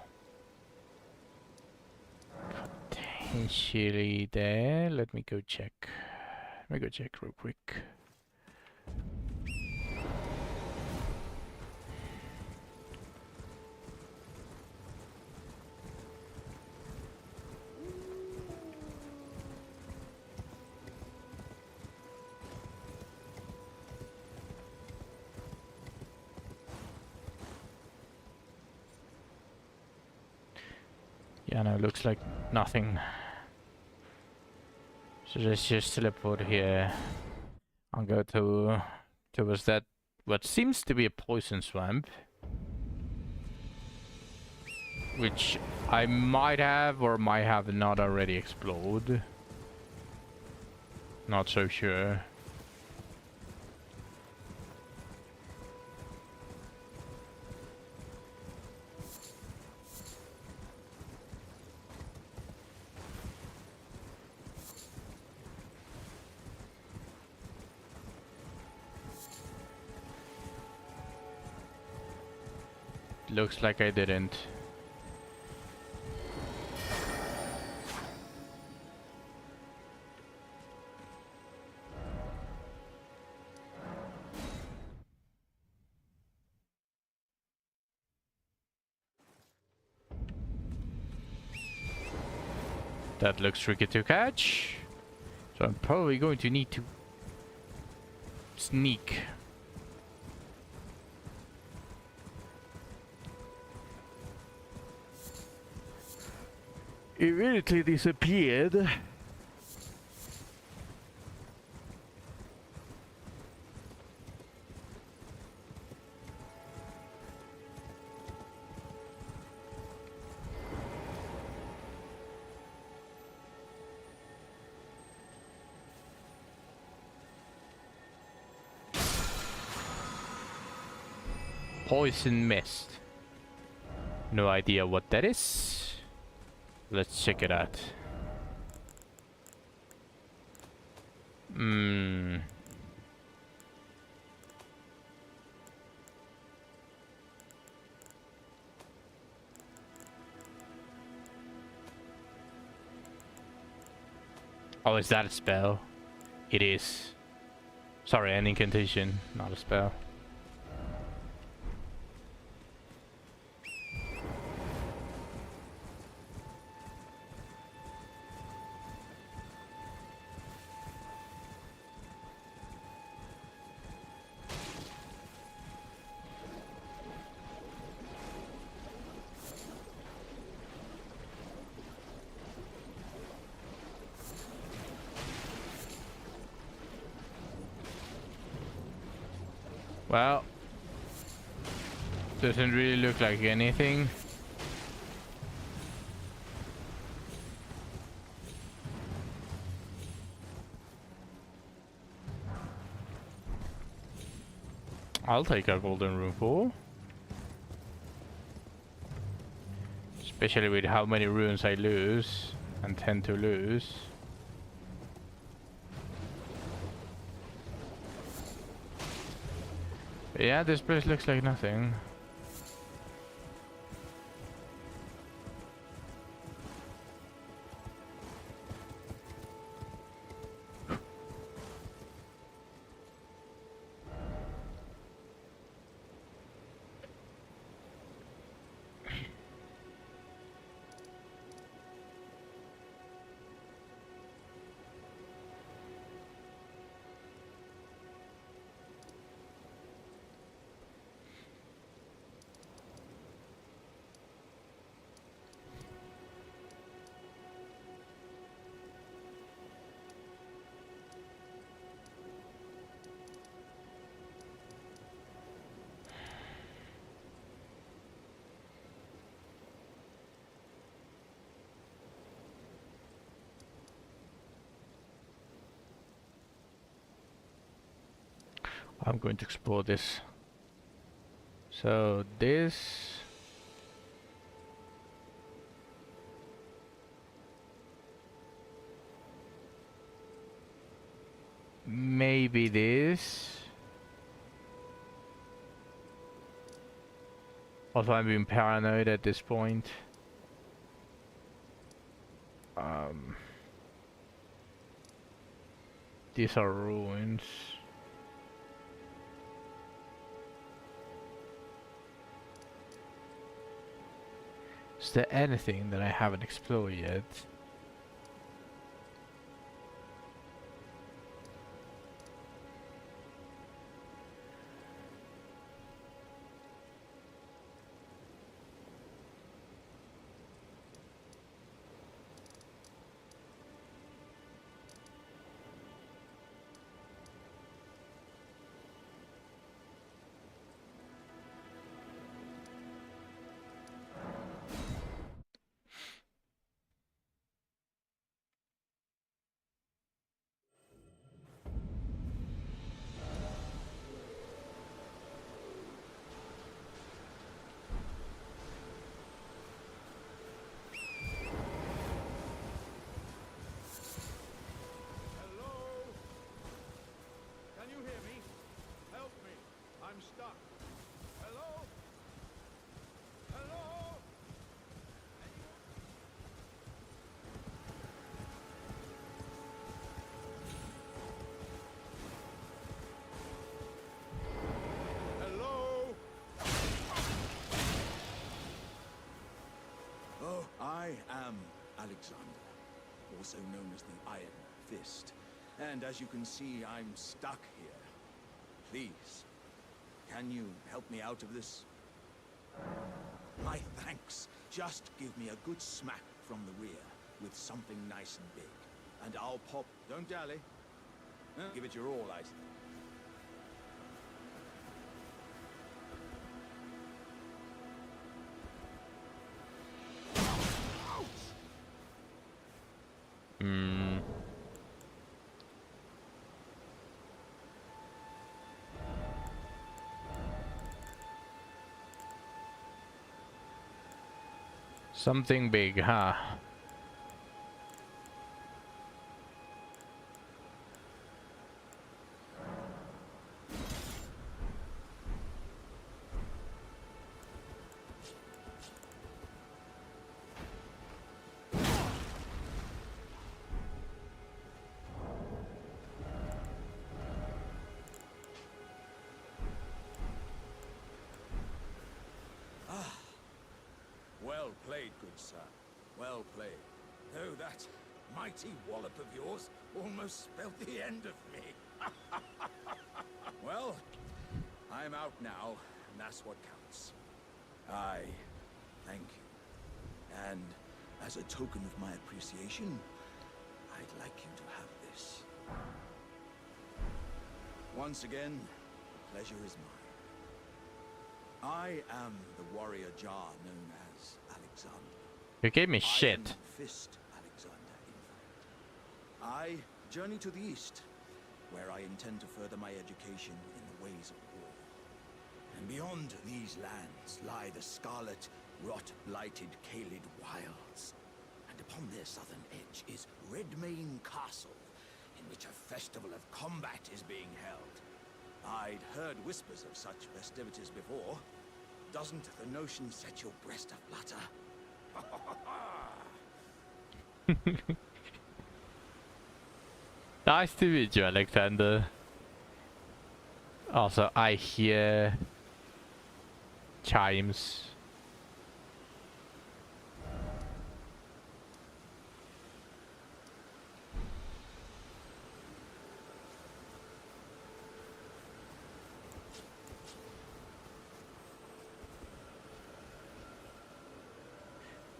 Potentially there. Let me go check. Let me go check real quick. Yeah, no, looks like nothing. So let's just teleport here. I'll go towards that what seems to be a poison swamp, which I might have or might have not already explored. Not so sure. Looks like I didn't. That looks tricky to catch. So I'm probably going to need to sneak. Immediately disappeared. Poison mist. No idea what that is. Let's check it out. Oh, is that a spell? It is. Sorry, an incantation, not a spell. Well, doesn't really look like anything. I'll take a golden rune for. Especially with how many runes I lose and tend to lose. But yeah, this place looks like nothing. I'm going to explore this. So this. Maybe this. Also, I'm being paranoid at this point. These are ruins. Is there anything that I haven't explored yet? Hello? Can you hear me? Help me. I'm stuck. Hello? Hello? Hello? Oh, I am Alexander, also known as the Iron Fist. And as you can see, I'm stuck here. Please, can you help me out of this? My thanks. Just give me a good smack from the rear with something nice and big. And I'll pop... Don't dally. Give it your all, I say. Something big, huh? Well played, good sir. Well played. Though that mighty wallop of yours almost spelled the end of me. Well, I'm out now, and that's what counts. I thank you. And as a token of my appreciation, I'd like you to have this. Once again, the pleasure is mine. I am the warrior Jar known as Alexander. You gave me shit. Iron Fist Alexander, in fact. I journey to the east, where I intend to further my education in the ways of war. And beyond these lands lie the scarlet, rot-blighted Kaled Wilds. And upon their southern edge is Redmane Castle, in which a festival of combat is being held. I'd heard whispers of such festivities before. Doesn't the notion set your breast aflutter? Nice to meet you, Alexander. Also, I hear chimes.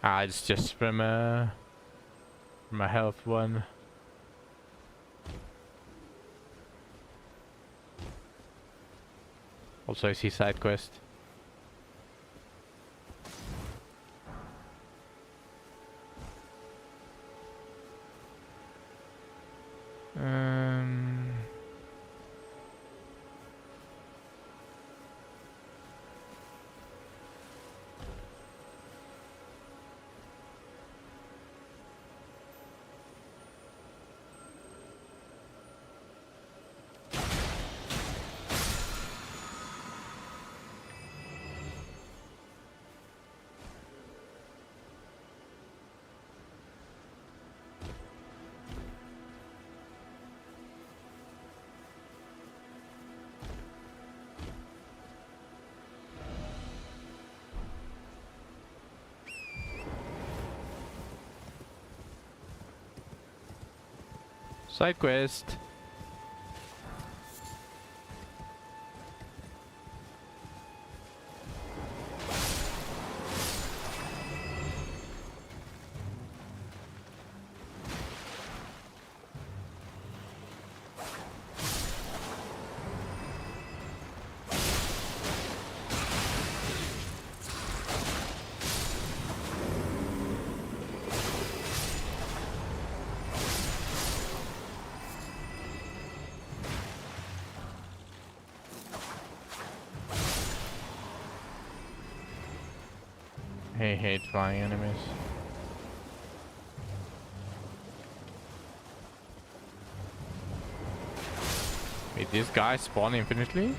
Ah, it's just from my health one. Also, I see side quest. Side quest. I hate flying enemies. Wait, this guy spawn infinitely?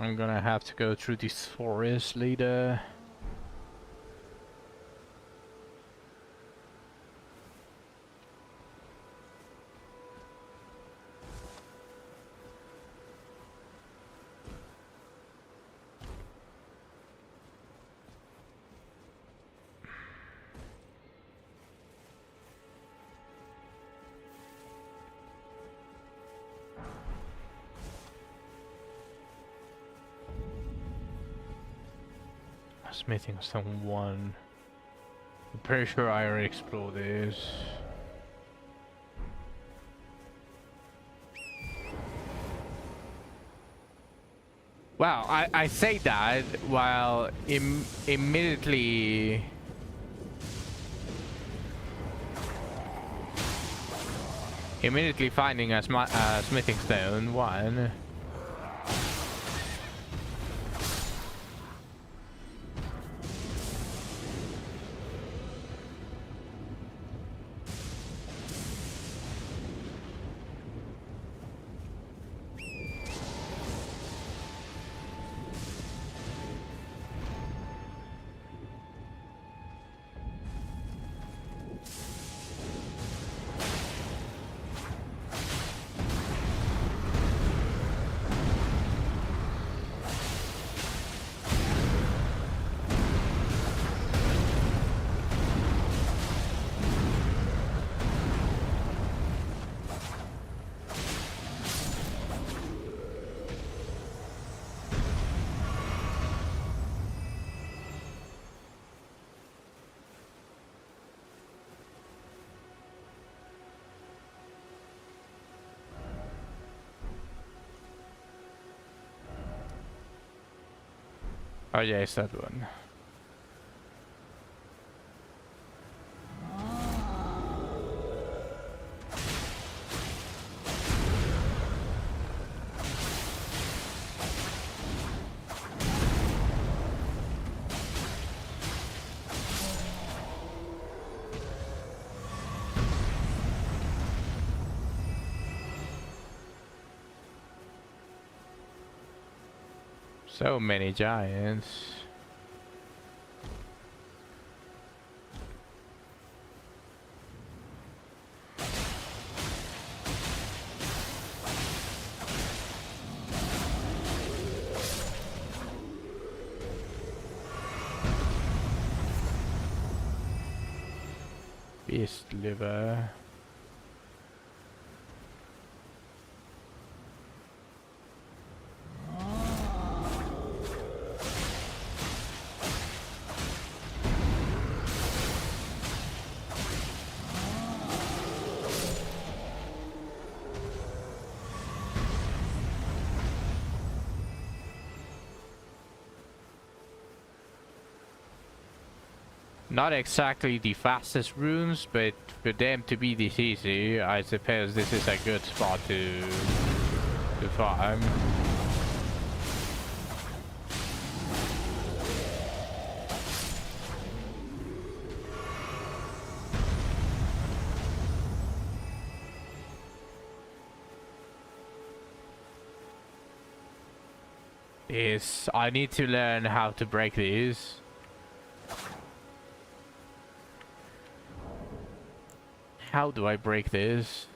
I'm gonna have to go through this forest later. Smithing stone 1. I'm pretty sure I already explored this. Wow, I say that while immediately finding a smithing stone 1. Oh yeah, it's that one. So many giants. Beast liver. Not exactly the fastest runes, but for them to be this easy, I suppose this is a good spot to farm. Is I need to learn how to break these. How do I break this?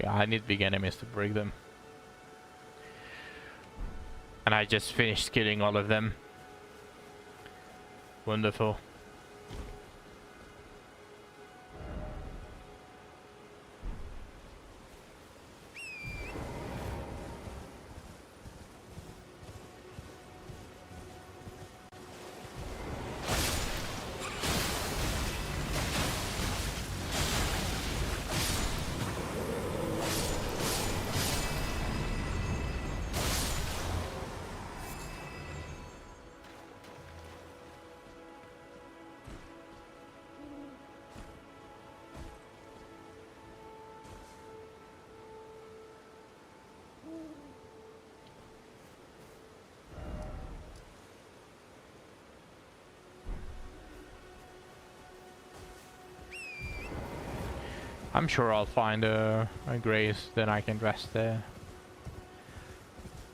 Yeah, I need big enemies to break them. And I just finished killing all of them. Wonderful. I'm sure I'll find a grace, then I can rest there.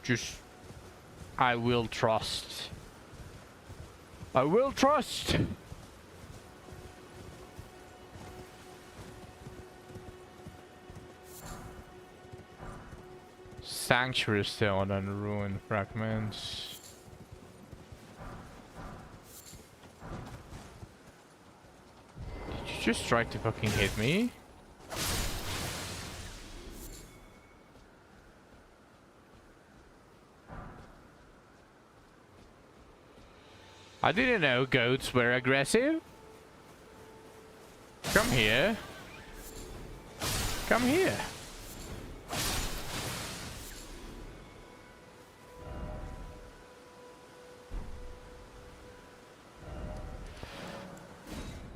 Just... I will trust. I will trust! Sanctuary stone and ruin fragments. Did you just try to fucking hit me? I didn't know goats were aggressive. Come here. Come here.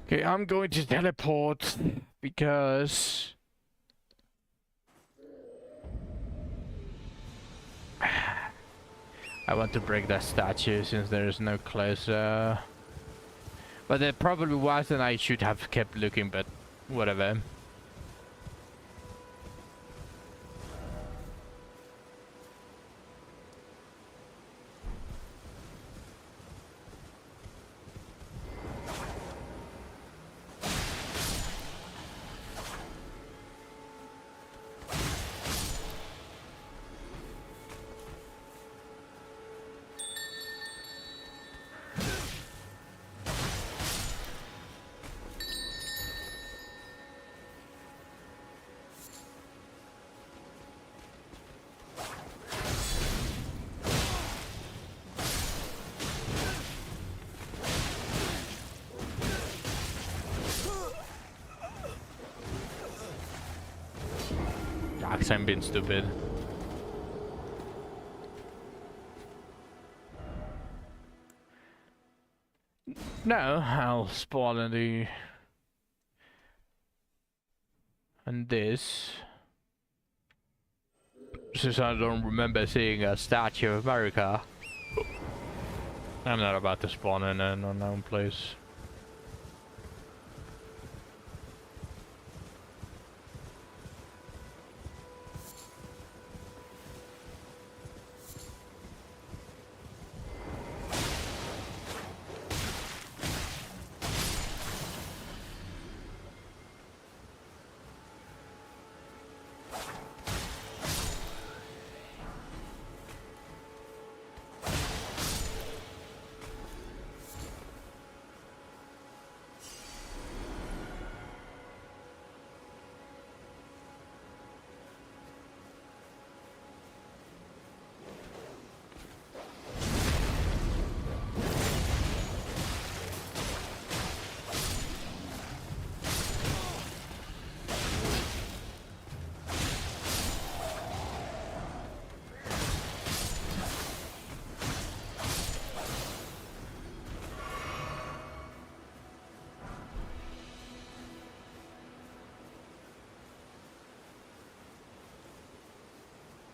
Okay, I'm going to teleport because I want to break that statue since there is no closer. But there probably was, and I should have kept looking, but whatever. I'm being stupid. No, I'll spawn in the... and this. Since I don't remember seeing a Statue of America. I'm not about to spawn in an unknown place.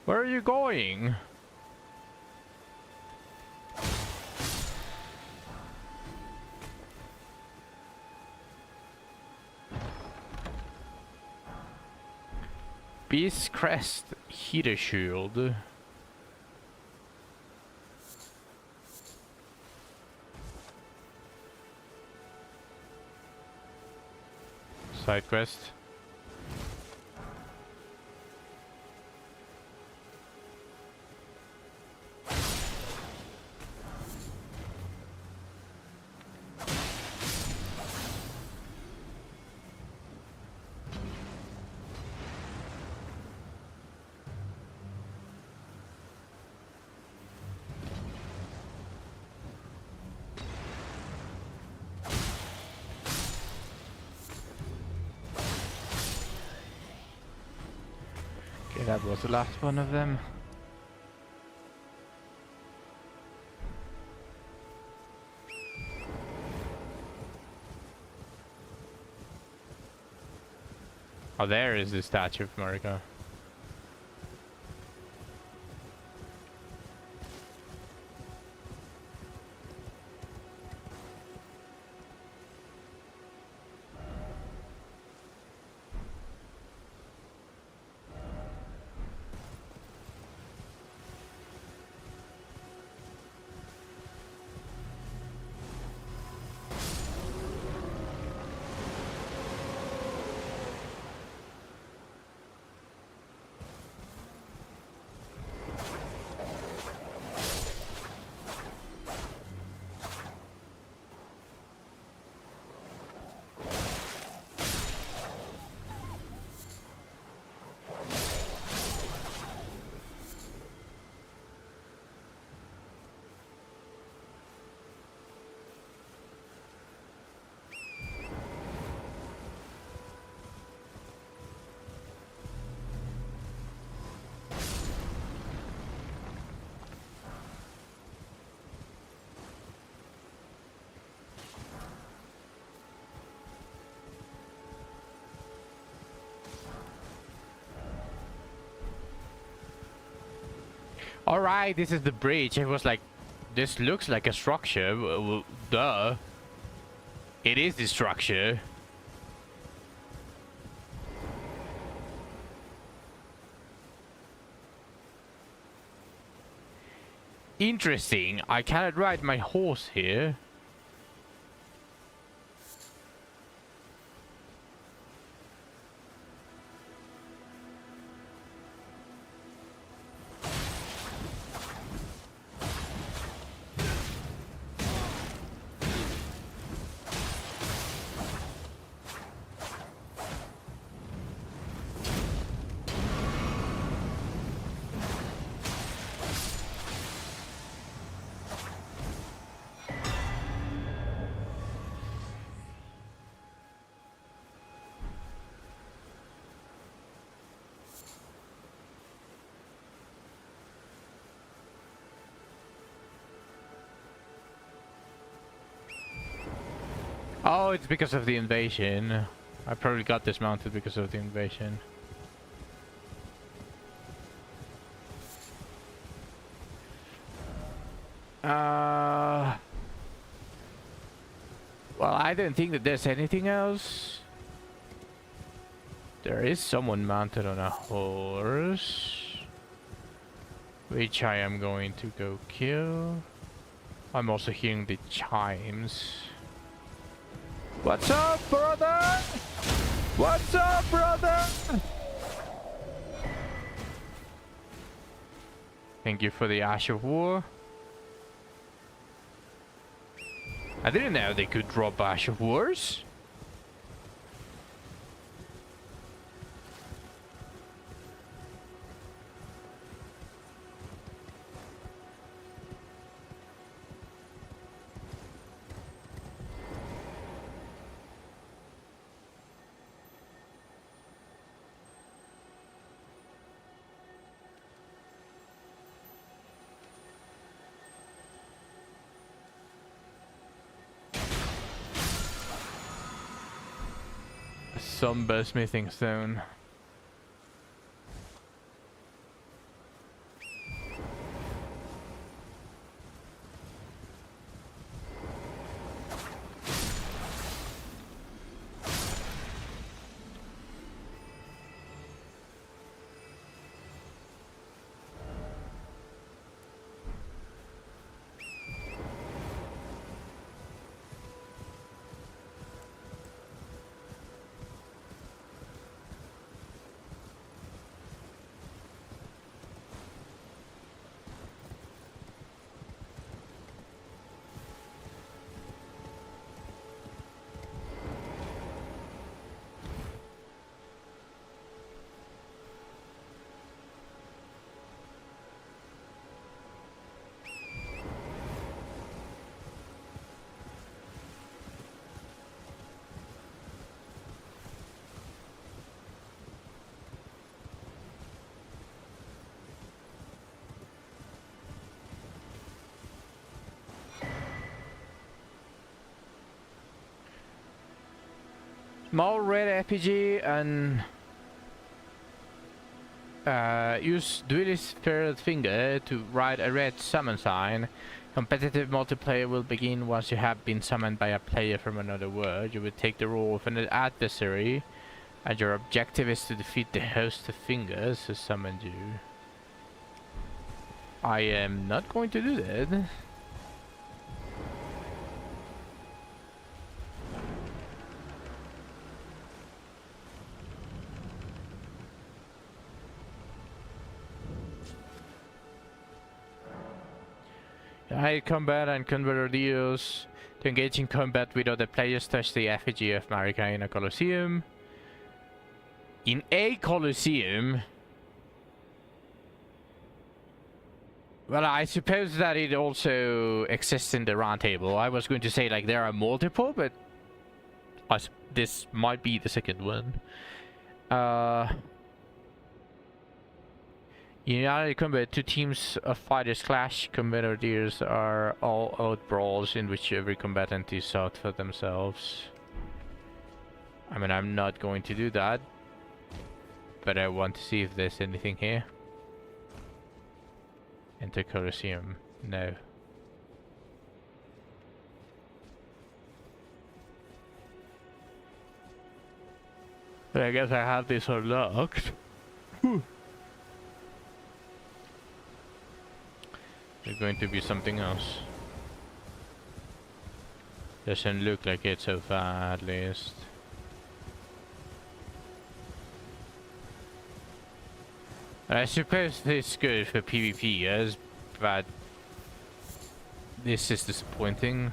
Where are you going? Beast Crest Heater Shield. Side quest. Okay, that was the last one of them. Oh, there is the Statue of America. Alright, this is the bridge. It was like, this looks like a structure. Well, duh. It is the structure. Interesting. I cannot ride my horse here. Oh, it's because of the invasion. I probably got this mounted because of the invasion. Well, I don't think that there's anything else. There is someone mounted on a horse, which I am going to go kill. I'm also hearing the chimes. What's up, brother? What's up, brother? Thank you for the Ash of War. I didn't know they could drop Ash of Wars. Somber smithing stone. Small red RPG and use duelist spirit finger to write a red summon sign. Competitive multiplayer will begin once you have been summoned by a player from another world. You will take the role of an adversary, and your objective is to defeat the host of fingers who summoned you. I am not going to do that. High combat and converter deals. To engage in combat with other players, touch the effigy of Marika in a Colosseum. In a Colosseum? Well, I suppose that it also exists in the round table. I was going to say like there are multiple, but this might be the second one. In United Combat, two teams of fighters clash. Combatants are all out brawls in which every combatant is out for themselves. I mean, I'm not going to do that, but I want to see if there's anything here. Enter Colosseum. No. But I guess I have this unlocked. Whew. There's going to be something else. Doesn't look like it so far, at least. I suppose this is good for PvP, yes, but this is disappointing.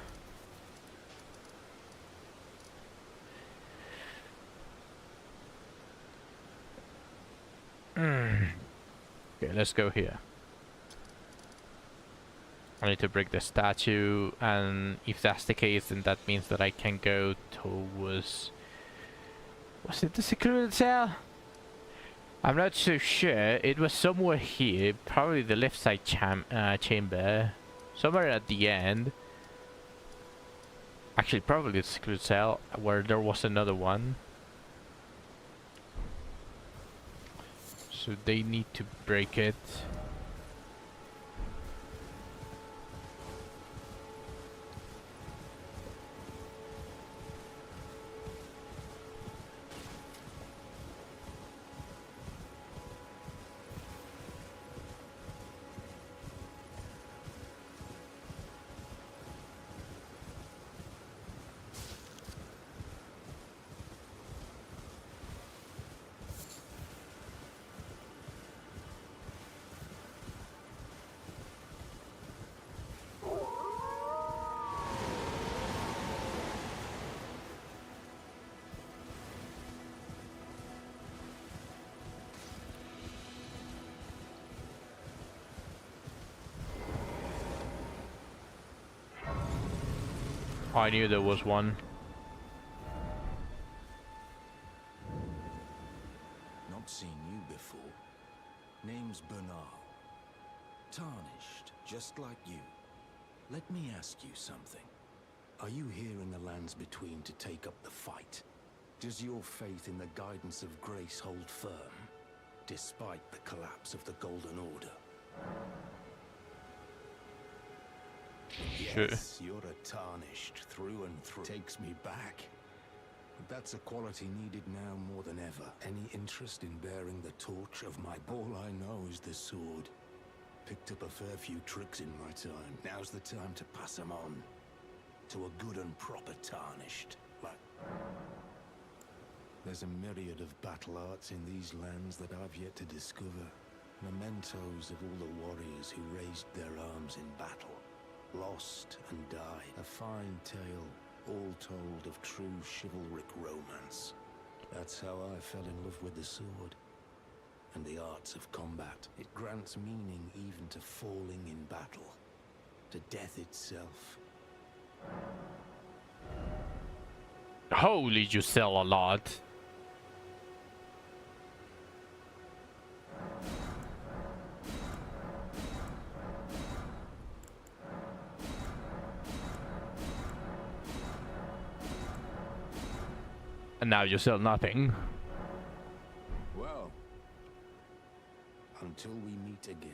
Okay, let's go here. I need to break the statue, and if that's the case, then that means that I can go towards... Was it the secluded cell? I'm not so sure. It was somewhere here, probably the left side chamber, somewhere at the end. Actually, probably the secluded cell, where there was another one. So they need to break it. I knew there was one. Not seen you before. Name's Bernal. Tarnished, just like you. Let me ask you something. Are you here in the lands between to take up the fight? Does your faith in the guidance of grace hold firm, despite the collapse of the Golden Order? Sure. Yes, you're a Tarnished through and through. Takes me back. But that's a quality needed now more than ever. Any interest in bearing the torch of my... All I know is the sword. Picked up a fair few tricks in my time. Now's the time to pass them on. To a good and proper Tarnished. Like... There's a myriad of battle arts in these lands that I've yet to discover. Mementos of all the warriors who raised their arms in battle. Lost and died. A fine tale, all told of true chivalric romance. That's how I fell in love with the sword. And the arts of combat. It grants meaning even to falling in battle. To death itself. Holy, you sell a lot. And now you sell nothing. Well, until we meet again.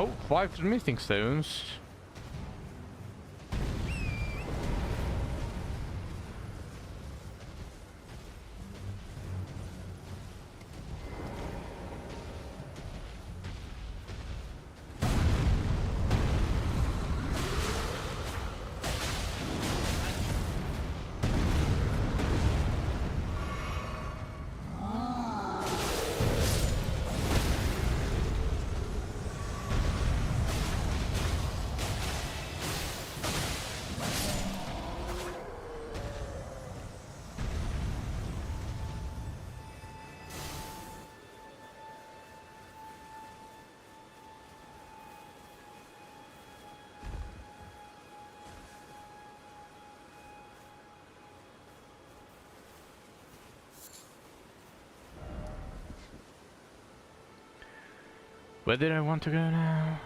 Oh, 5 missing stones. Where did I want to go now?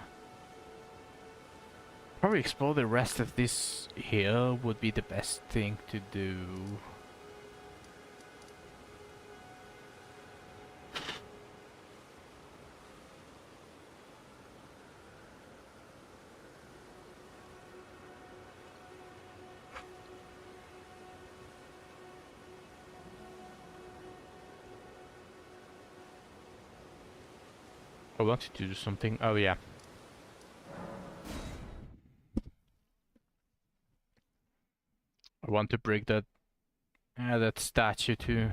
Probably explore the rest of this here would be the best thing to do. I wanted to do something. Oh yeah. I want to break that that statue too.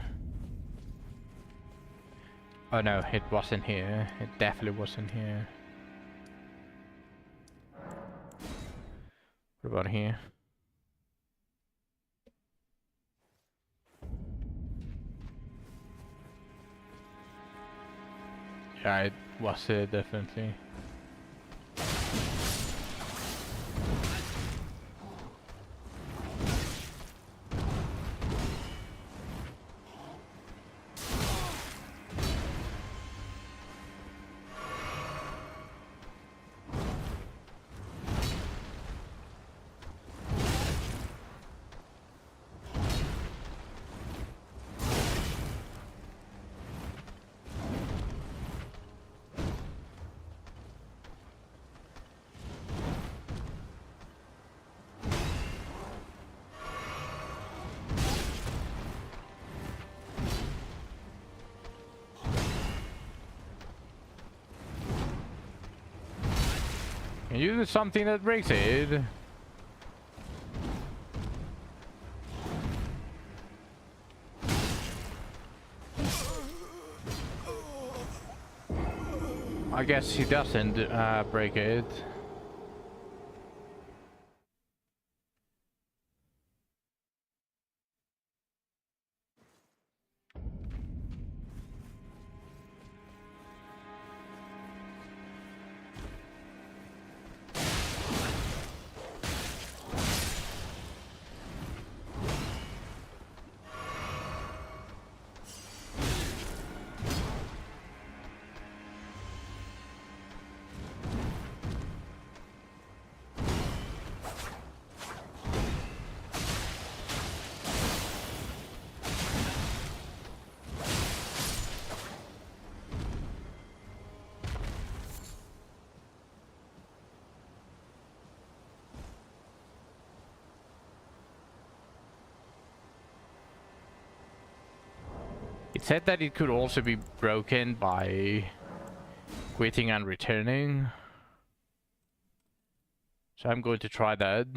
Oh no, it wasn't here. It definitely wasn't here. What about here? Yeah, it was here definitely. Can you do something that breaks it? I guess he doesn't break it. It said that it could also be broken by quitting and returning. So I'm going to try that.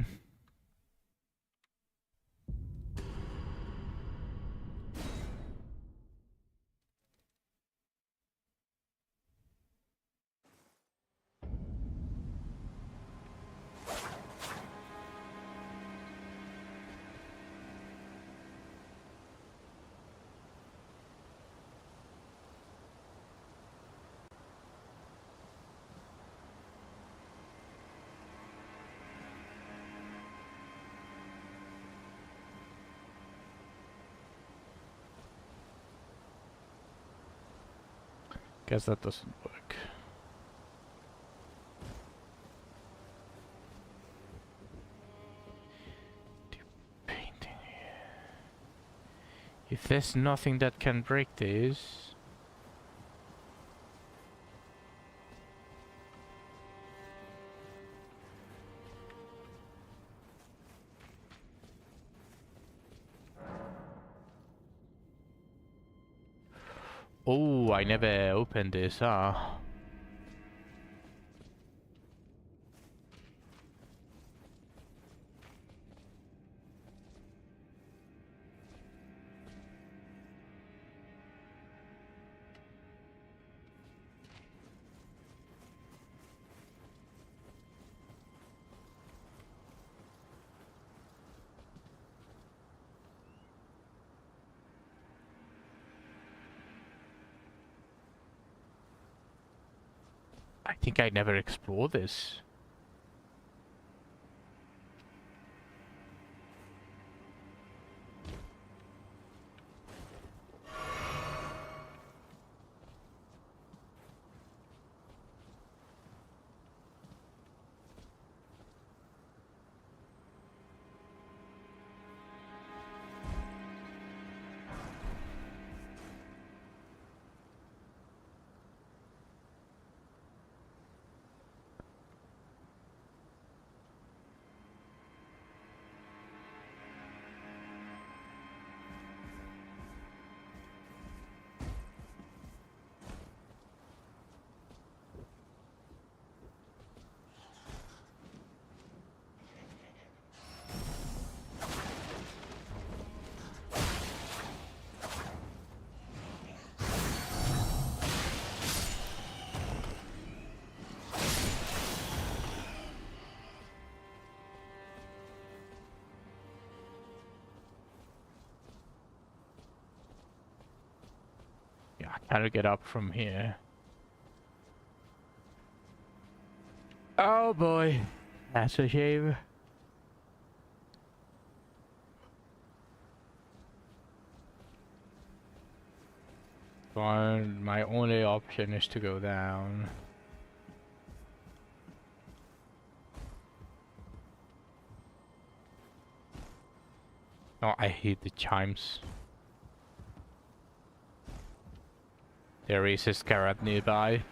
Guess that doesn't work. Painting here. If there's nothing that can break this. Oh, I never opened this, huh? I think I never explored this. Yeah, I can't get up from here. Oh boy, that's a shame. Fine, my only option is to go down. Oh, I hate the chimes. There is a scarab nearby.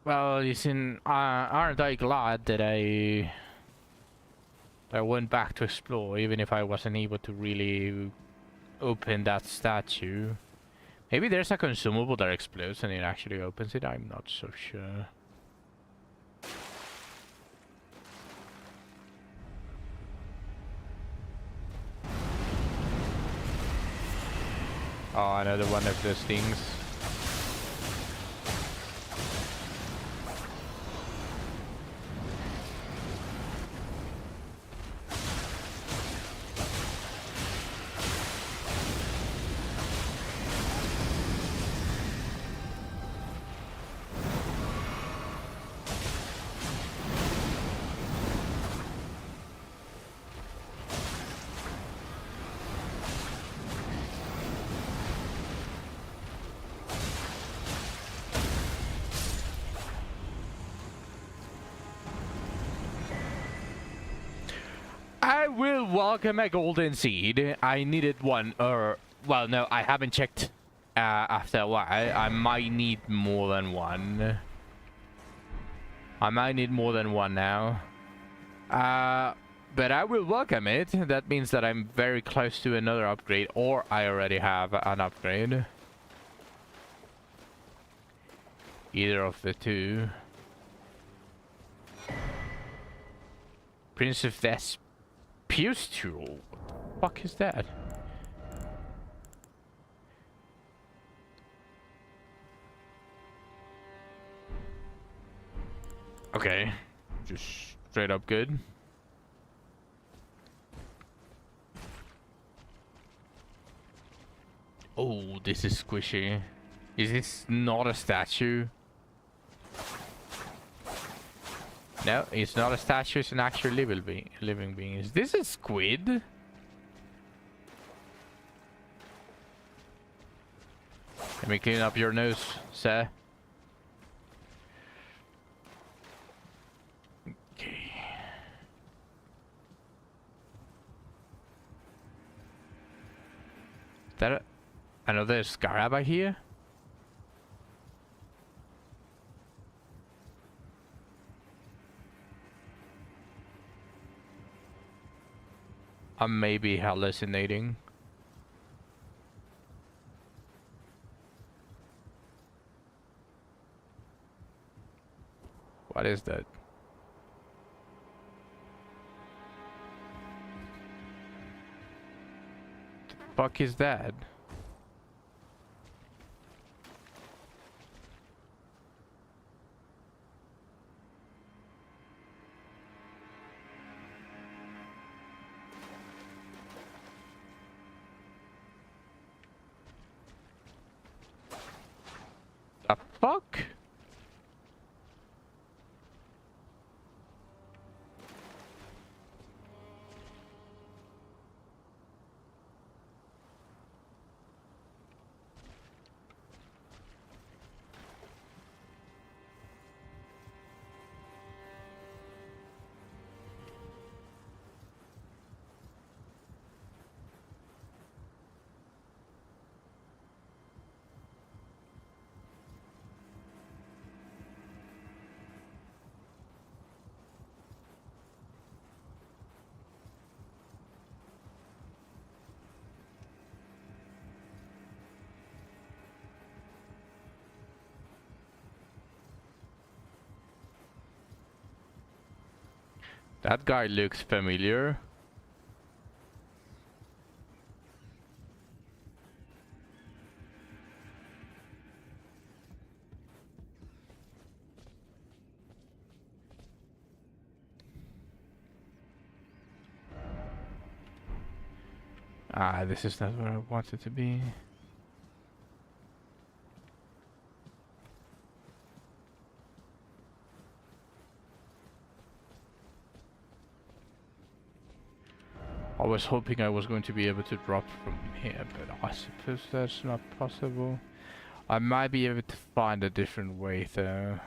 Well, aren't I glad that I went back to explore, even if I wasn't able to really open that statue. Maybe there's a consumable that explodes and it actually opens it, I'm not so sure. Oh, another one of those things. I will welcome a golden seed. I needed one, or well, no, I haven't checked after a while. I might need more than one. I might need more than one now. But I will welcome it. That means that I'm very close to another upgrade, or I already have an upgrade. Either of the two. Prince of Vesp. Pustule? What the fuck is that? Okay. Just straight up good. Oh, this is squishy. Is this not a statue? No, it's not a statue, it's an actual living being. Is this a squid? Let me clean up your nose, sir. Okay. Is that another scarab I hear? I may be hallucinating. What is that? The fuck is that? The fuck? That guy looks familiar. Ah, this is not where I want it to be. I was hoping I was going to be able to drop from here, but I suppose that's not possible. I might be able to find a different way though.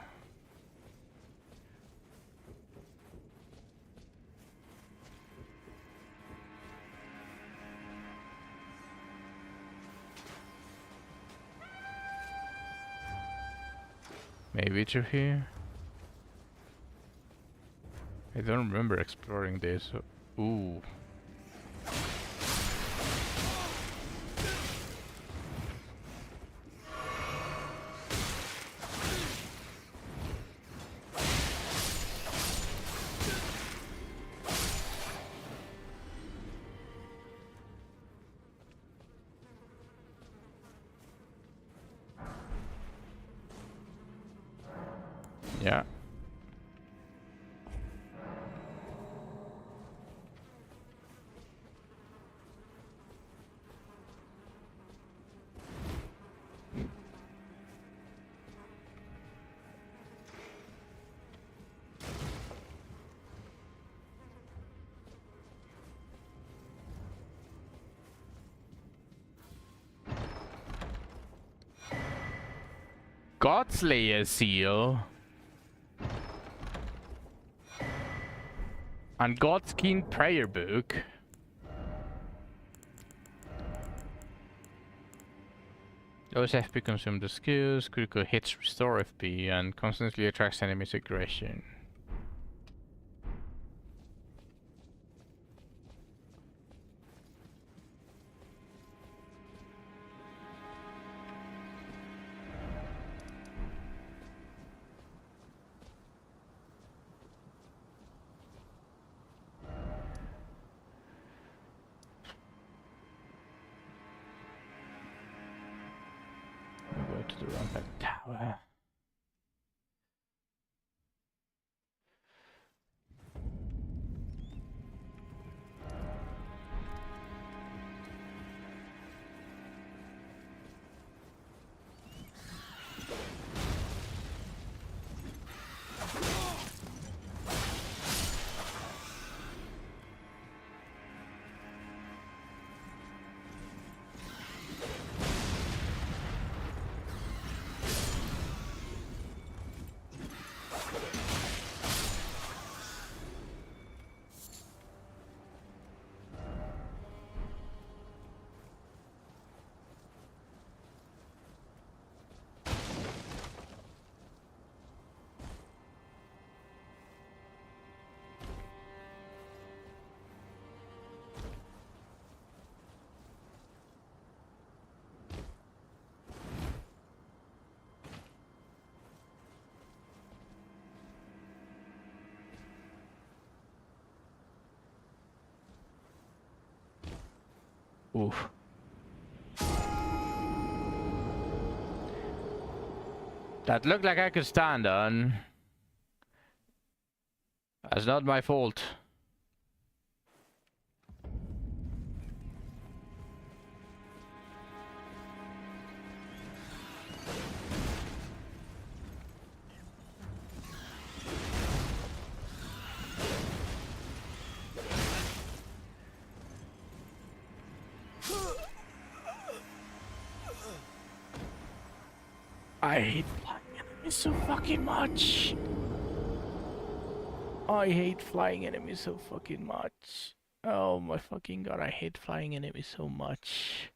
Maybe through here? I don't remember exploring this. Ooh. Yeah. Godslayer seal. And Godskin prayer book. Those FP consume the skills, critical hits restore FP, and constantly attracts enemies' aggression. Go to the Rampart Tower. Oof. That looked like I could stand on. That's not my fault. I hate flying enemies so fucking much. I hate flying enemies so fucking much. Oh my fucking god, I hate flying enemies so much.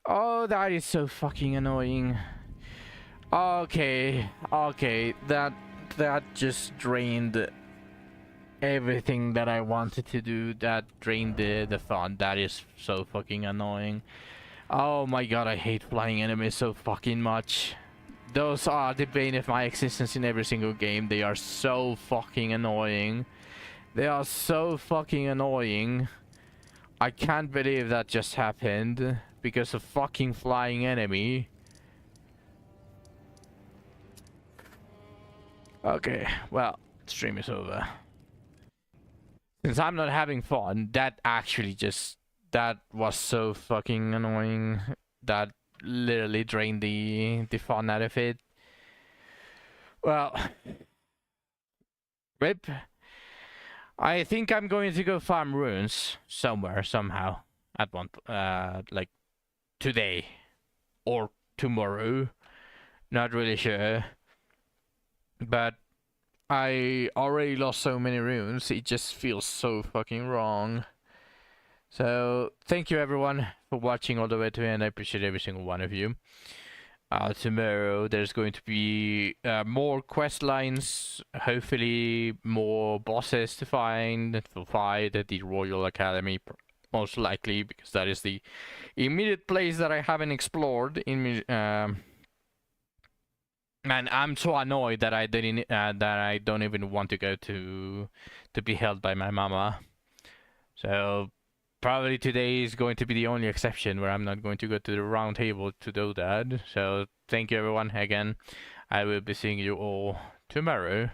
Oh, that is so fucking annoying. Okay, that just drained everything that I wanted to do. That drained the fun. That is so fucking annoying. Oh my god, I hate flying enemies so fucking much. Those are the bane of my existence in every single game. They are so fucking annoying. They are so fucking annoying. I can't believe that just happened because of fucking flying enemy. Okay, well, stream is over. Since I'm not having fun, that actually just... that was so fucking annoying. That literally drained the fun out of it. Well, rip. I think I'm going to go farm runes somewhere, somehow, at one like today or tomorrow. Not really sure, but I already lost so many runes. It just feels so fucking wrong. So thank you everyone for watching all the way to the end. I appreciate every single one of you. Tomorrow there's going to be more quest lines, hopefully more bosses to find for fight at the Royal Academy, most likely, because that is the immediate place that I haven't explored. And I'm so annoyed that I didn't that I don't even want to go to be held by my mama. So probably today is going to be the only exception where I'm not going to go to the round table to do that. So thank you everyone again. I will be seeing you all Tomorrow.